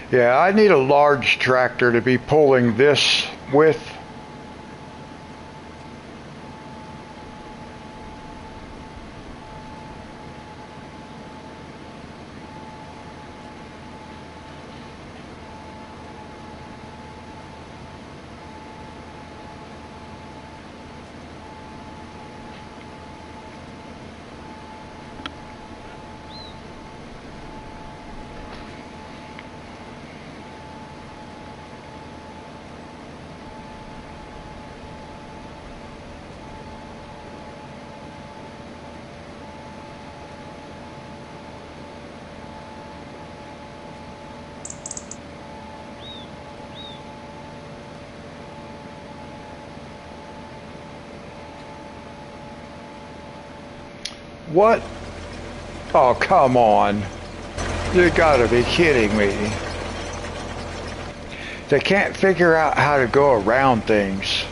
Yeah, I need a large tractor to be pulling this with. What? Oh, come on. You gotta be kidding me. They can't figure out how to go around things.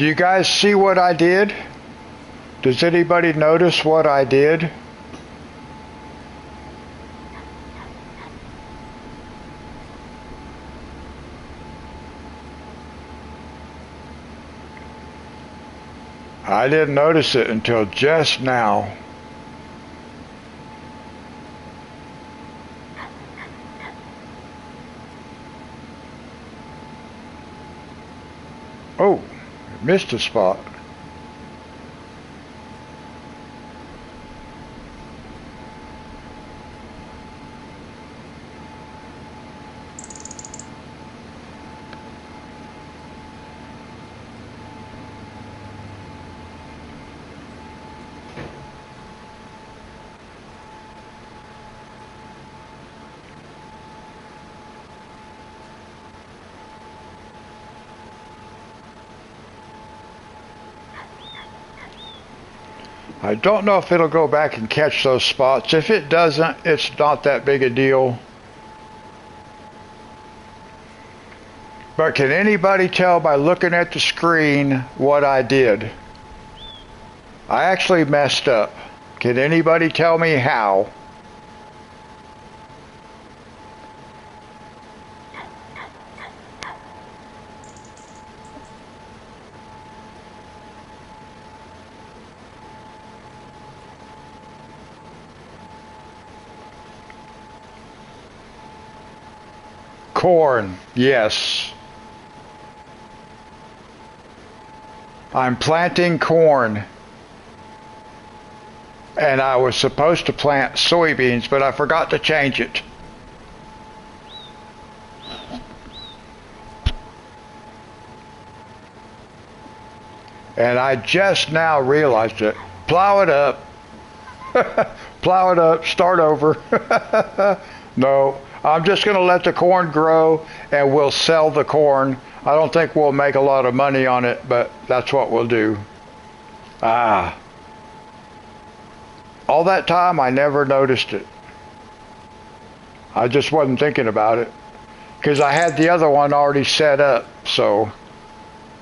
Do you guys see what I did? Does anybody notice what I did? I didn't notice it until just now. Oh, missed a spot. I don't know if it'll go back and catch those spots. If it doesn't, it's not that big a deal. But can anybody tell by looking at the screen what I did? I actually messed up. Can anybody tell me how? Corn, yes. I'm planting corn. And I was supposed to plant soybeans, but I forgot to change it. And I just now realized it. Plow it up. Plow it up, start over. No, I'm just going to let the corn grow and we'll sell the corn. I don't think we'll make a lot of money on it, but that's what we'll do. Ah. All that time I never noticed it. I just wasn't thinking about it because I had the other one already set up. So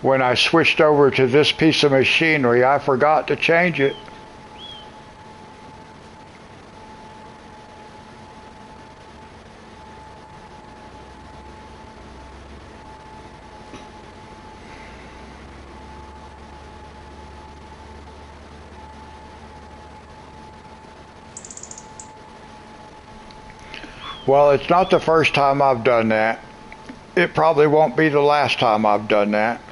when I switched over to this piece of machinery, I forgot to change it. Well, it's not the first time I've done that. It probably won't be the last time I've done that.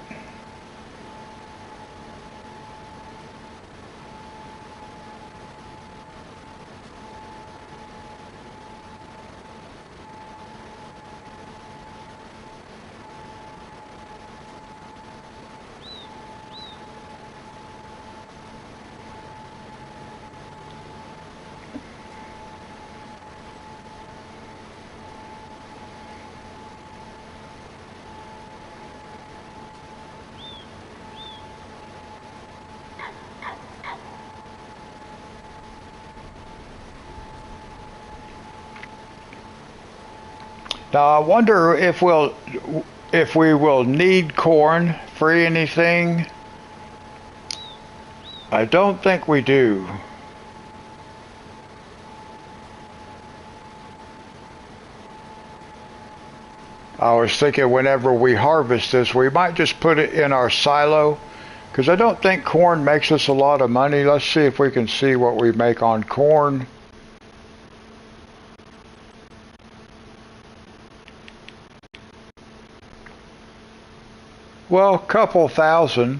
Now I wonder if we will need corn for anything. I don't think we do. I was thinking whenever we harvest this, we might just put it in our silo because I don't think corn makes us a lot of money. Let's see if we can see what we make on corn. Well, a couple thousand.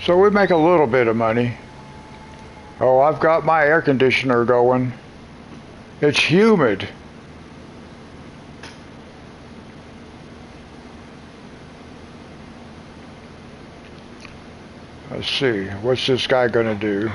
So we make a little bit of money. Oh, I've got my air conditioner going. It's humid. Let's see, what's this guy gonna do?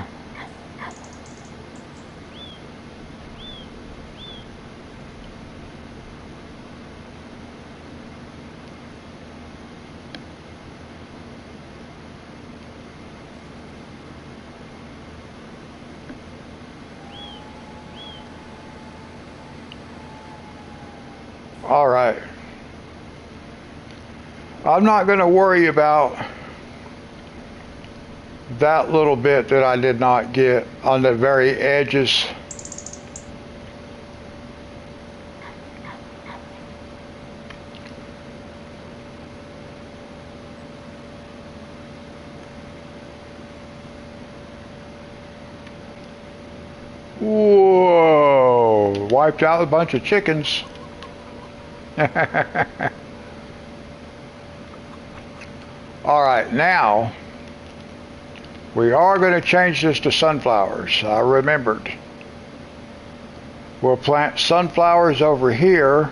All right. I'm not going to worry about that little bit that I did not get on the very edges. Whoa, wiped out a bunch of chickens. All right, now we are going to change this to sunflowers. I remembered. We'll plant sunflowers over here.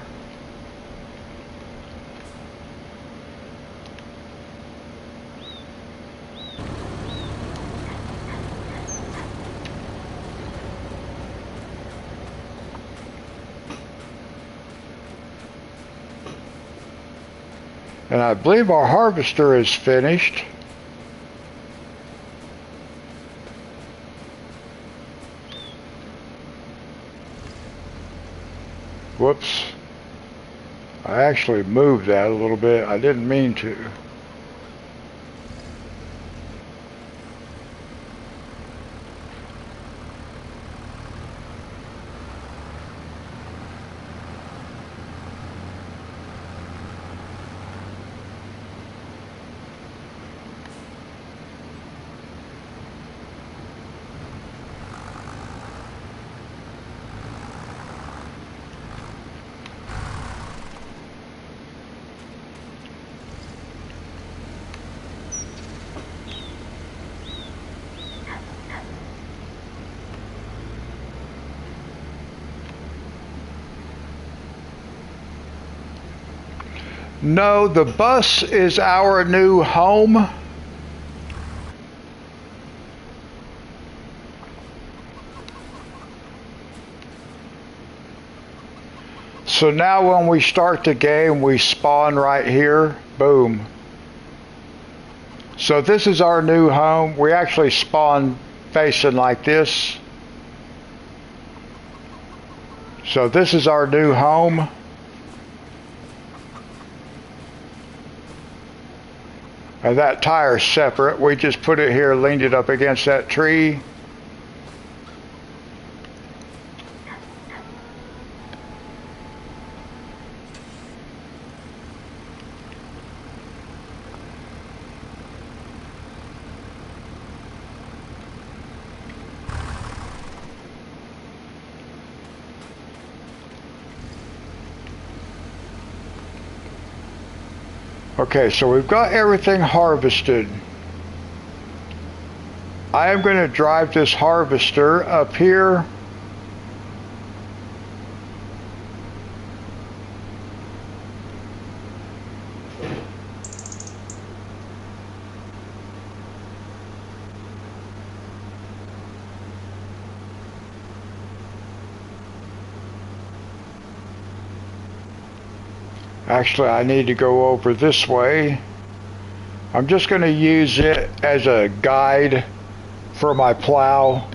And I believe our harvester is finished. Whoops. I actually moved that a little bit. I didn't mean to. No, the bus is our new home. So now when we start the game, we spawn right here. Boom. So this is our new home. We actually spawn facing like this. So this is our new home. And that tire's separate. We just put it here, leaned it up against that tree. Okay, so we've got everything harvested. I am going to drive this harvester up here. Actually, I need to go over this way. I'm just going to use it as a guide for my plow.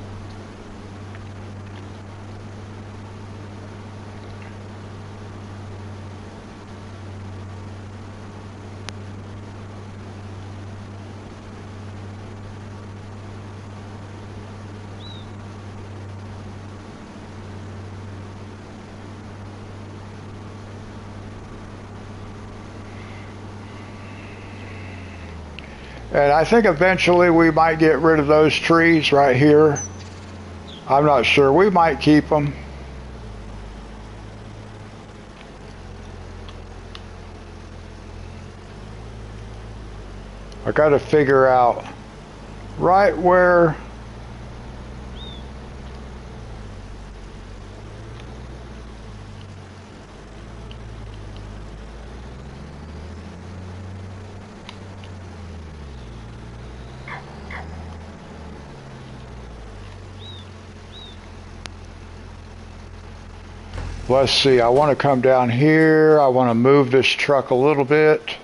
And I think eventually we might get rid of those trees right here. I'm not sure. We might keep them. I got to figure out right where let's see, I want to come down here. I want to move this truck a little bit.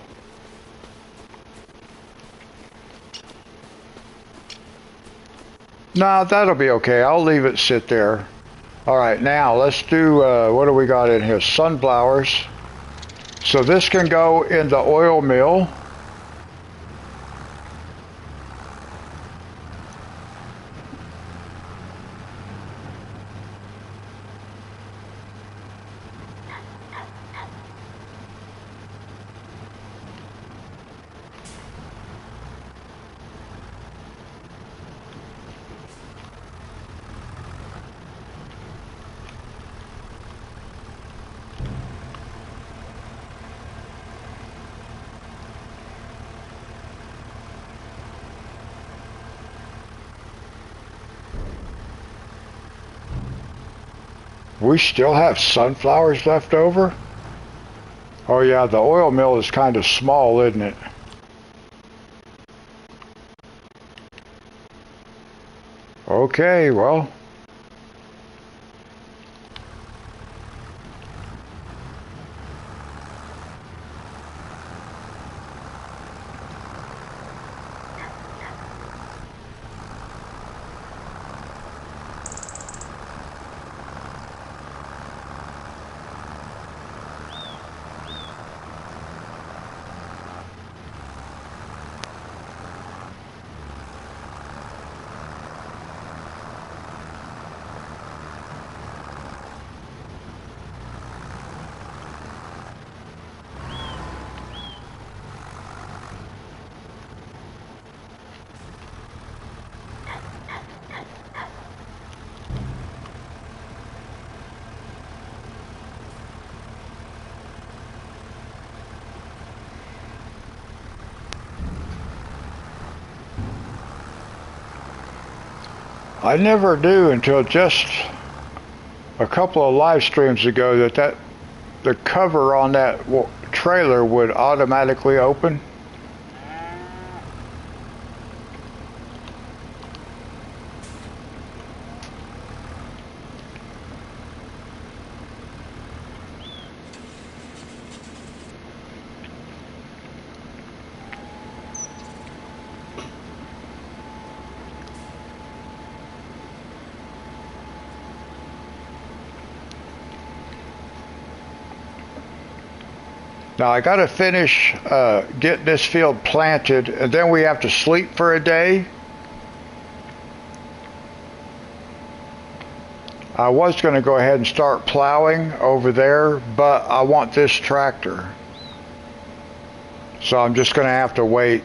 No, that'll be okay. I'll leave it sit there. All right, now let's do, what do we got in here? Sunflowers. So this can go in the oil mill. We still have sunflowers left over? Oh yeah, the oil mill is kind of small, isn't it? Okay, well. I never knew until just a couple of live streams ago that the cover on that trailer would automatically open. Now I got to finish getting this field planted, and then we have to sleep for a day. I was going to go ahead and start plowing over there, but I want this tractor. So I'm just going to have to wait.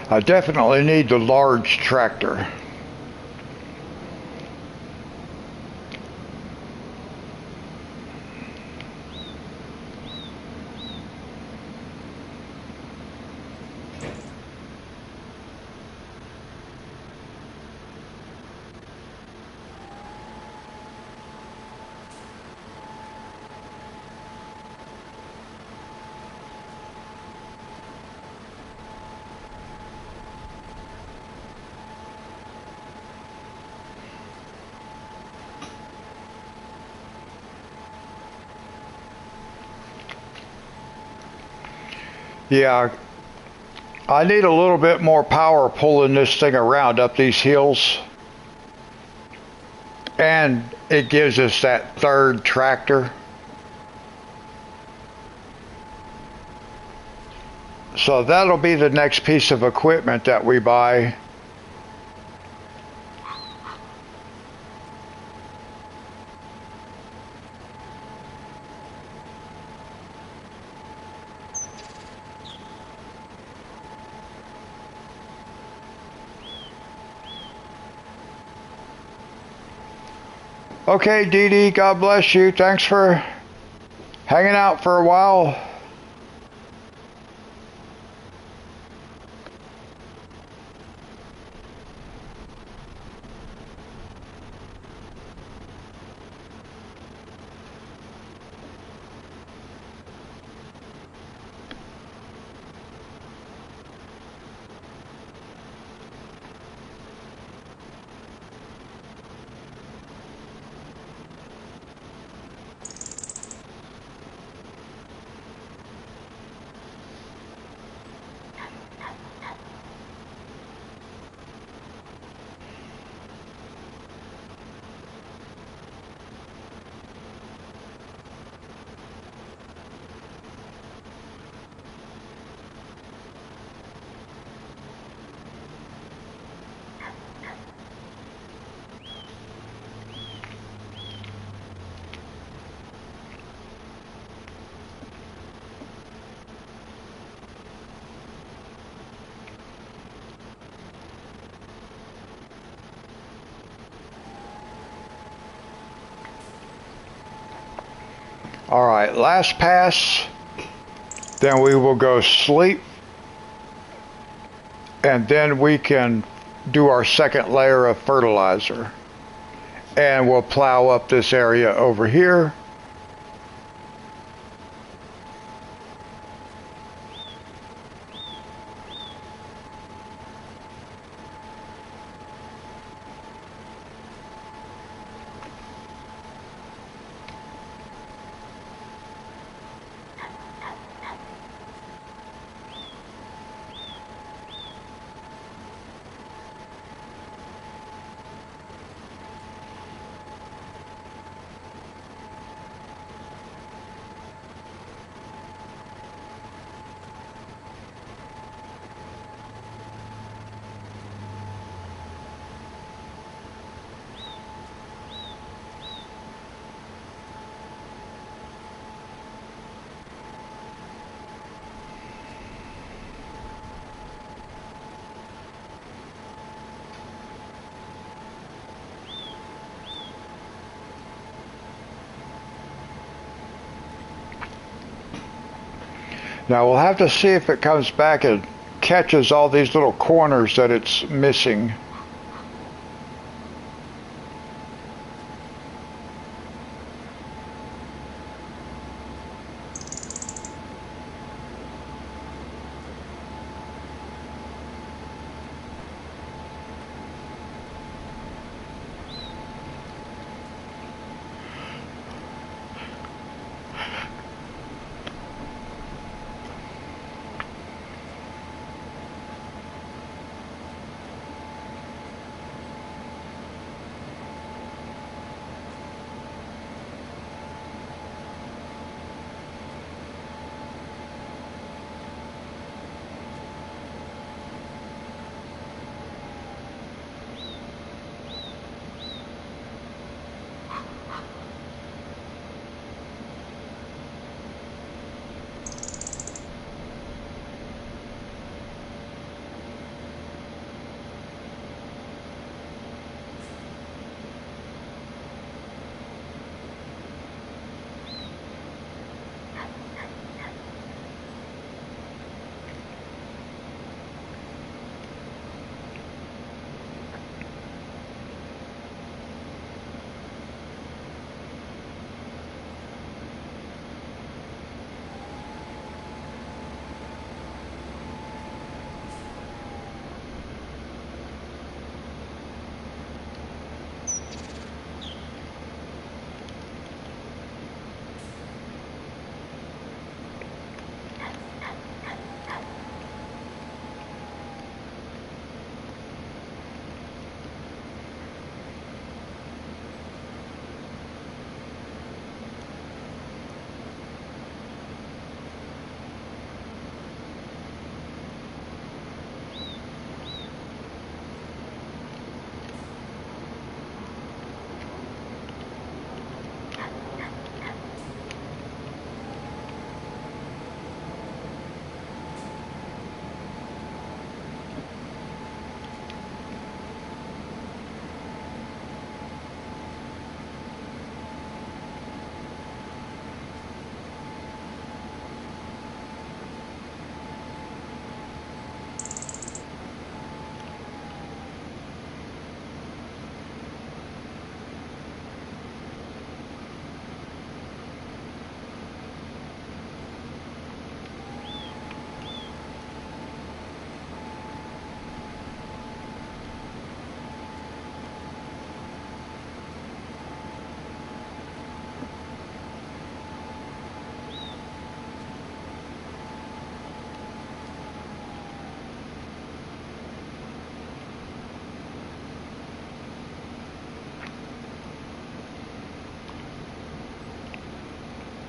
I definitely need the large tractor. Yeah, I need a little bit more power pulling this thing around up these hills. And it gives us that third tractor. So that'll be the next piece of equipment that we buy. Okay, Dee Dee, God bless you. Thanks for hanging out for a while. All right, last pass. Then we will go sleep. And then we can do our second layer of fertilizer. And we'll plow up this area over here. Now we'll have to see if it comes back and catches all these little corners that it's missing.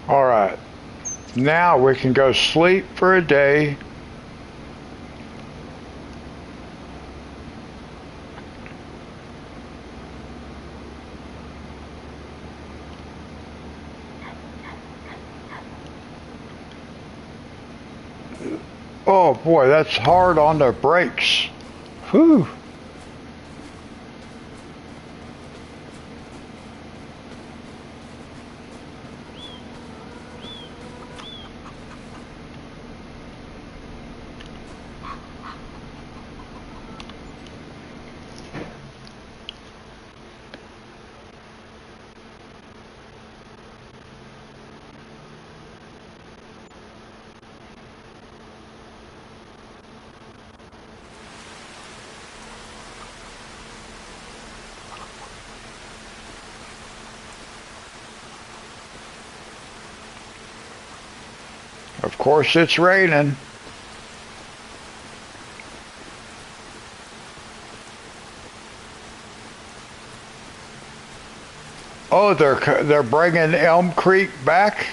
All right. Now we can go sleep for a day. Oh boy, that's hard on the brakes. Whew. Of course it's raining. Oh, they're bringing Elm Creek back?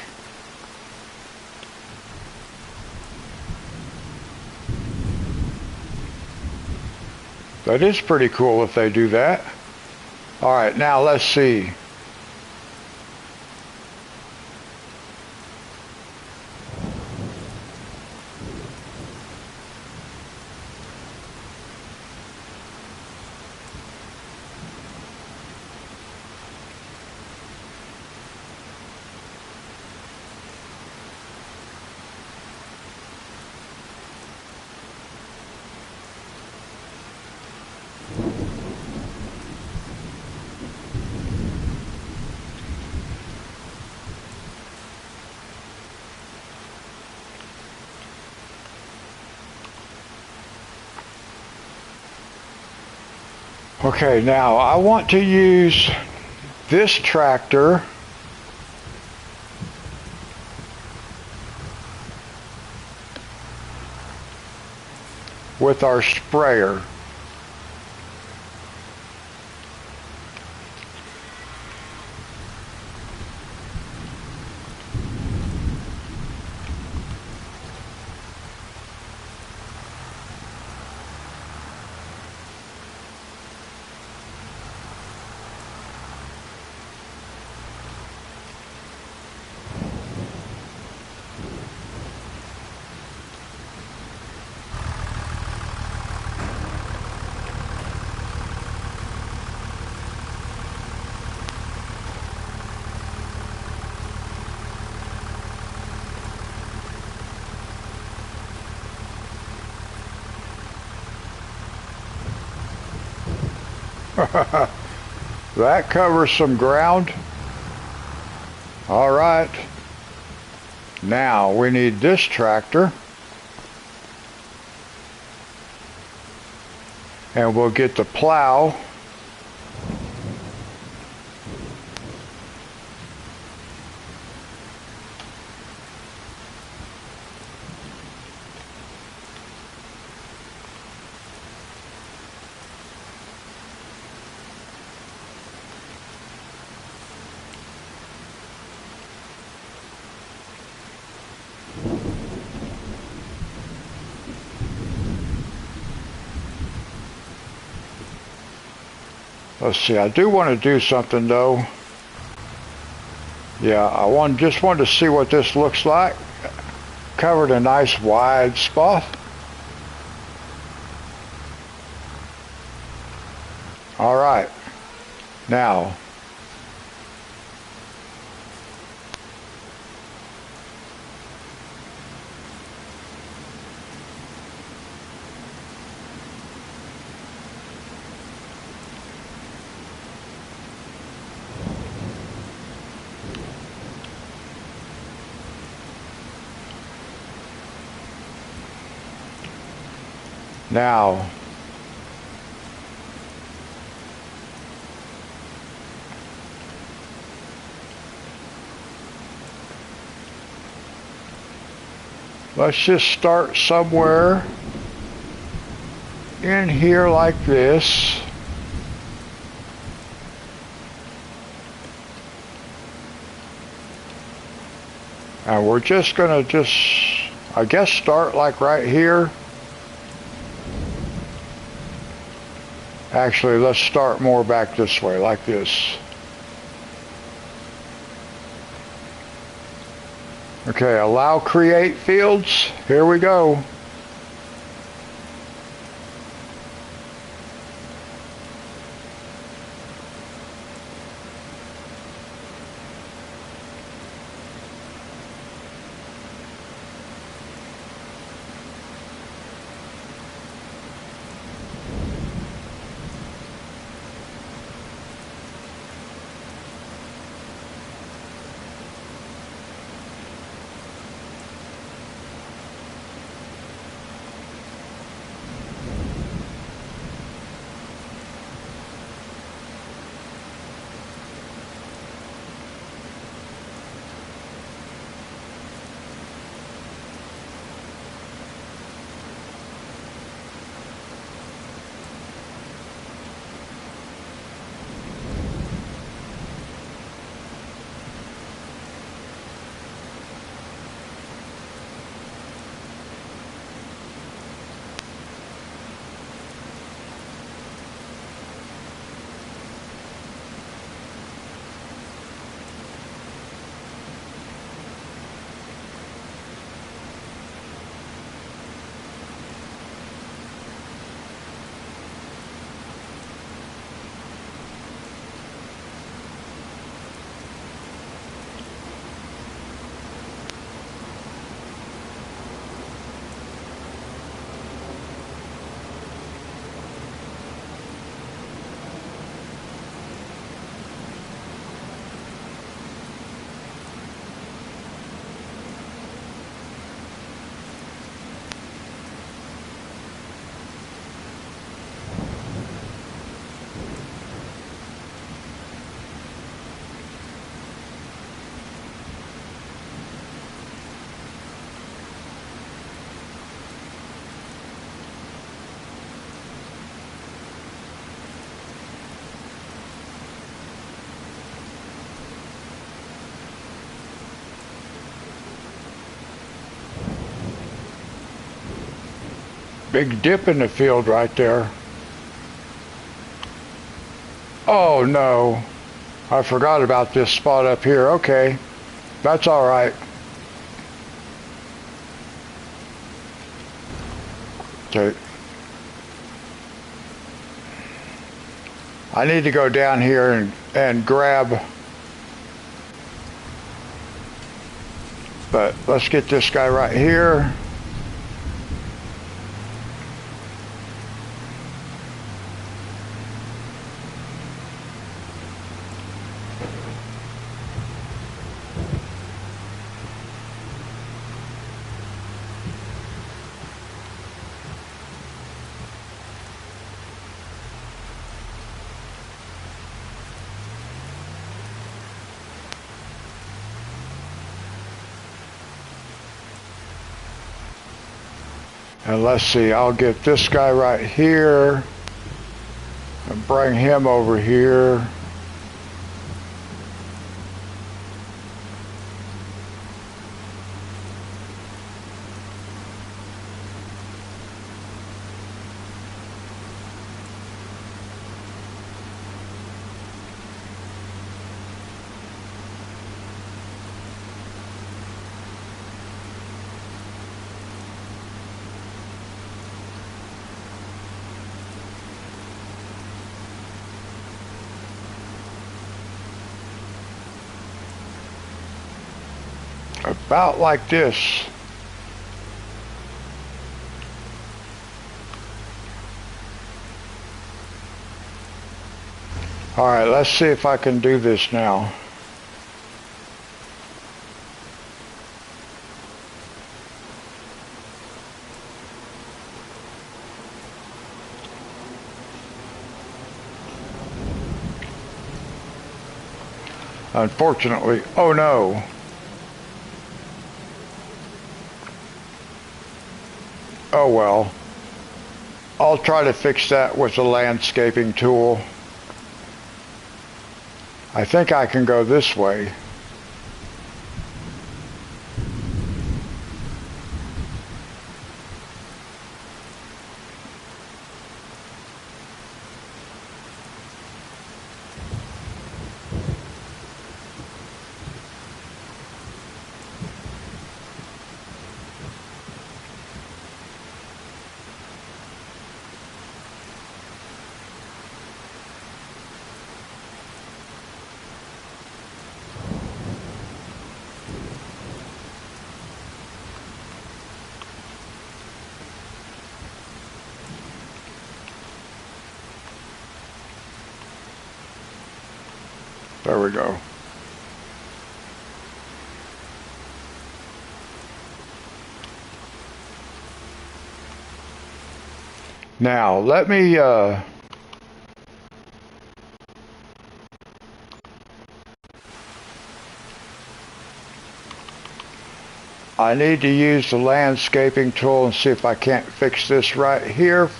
That is pretty cool if they do that. All right, now let's see. Okay, now I want to use this tractor with our sprayer. That covers some ground. All right. Now we need this tractor. And we'll get the plow. Let's see, I do want to do something though. Yeah, just wanted to see what this looks like. Covered a nice wide swath. All right, now Now, let's just start somewhere in here like this. And we're just gonna I guess start like right here. Actually, let's start more back this way, like this. Okay, allow create fields. Here we go. Big dip in the field right there. Oh no, I forgot about this spot up here. Okay, that's all right. Okay. I need to go down here and grab, but let's get this guy right here. And let's see, I'll get this guy right here and bring him over here. About like this. All right, let's see if I can do this now. Unfortunately, oh no. Oh well. I'll try to fix that with the landscaping tool. I think I can go this way. There we go. Now, let me, I need to use the landscaping tool and see if I can't fix this right here.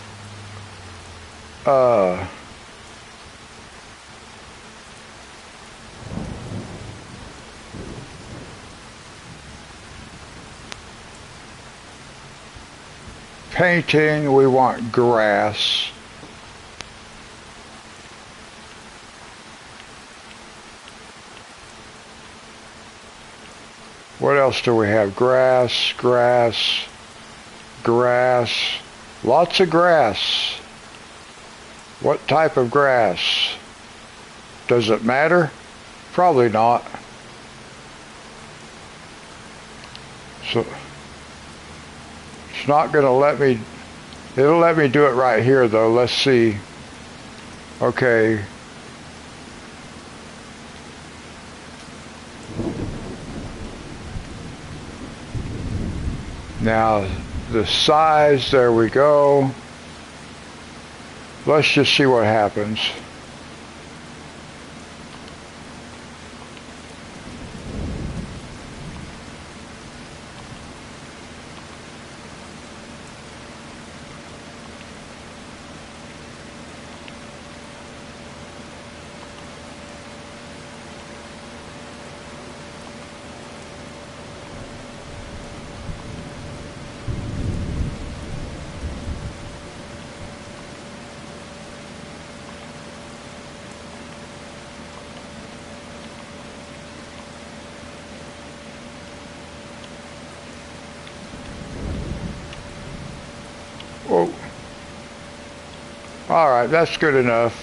Painting, we want grass. What else do we have? Grass, grass, grass. Lots of grass. What type of grass? Does it matter? Probably not. So it's not going to let me, it'll let me do it right here though. Let's see. Okay. Now the size, there we go. Let's just see what happens. Whoa. All right, that's good enough.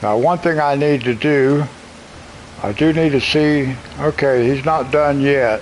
Now, one thing I need to do, I do need to see, okay, he's not done yet.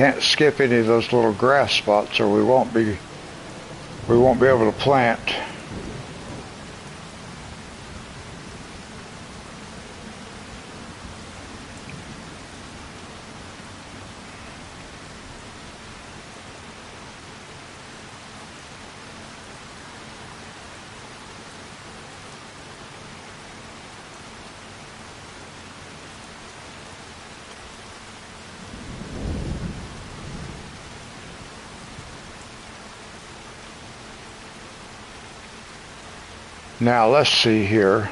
can't skip any of those little grass spots, or we won't be able to plant. Now let's see here.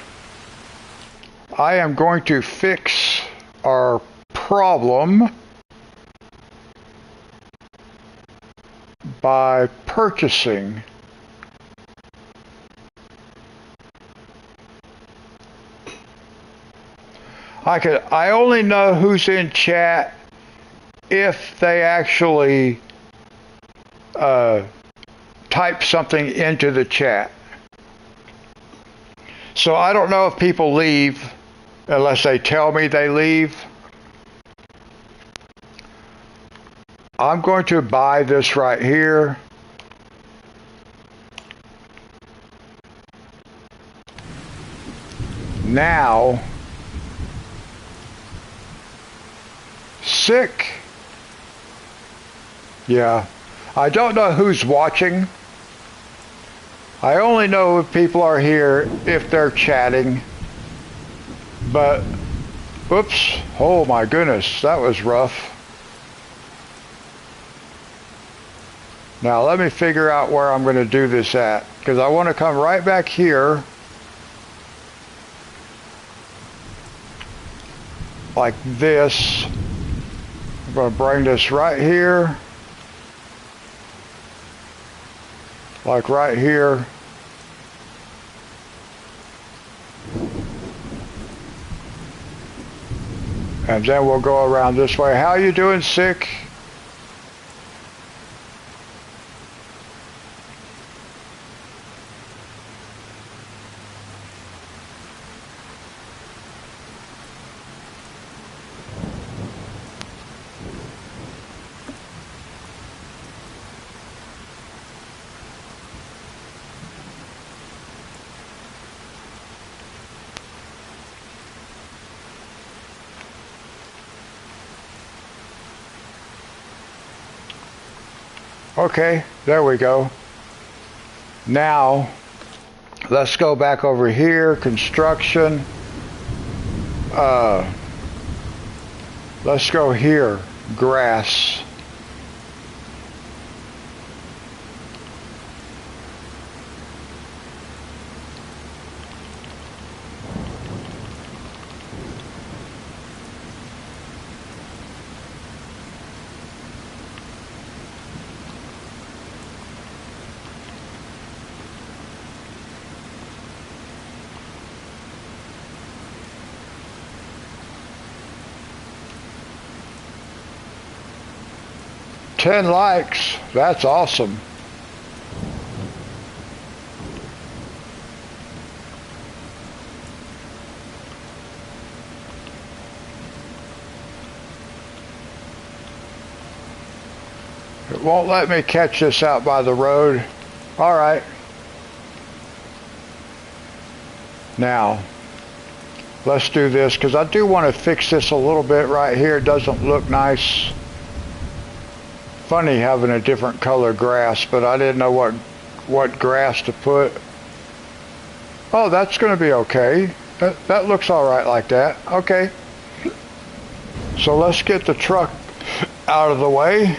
I am going to fix our problem by purchasing I only know who's in chat if they actually type something into the chat. So I don't know if people leave unless they tell me they leave. I'm going to buy this right here. Now, sick. Yeah, I don't know who's watching. I only know if people are here if they're chatting. But, oops, oh my goodness, that was rough. Now let me figure out where I'm going to do this at, because I want to come right back here, like this. I'm going to bring this right here, like right here. And then we'll go around this way. How you doing, sick? Okay, there we go. Now, let's go back over here, construction. Let's go here, grass. Ten likes, that's awesome. It won't let me catch this out by the road. All right. Now, let's do this, because I do want to fix this a little bit right here. It doesn't look nice. Funny having a different color grass, but I didn't know what grass to put. Oh, that's going to be okay. That looks all right like that. Okay. So let's get the truck out of the way.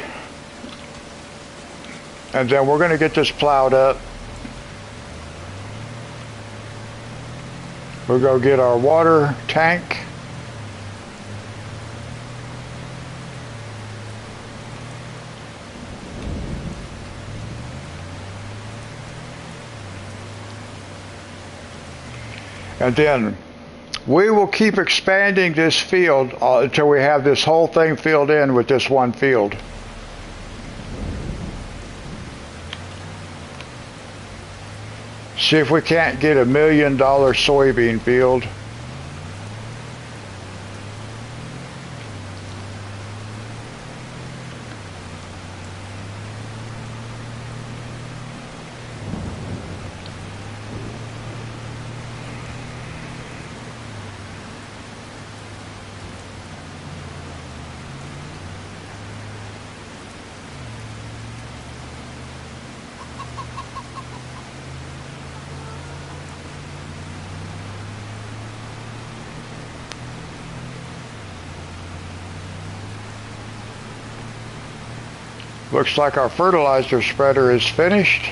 And then we're going to get this plowed up. We'll go get our water tank. And then we will keep expanding this field until we have this whole thing filled in with this one field. See if we can't get $1 million soybean field. Looks like our fertilizer spreader is finished.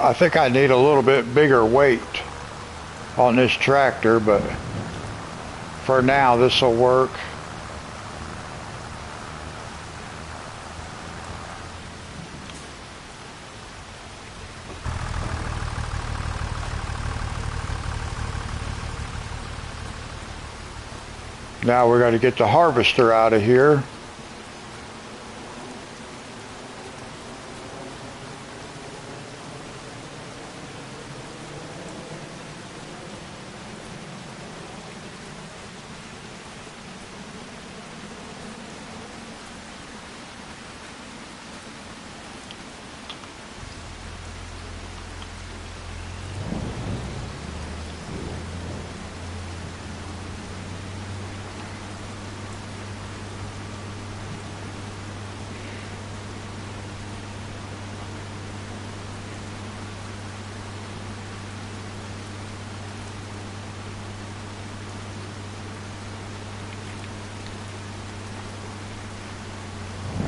I think I need a little bit bigger weight on this tractor, but for now this will work. Now we're going to get the harvester out of here.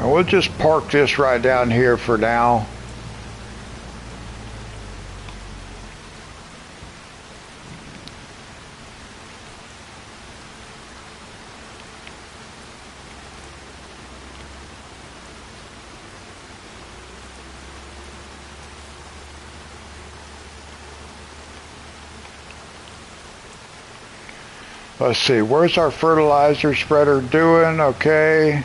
We'll just park this right down here for now. Let's see, where's our fertilizer spreader doing? Okay.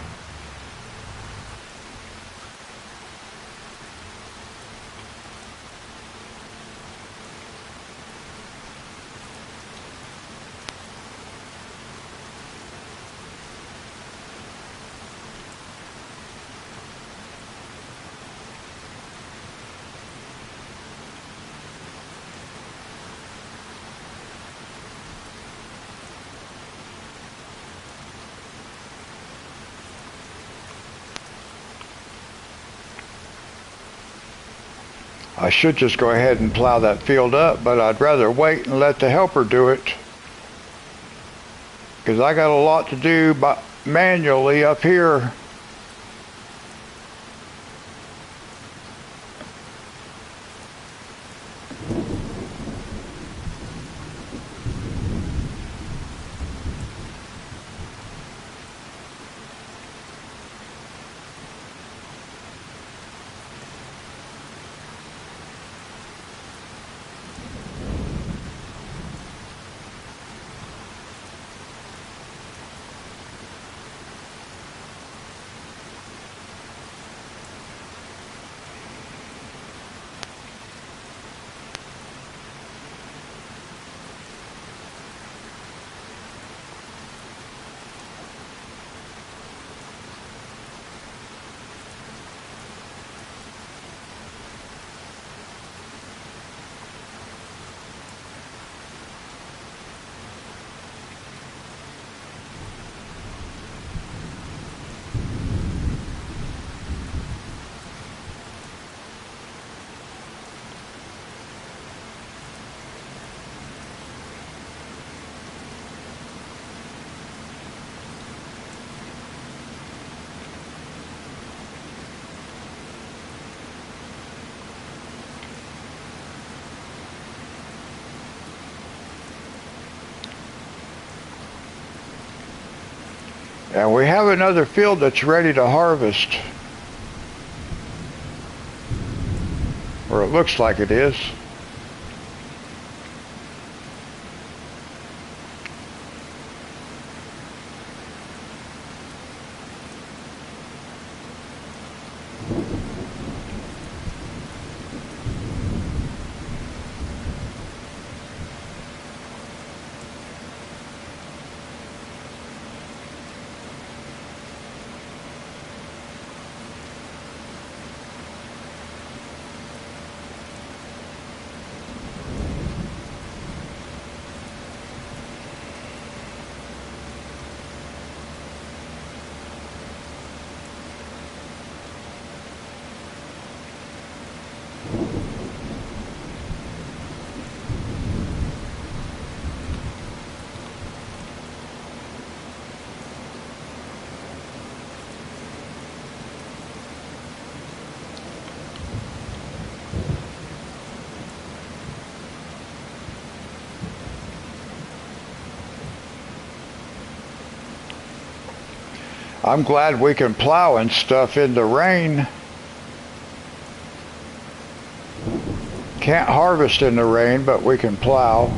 I should just go ahead and plow that field up, but I'd rather wait and let the helper do it, because I got a lot to do manually up here. And we have another field that's ready to harvest. Or it looks like it is. I'm glad we can plow and stuff in the rain. Can't harvest in the rain, but we can plow.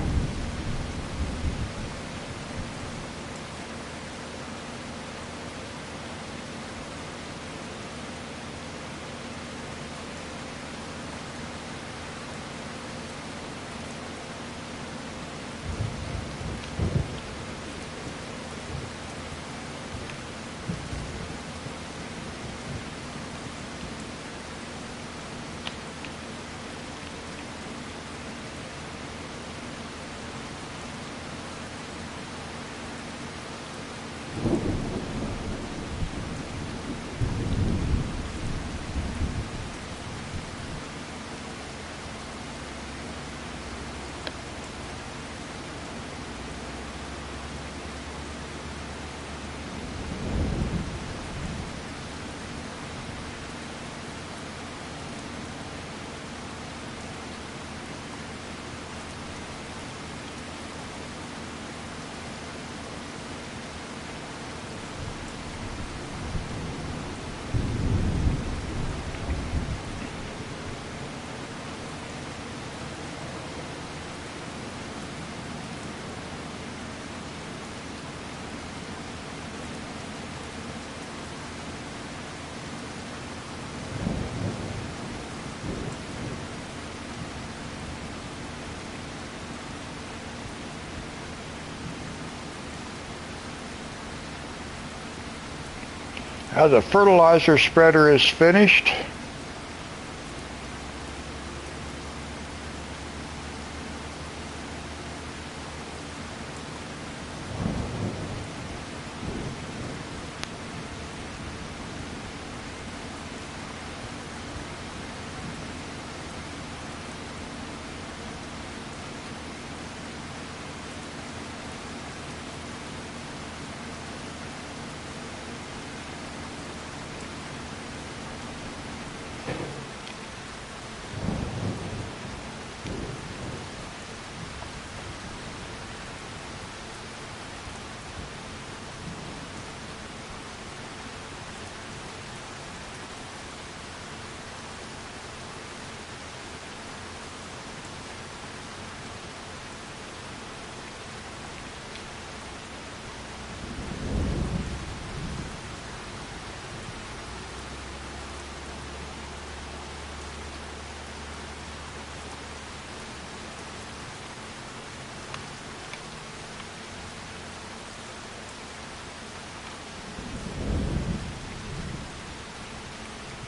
Now the fertilizer spreader is finished.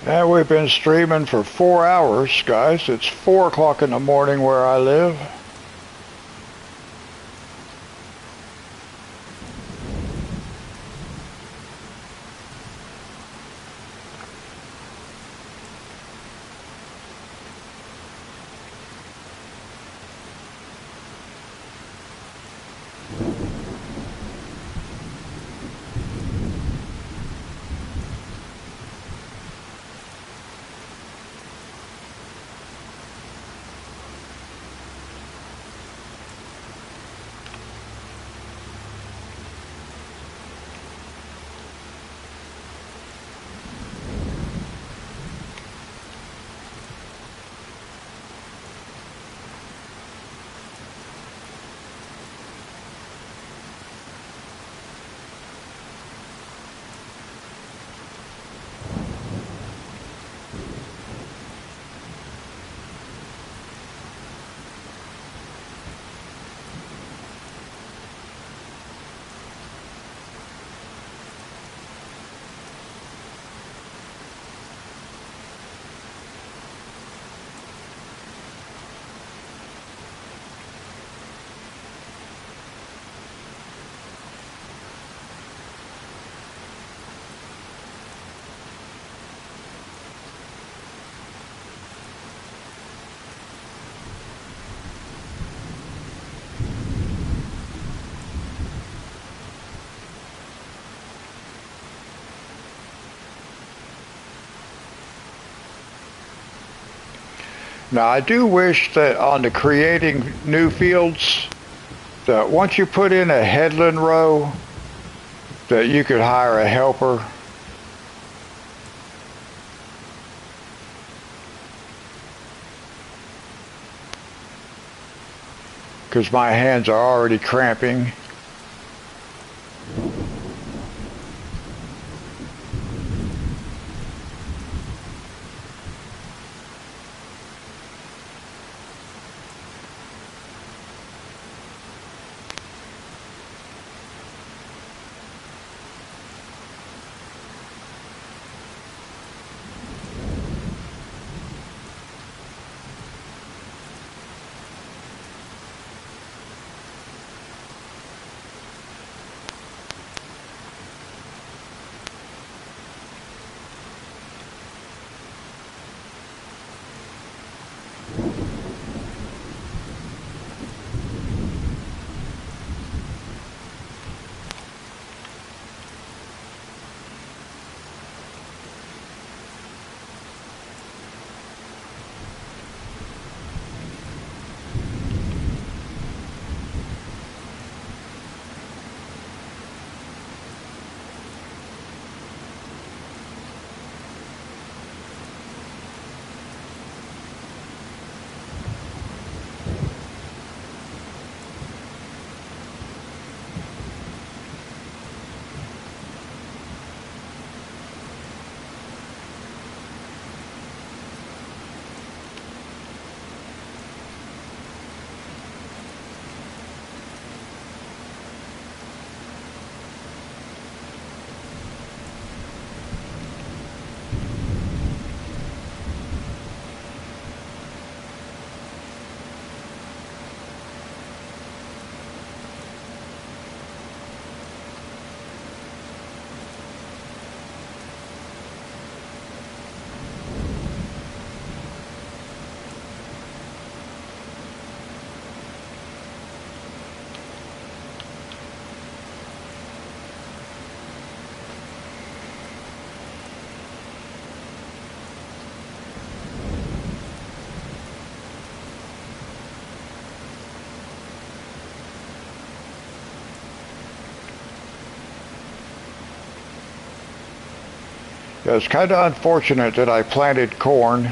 And we've been streaming for 4 hours, guys. It's 4 o'clock in the morning where I live. Now I do wish that on the creating new fields, that once you put in a headland row, that you could hire a helper. Because my hands are already cramping. Yeah, it's kind of unfortunate that I planted corn.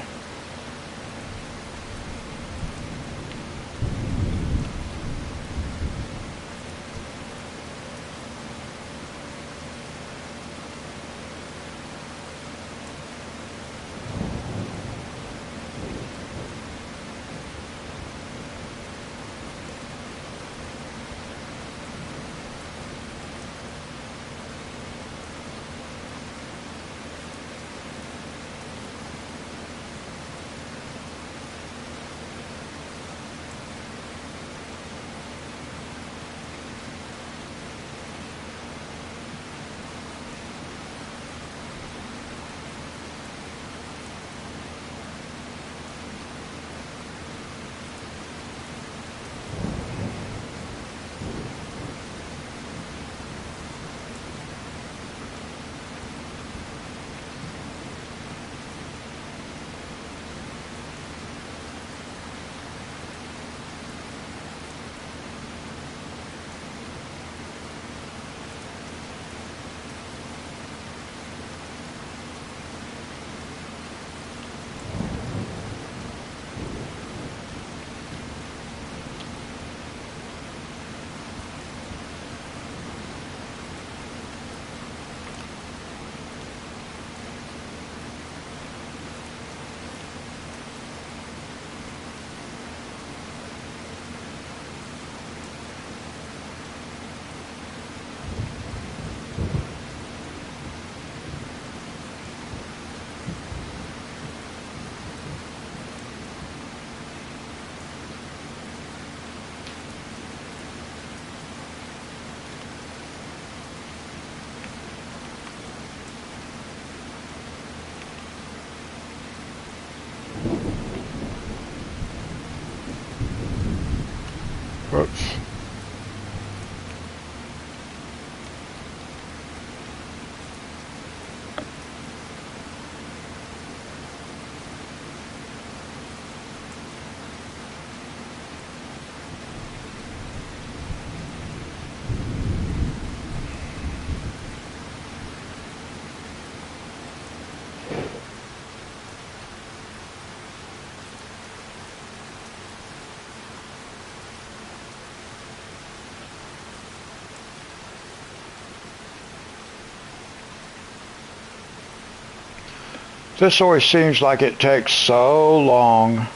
This always seems like it takes so long.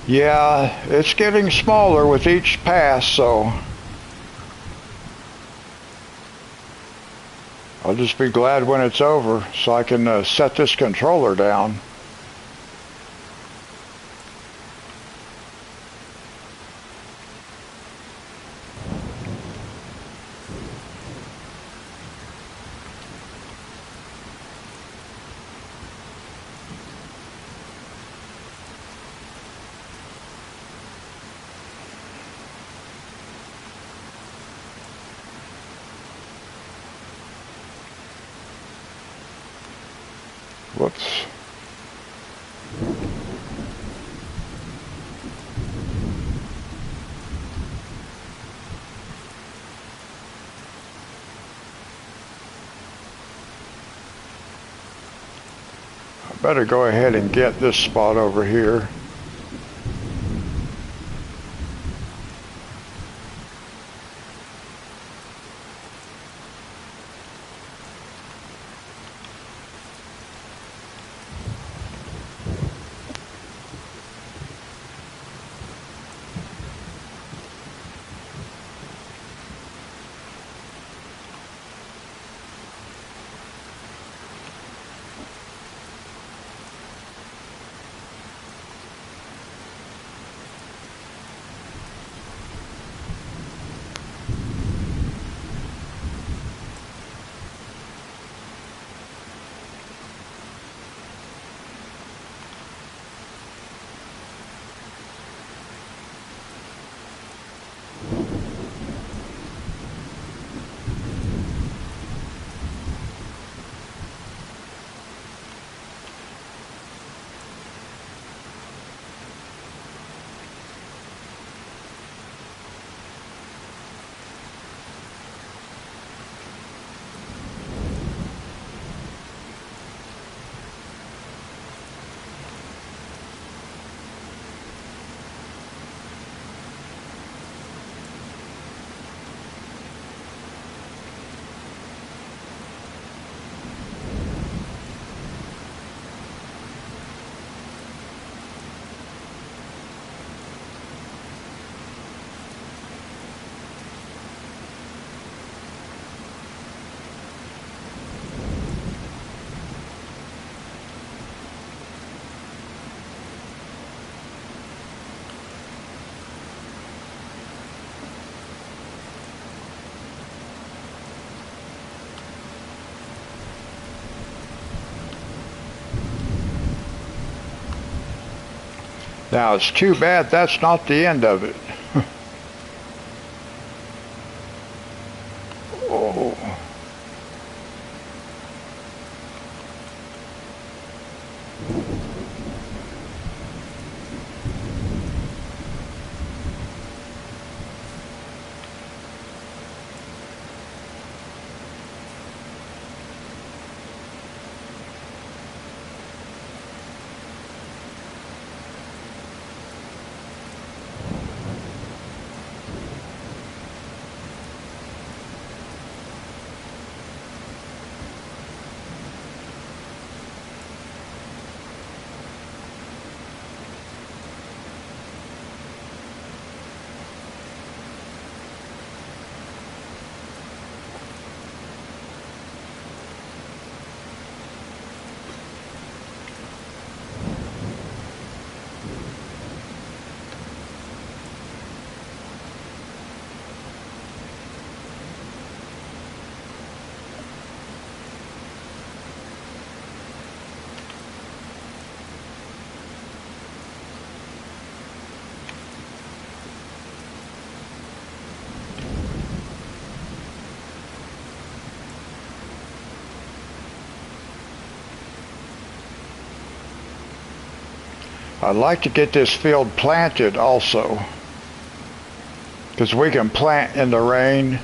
Yeah, it's getting smaller with each pass, so I'll just be glad when it's over so I can set this controller down. Whoops. I better go ahead and get this spot over here. Now, it's too bad that's not the end of it. Oh. I'd like to get this field planted also, because we can plant in the rain.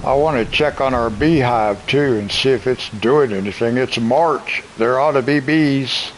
I want to check on our beehive too and see if it's doing anything. It's March. There ought to be bees.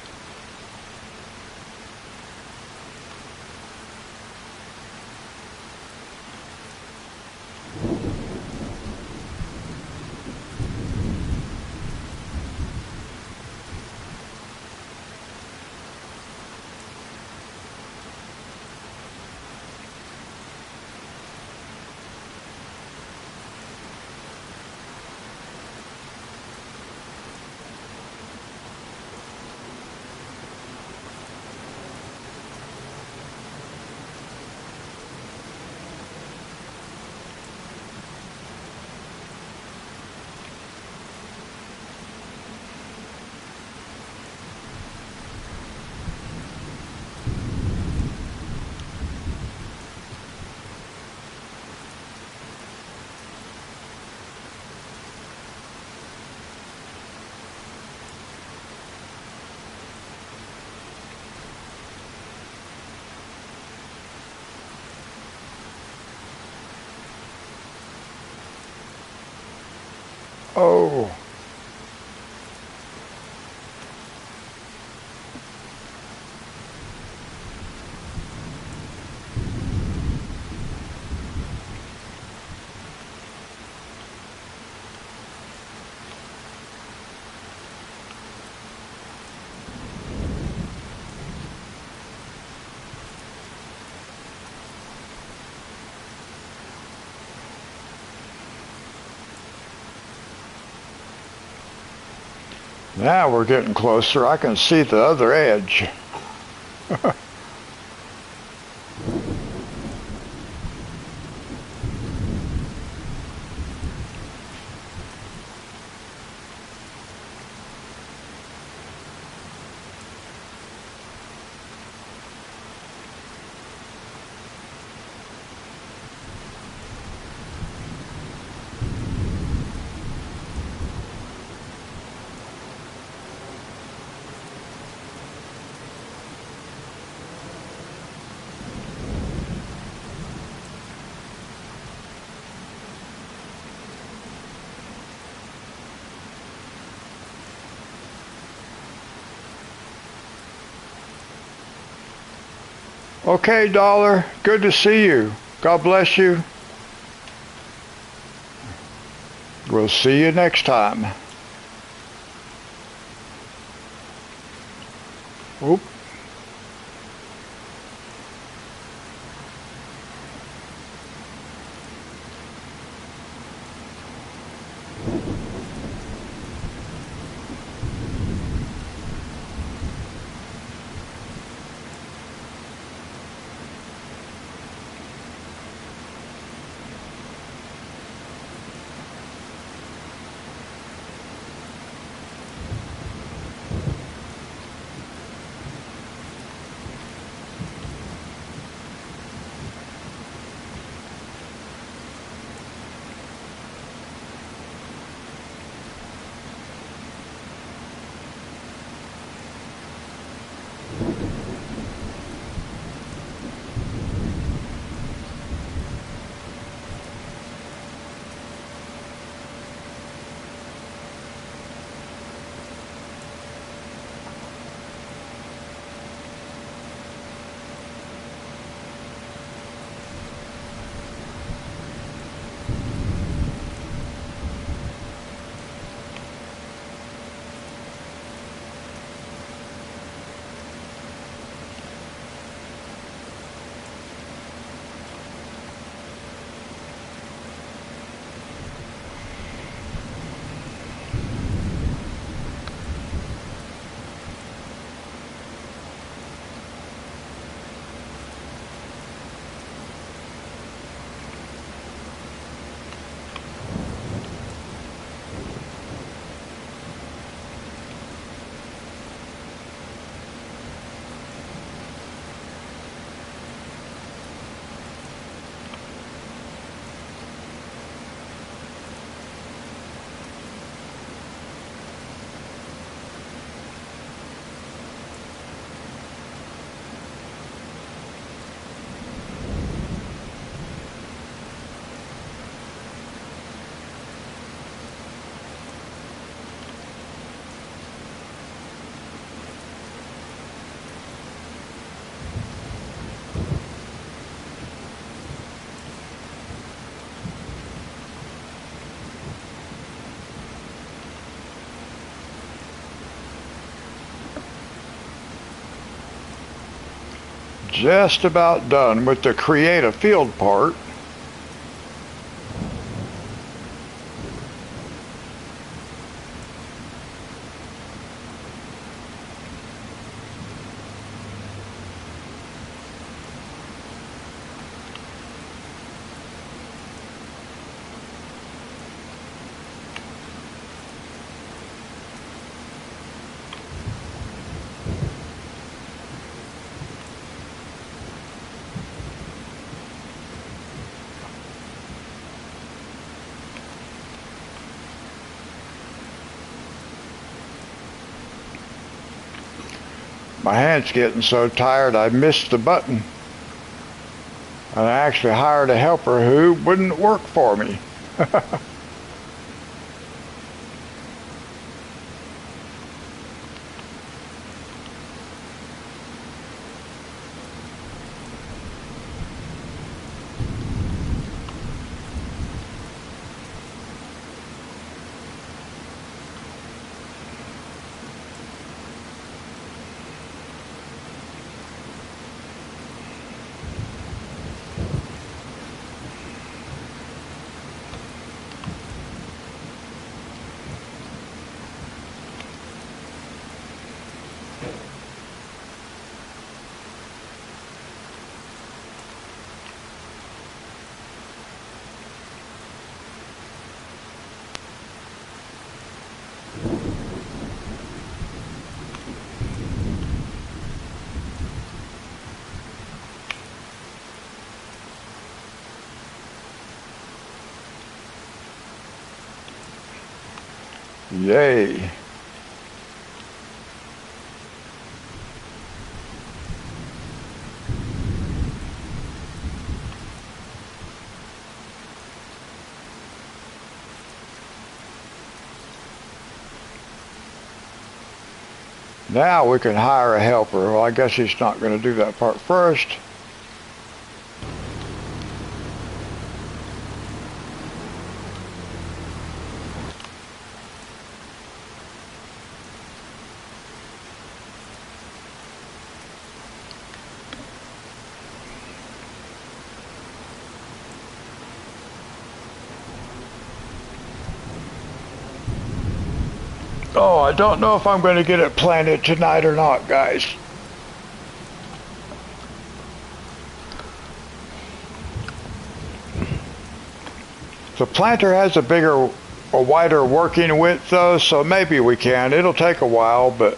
Oh, now we're getting closer. I can see the other edge. Okay, Dollar. Good to see you. God bless you. We'll see you next time. Oop. Just about done with the create a field part. My hand's getting so tired I missed the button. And I actually hired a helper who wouldn't work for me. Yay. Now we can hire a helper. Well, I guess he's not going to do that part first. Oh, I don't know if I'm going to get it planted tonight or not, guys. The planter has a wider working width though, so maybe we can. It'll take a while, but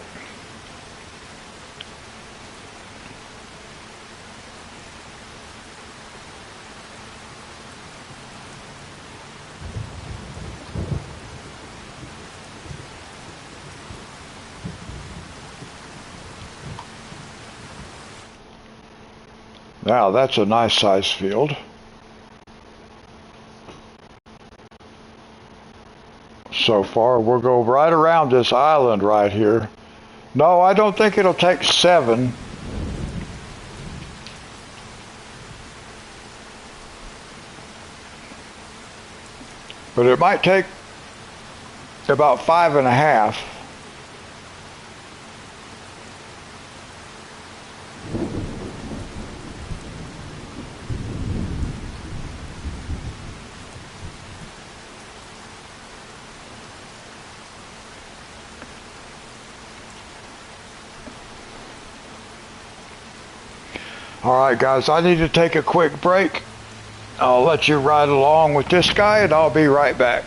now that's a nice size field. So far, we'll go right around this island right here. No, I don't think it'll take 7. But it might take about 5.5. Alright guys, I need to take a quick break. I'll let you ride along with this guy and I'll be right back.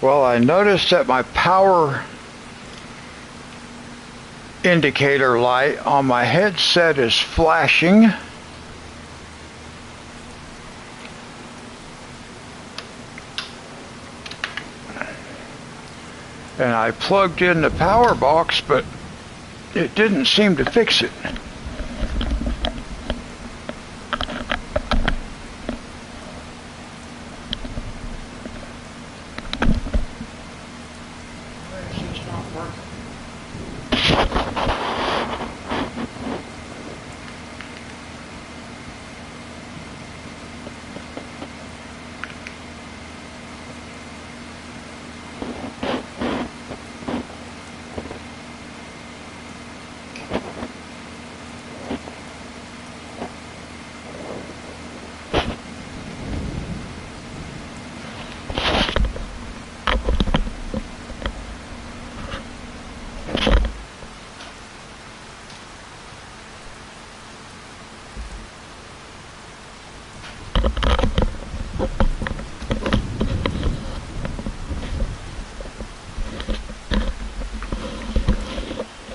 Well, I noticed that my power indicator light on my headset is flashing. And I plugged in the power box, but it didn't seem to fix it.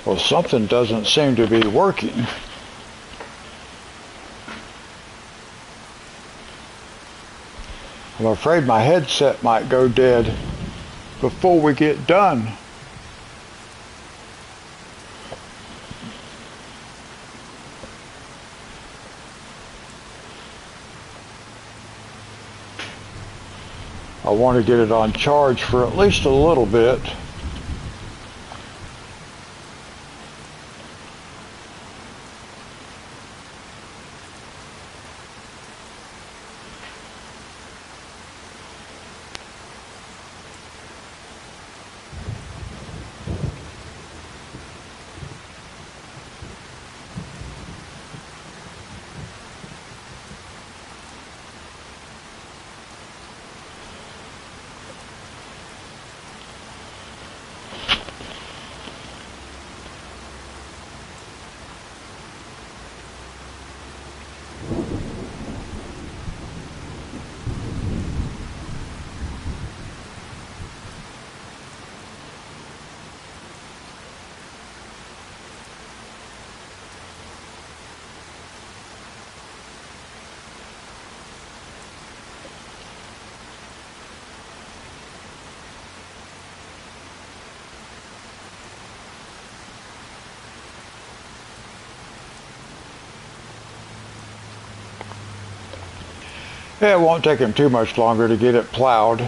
Well, something doesn't seem to be working. I'm afraid my headset might go dead before we get done. I want to get it on charge for at least a little bit. Yeah, it won't take him too much longer to get it plowed.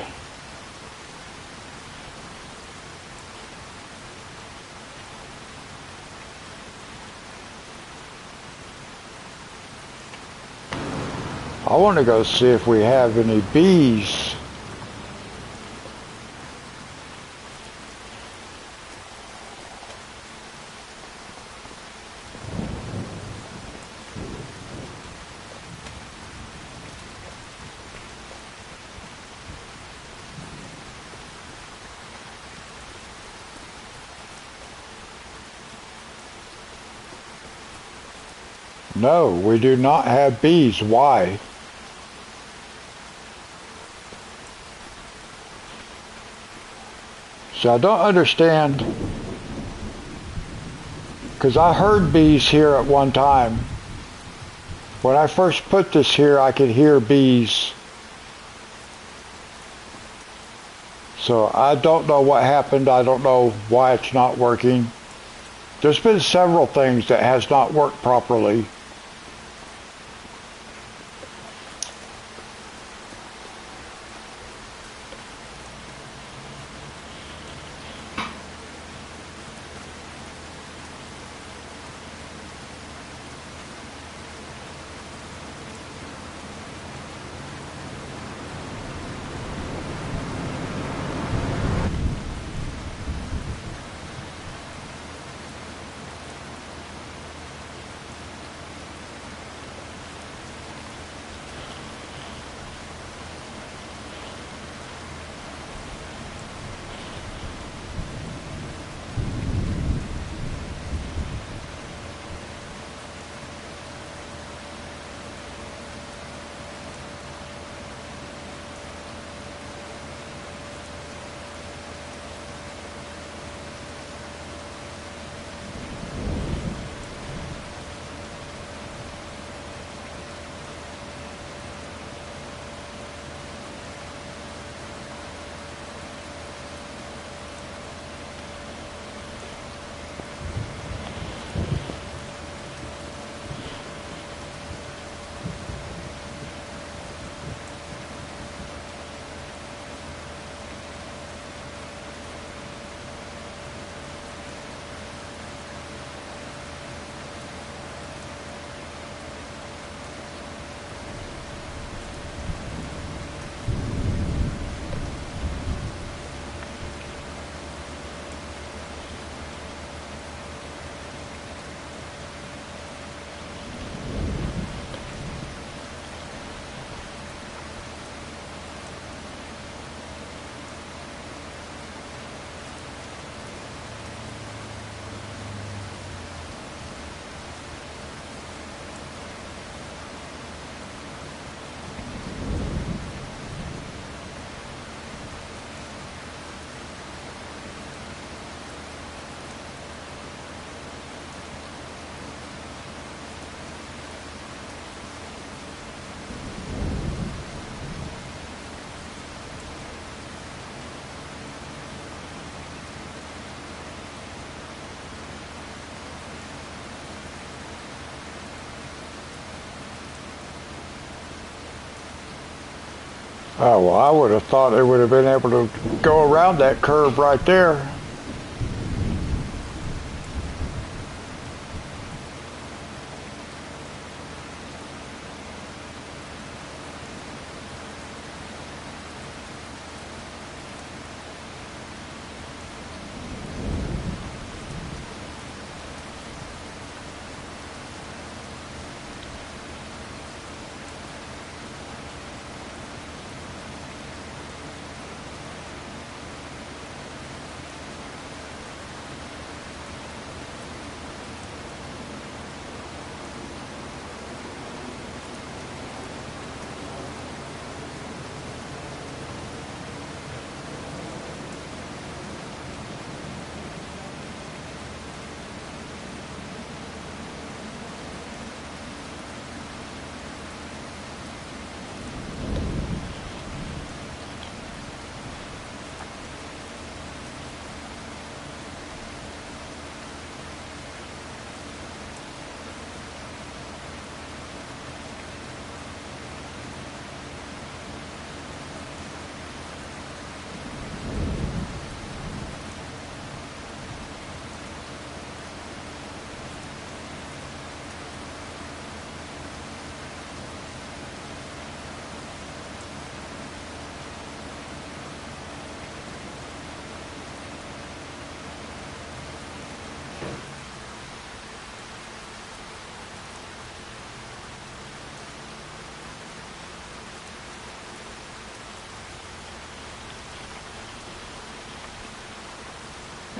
I want to go see if we have any bees. No, we do not have bees. Why? So I don't understand, because I heard bees here at one time. When I first put this here, I could hear bees. So I don't know what happened. I don't know why it's not working. There's been several things that has not worked properly. Oh, well, I would have thought they would have been able to go around that curve right there.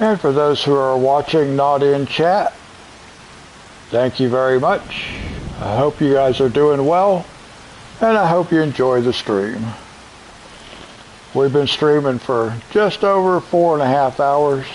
And for those who are watching not in chat, thank you very much. I hope you guys are doing well, and I hope you enjoy the stream. We've been streaming for just over 4.5 hours.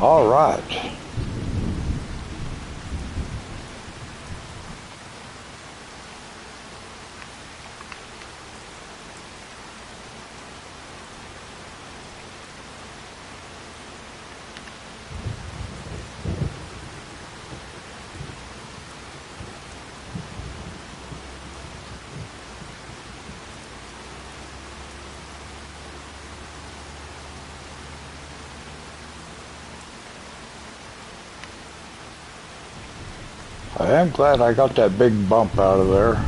All right. I am glad I got that big bump out of there.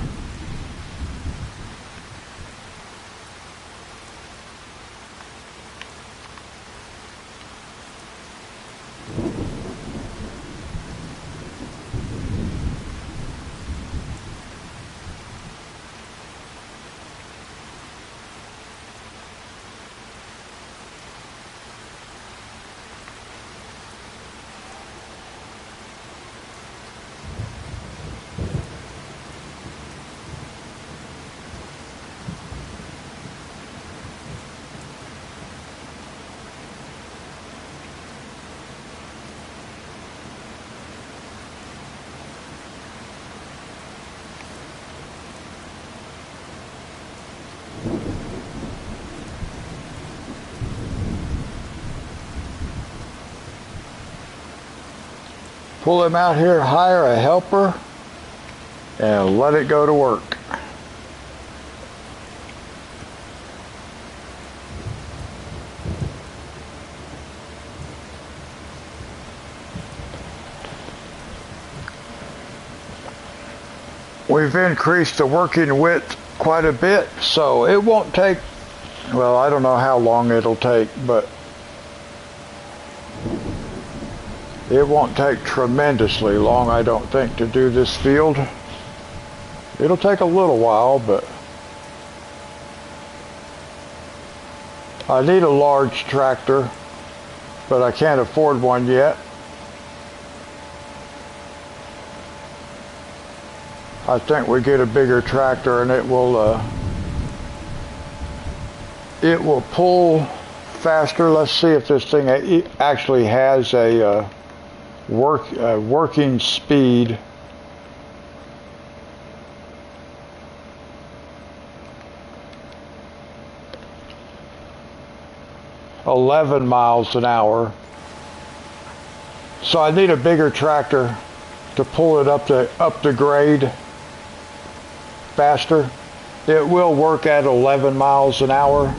pull him out here, hire a helper, and let it go to work. We've increased the working width quite a bit, so it won't take, well, I don't know how long it'll take, but it won't take tremendously long, I don't think, to do this field. It'll take a little while, but I need a large tractor, but I can't afford one yet. I think we get a bigger tractor and it will pull faster. Let's see if this thing actually has a working speed. $11 miles an hour. So I need a bigger tractor to pull it up the grade faster. It will work at 11 miles an hour.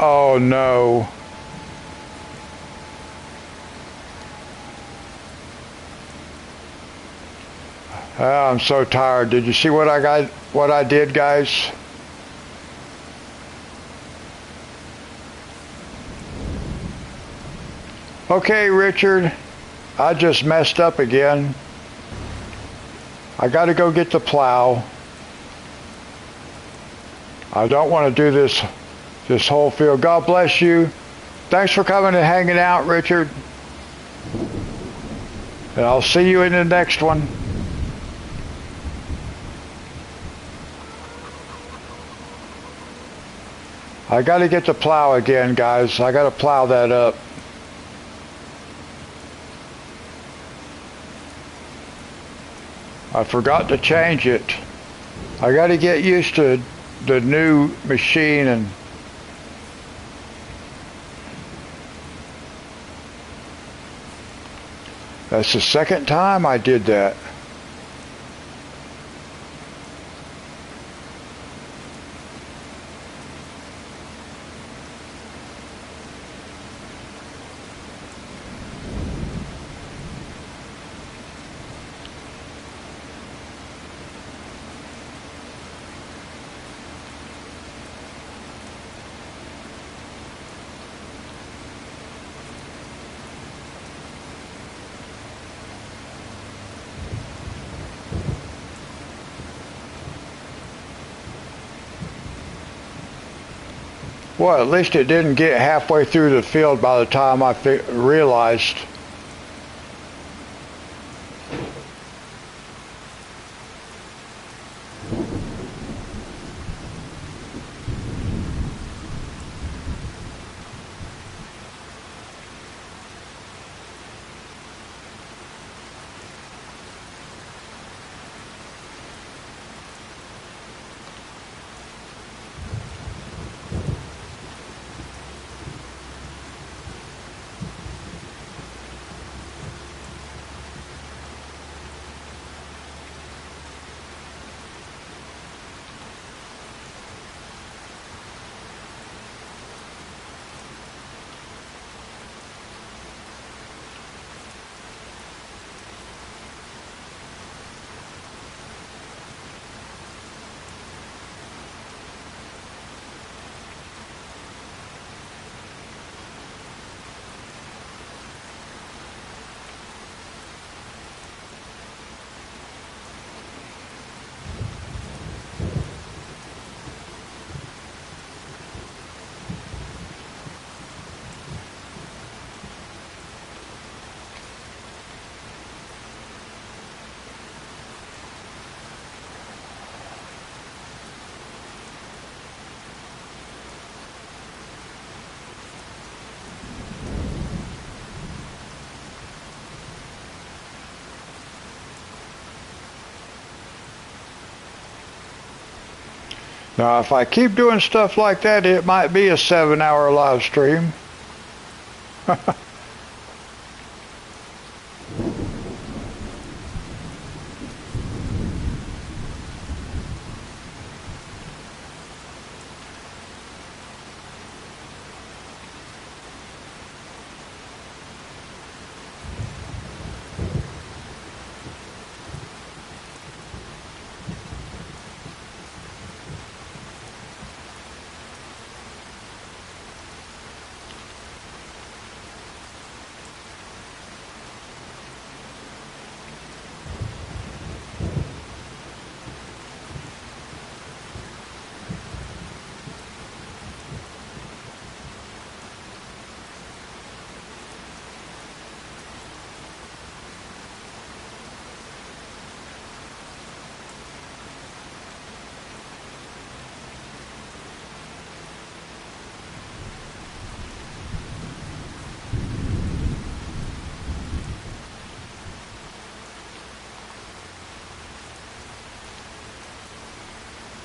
Oh no. I'm so tired. Did you see what I did, guys? Okay, Richard. I just messed up again. I got to go get the plow. I don't want to do this whole field. God bless you. Thanks for coming and hanging out, Richard. And I'll see you in the next one. I got to get the plow again, guys. I got to plow that up. I forgot to change it. I got to get used to the new machine, and that's the second time I did that. Well, at least it didn't get halfway through the field by the time I realized. Now, if I keep doing stuff like that, it might be a 7-hour live stream.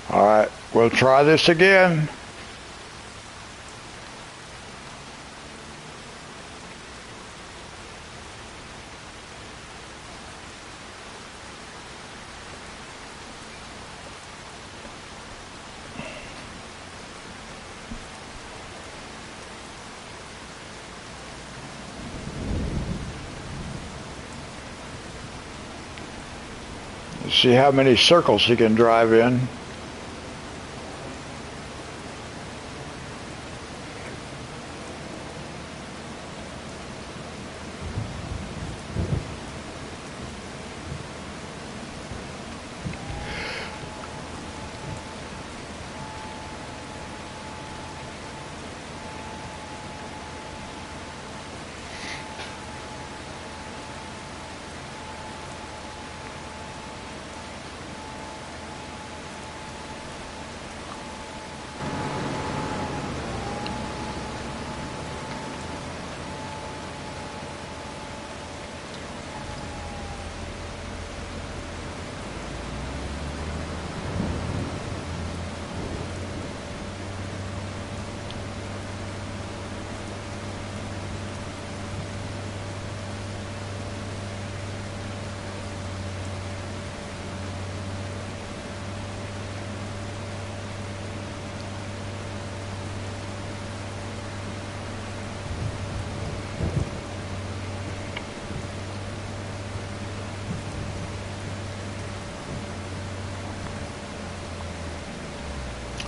All right, we'll try this again. Let's see how many circles he can drive in.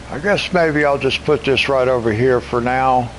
I guess maybe I'll just put this right over here for now.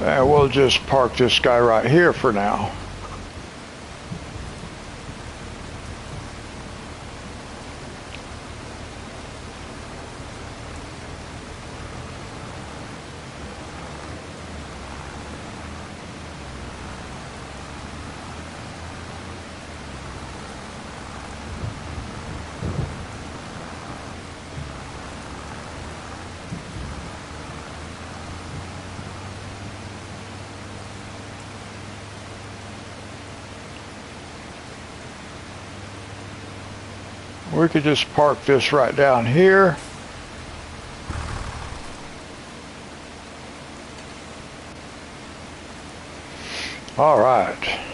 And we'll just park this guy right here for now. We could just park this right down here. All right.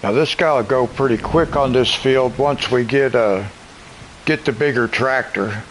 Now this guy will go pretty quick on this field once we get the bigger tractor.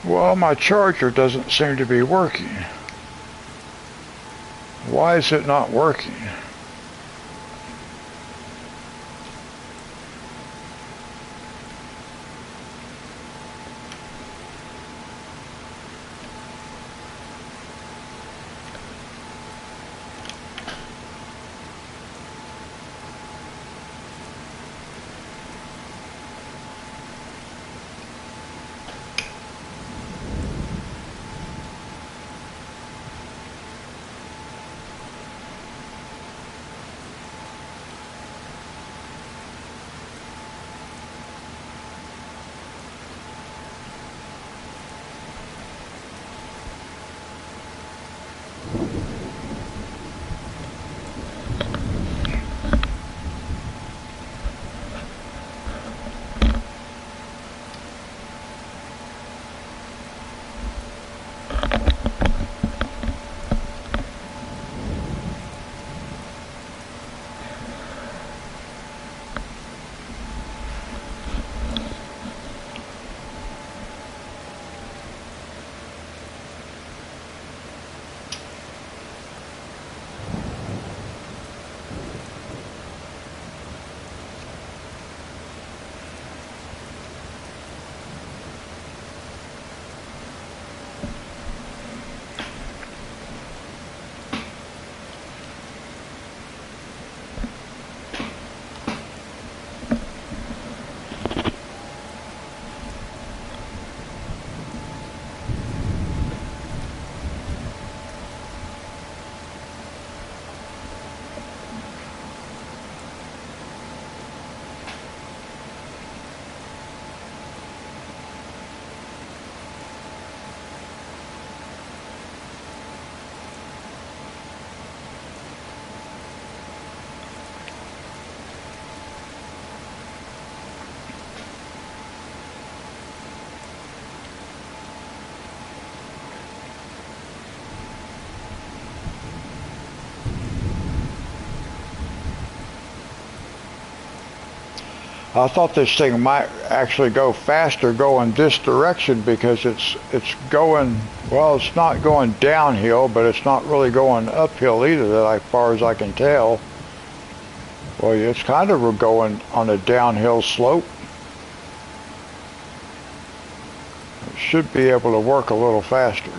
Well, my charger doesn't seem to be working. Why is it not working? I thought this thing might actually go faster going this direction because it's going, well, it's not going downhill, but it's not really going uphill either, as far as I can tell. Well, it's kind of going on a downhill slope. It should be able to work a little faster.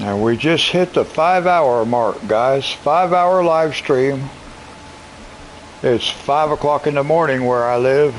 And we just hit the 5-hour mark, guys. 5-hour live stream. It's 5 o'clock in the morning where I live.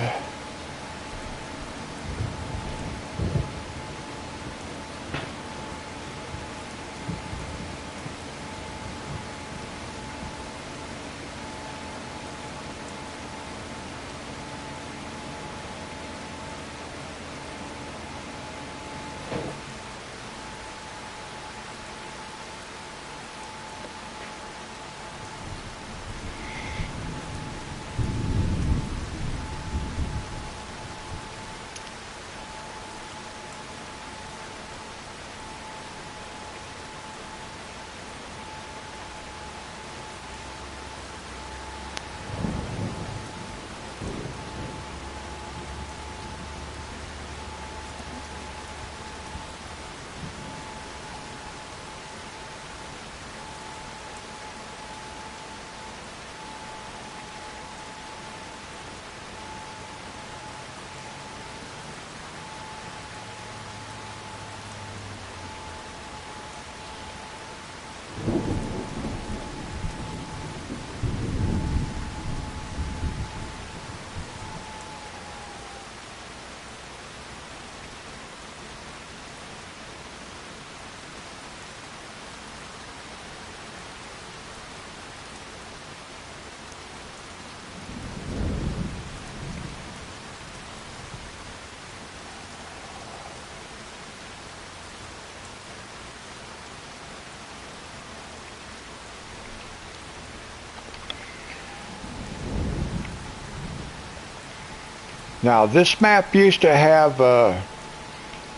Now this map used to have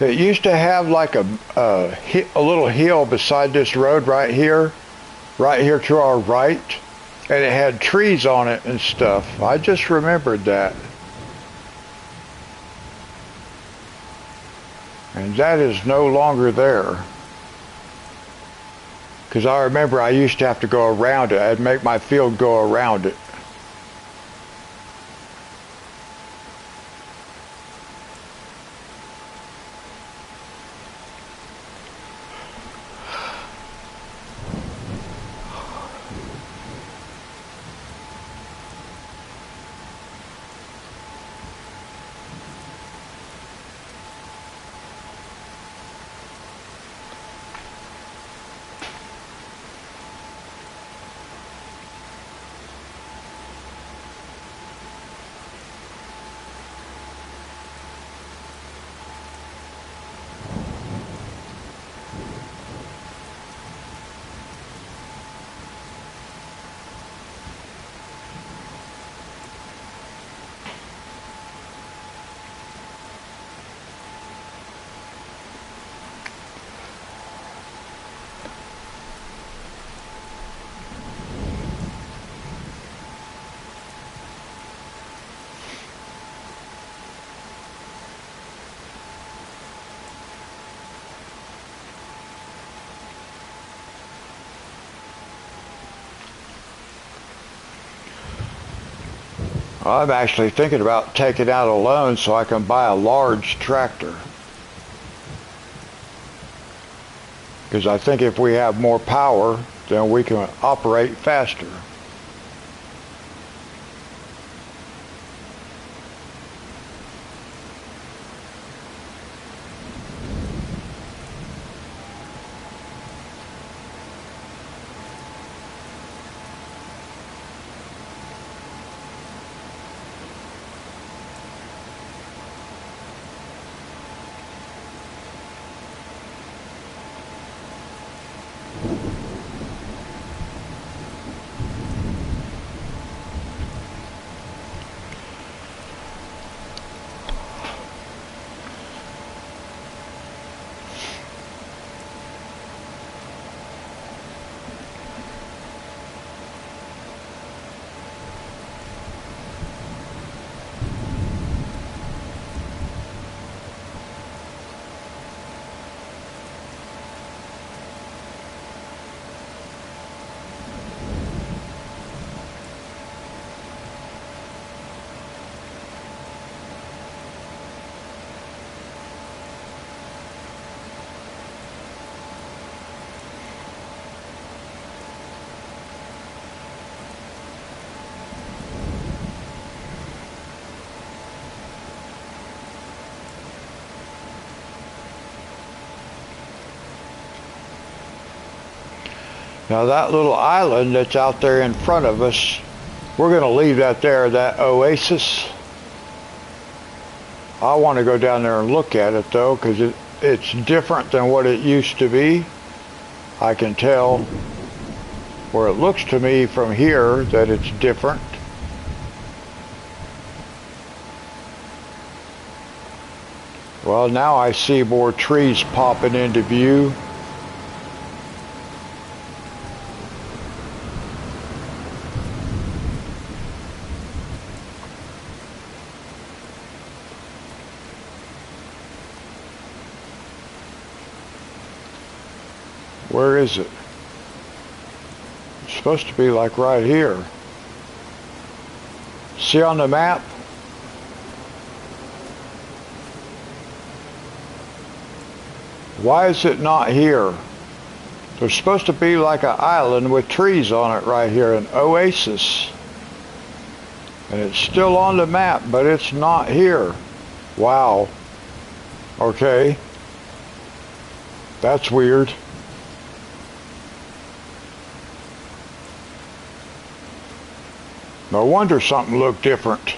it used to have like a little hill beside this road right here to our right, and it had trees on it and stuff. I just remembered that. And that is no longer there. Because I remember I used to have to go around it. I'd make my field go around it. I'm actually thinking about taking out a loan so I can buy a large tractor. Because I think if we have more power, then we can operate faster. Now that little island that's out there in front of us, we're going to leave that there, that oasis. I want to go down there and look at it though, because it's different than what it used to be. I can tell where it looks to me from here that it's different. Well, now I see more trees popping into view. Where is it? It's supposed to be like right here. See on the map? Why is it not here? There's supposed to be like an island with trees on it right here, an oasis. And it's still on the map, but it's not here. Wow. Okay. That's weird. No wonder something looked different.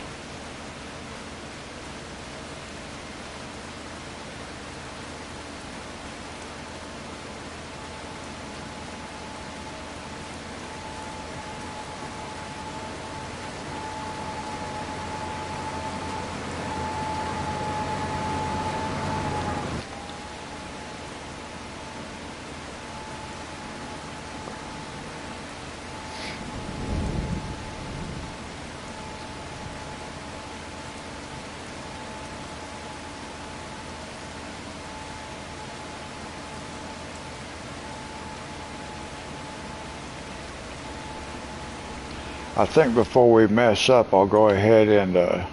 I think before we mess up, I'll go ahead and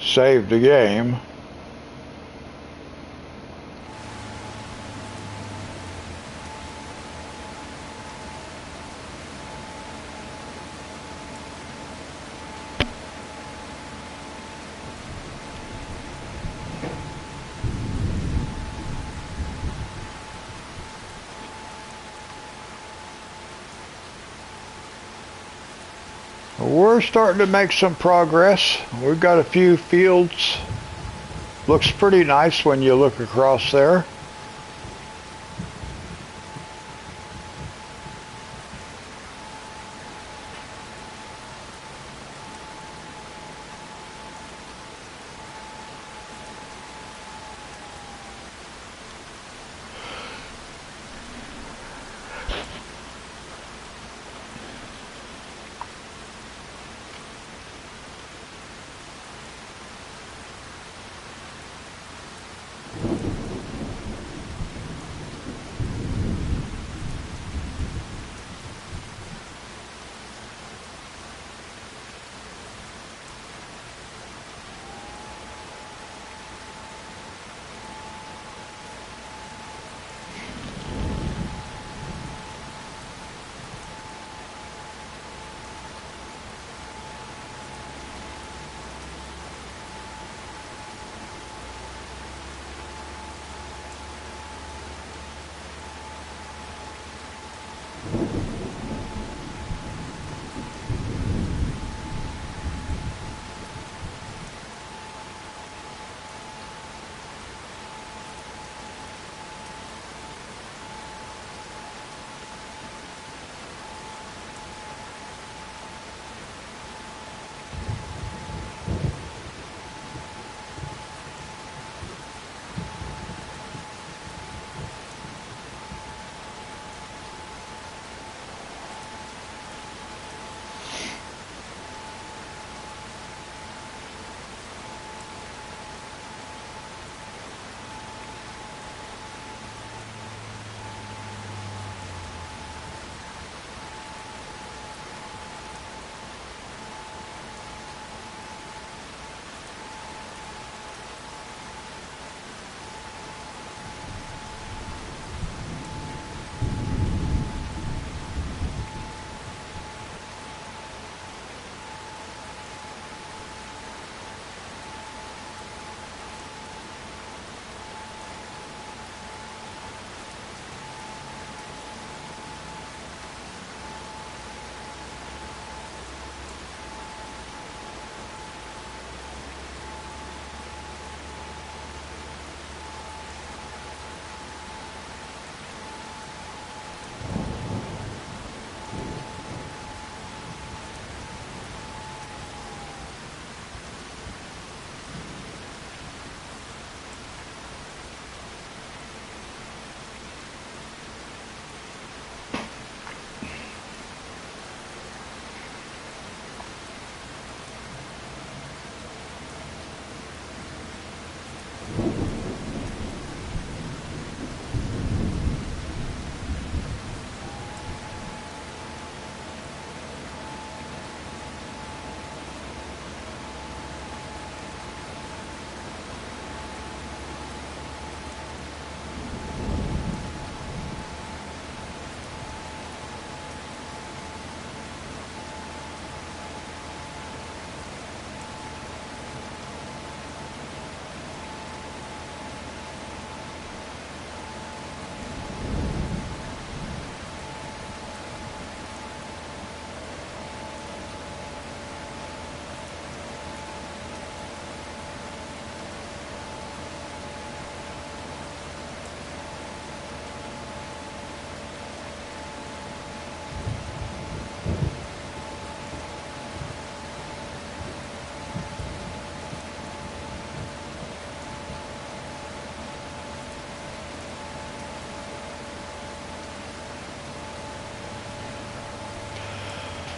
save the game. We're starting to make some progress. We've got a few fields. Looks pretty nice when you look across there.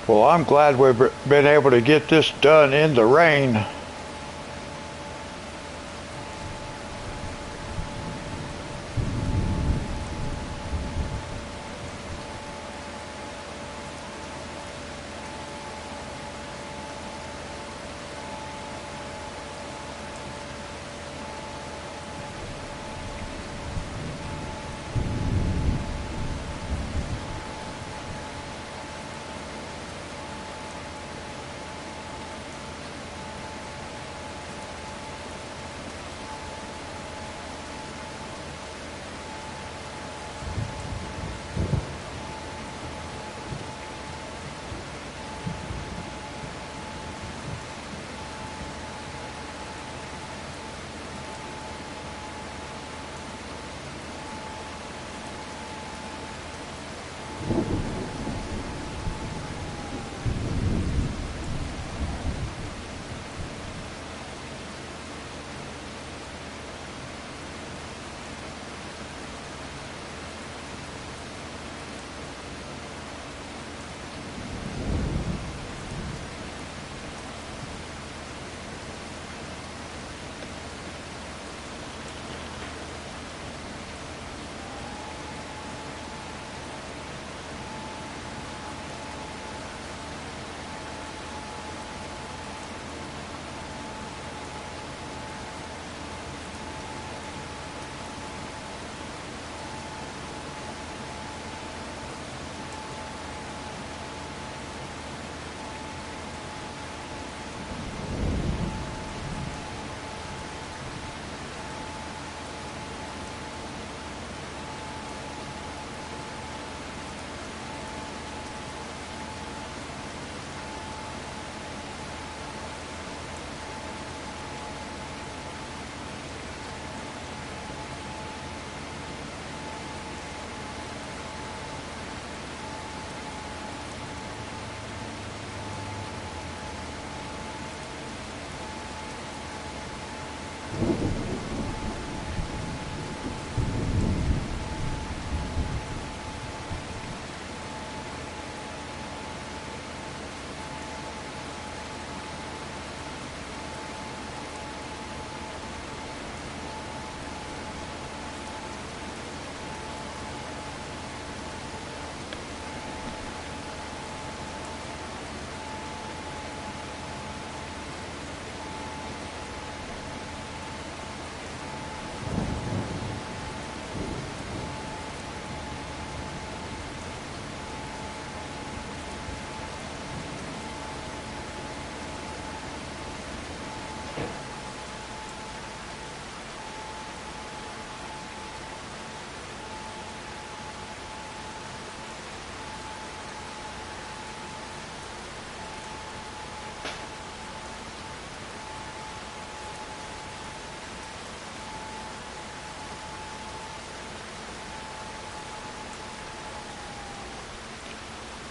Well, I'm glad we've been able to get this done in the rain.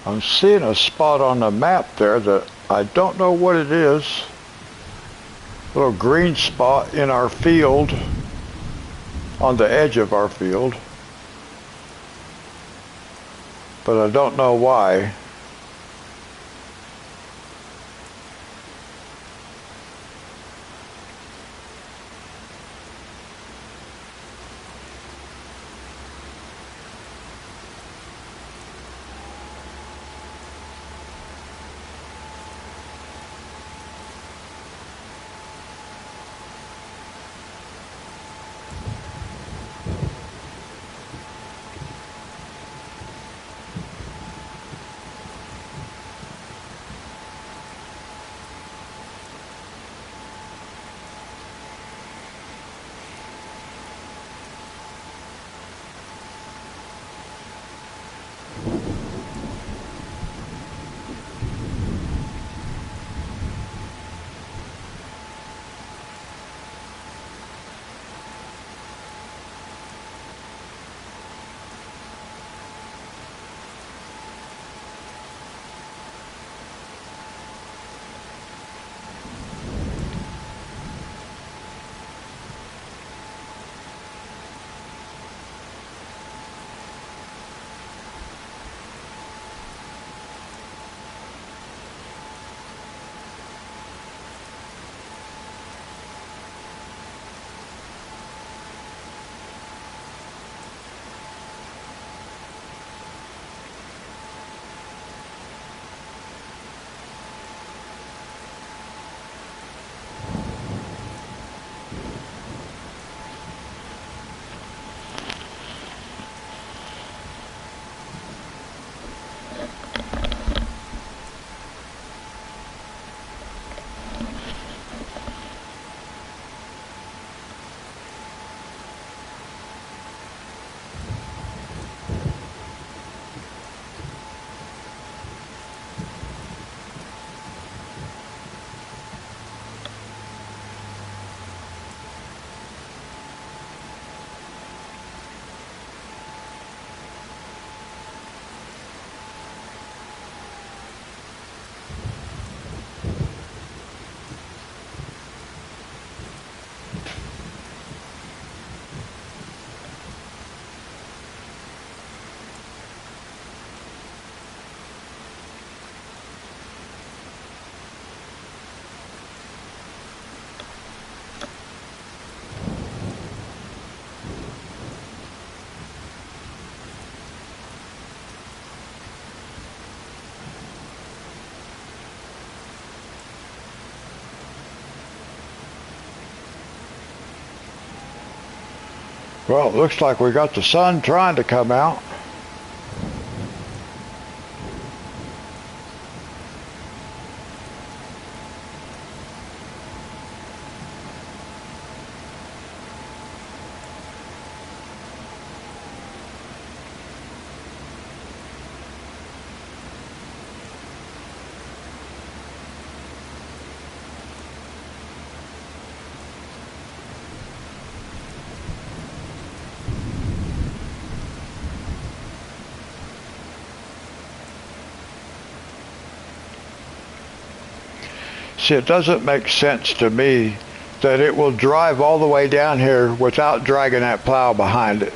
I'm seeing a spot on the map there that I don't know what it is. A little green spot in our field, on the edge of our field. But I don't know why. Well, it looks like we got the sun trying to come out. See, it doesn't make sense to me that it will drive all the way down here without dragging that plow behind it.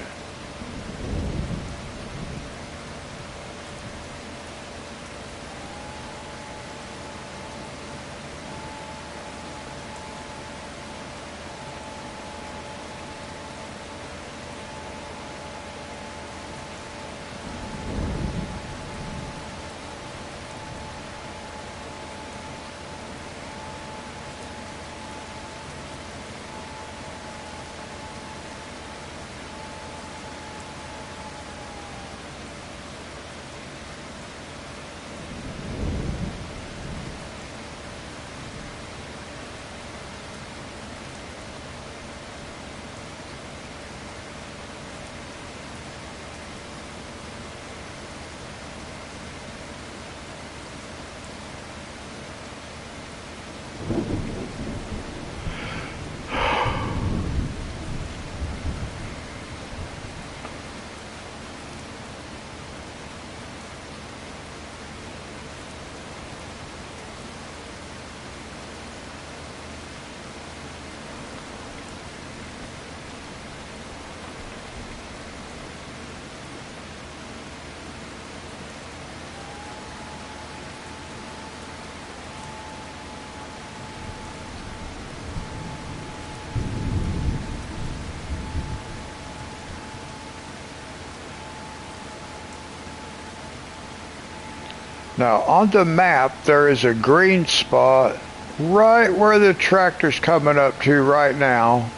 Now, on the map, there is a green spot right where the tractor's coming up to right now.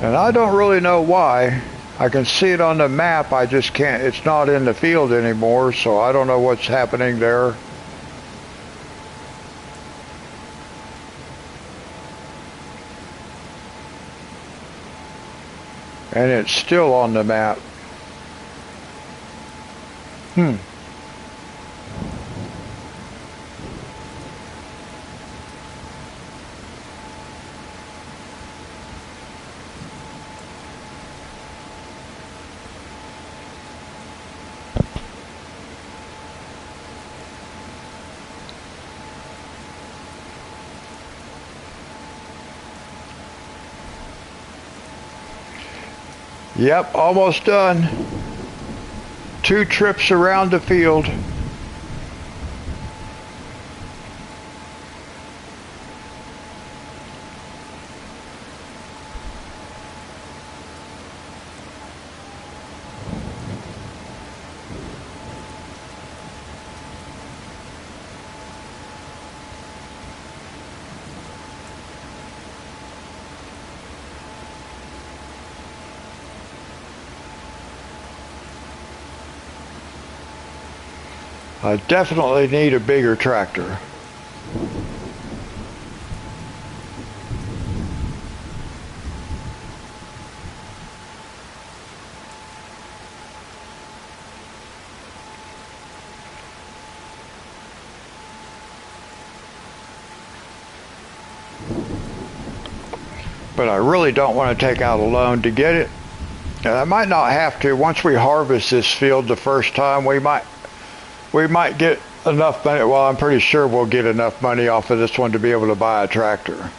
And I don't really know why. I can see it on the map, I just can't, it's not in the field anymore, so I don't know what's happening there. And it's still on the map. Yep, almost done. 2 trips around the field. I definitely need a bigger tractor. But I really don't want to take out a loan to get it. And I might not have to. Once we harvest this field the first time, we might get enough money. Well, I'm pretty sure we'll get enough money off of this one to be able to buy a tractor.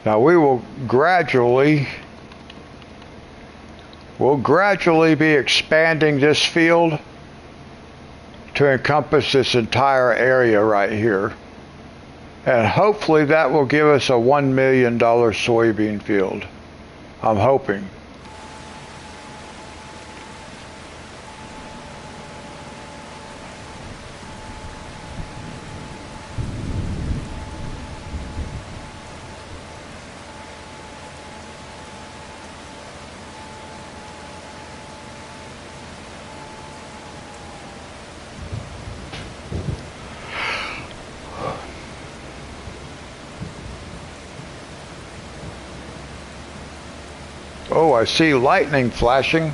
Now we'll gradually be expanding this field to encompass this entire area right here. And hopefully that will give us a $1 million soybean field. I'm hoping. Oh, I see lightning flashing.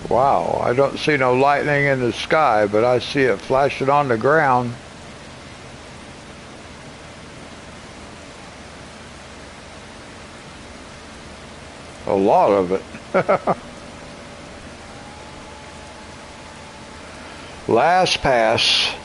Wow, I don't see no lightning in the sky, but I see it flashing on the ground. A lot of it. Last pass.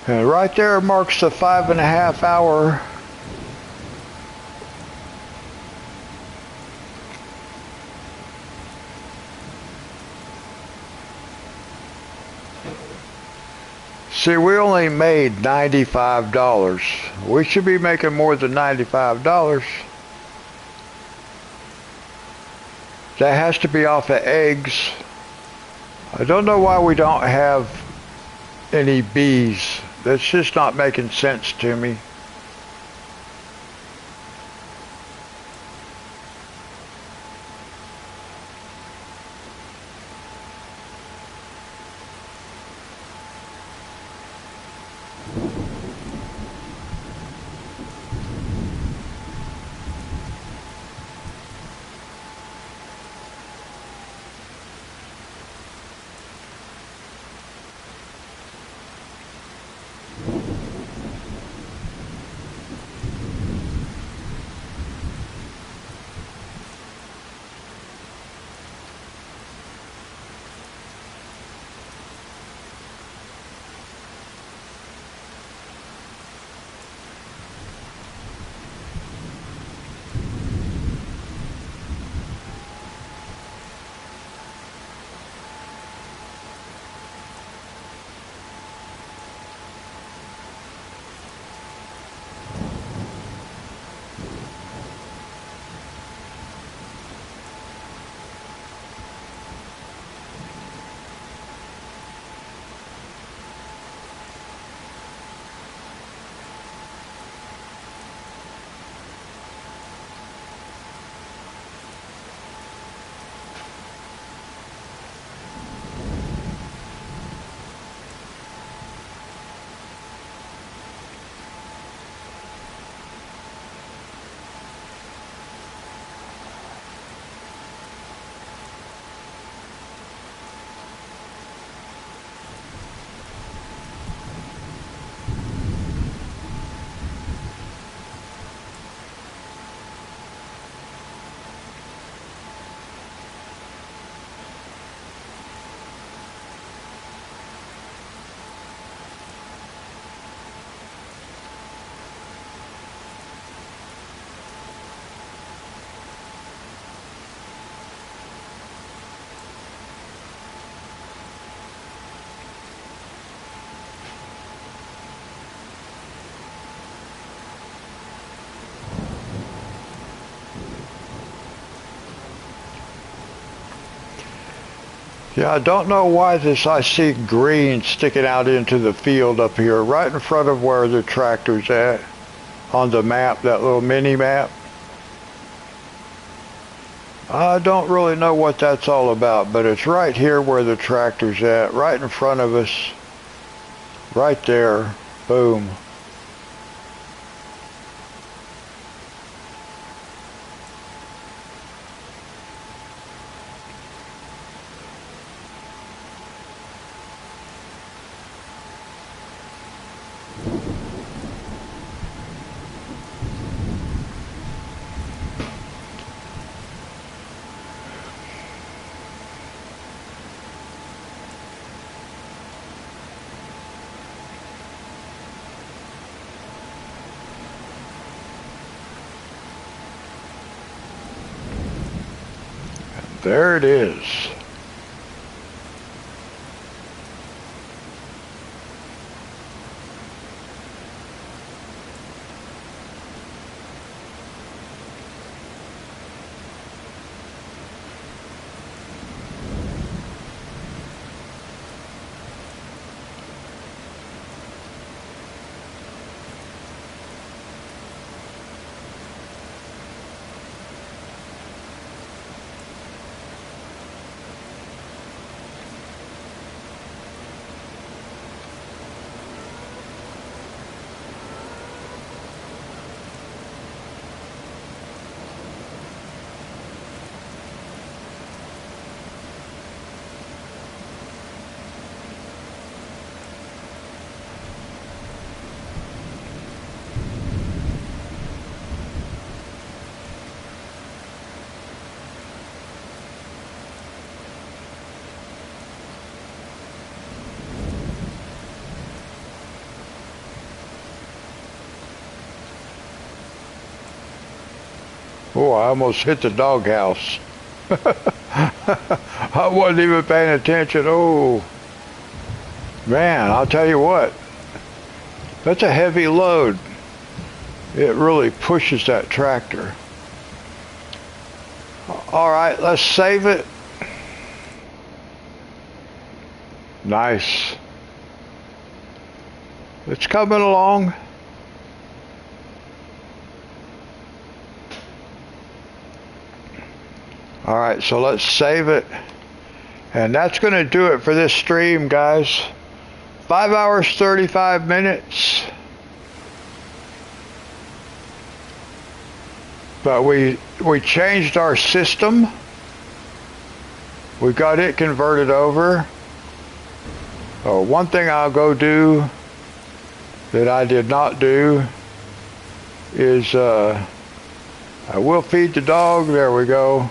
And right there marks the 5.5 hour. See, we only made $95. We should be making more than $95. That has to be off of eggs. I don't know why we don't have any bees. That's just not making sense to me. Yeah, I don't know why I see green sticking out into the field up here, right in front of where the tractor's at on the map, that little mini map. I don't really know what that's all about, but it's right here where the tractor's at, right in front of us, right there. Boom. There it is. Oh, I almost hit the doghouse. I wasn't even paying attention. Oh, man, I'll tell you what. That's a heavy load. It really pushes that tractor. All right, let's save it. Nice. It's coming along. All right, so let's save it. And that's going to do it for this stream, guys. 5 hours, 35 minutes. But we changed our system. We got it converted over. Oh, one thing I'll go do that I did not do is I will feed the dog. There we go.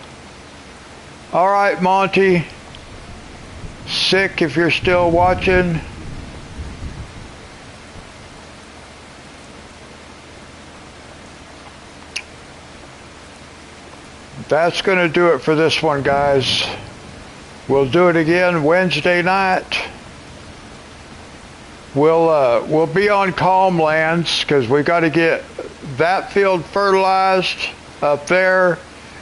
All right, Monty. Sick if you're still watching. That's going to do it for this one, guys. We'll do it again Wednesday night. We'll be on calm lands because we got to get that field fertilized up there,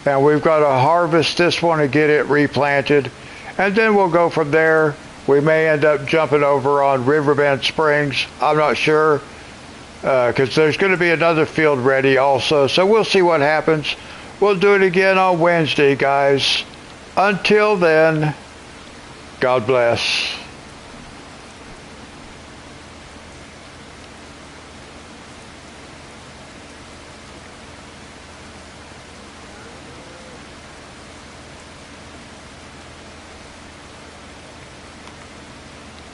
and we've got to harvest this one and get it replanted, and then we'll go from there. We may end up jumping over on Riverbend Springs. I'm not sure because there's going to be another field ready also, so we'll see what happens. We'll do it again on Wednesday, guys. Until then, God bless.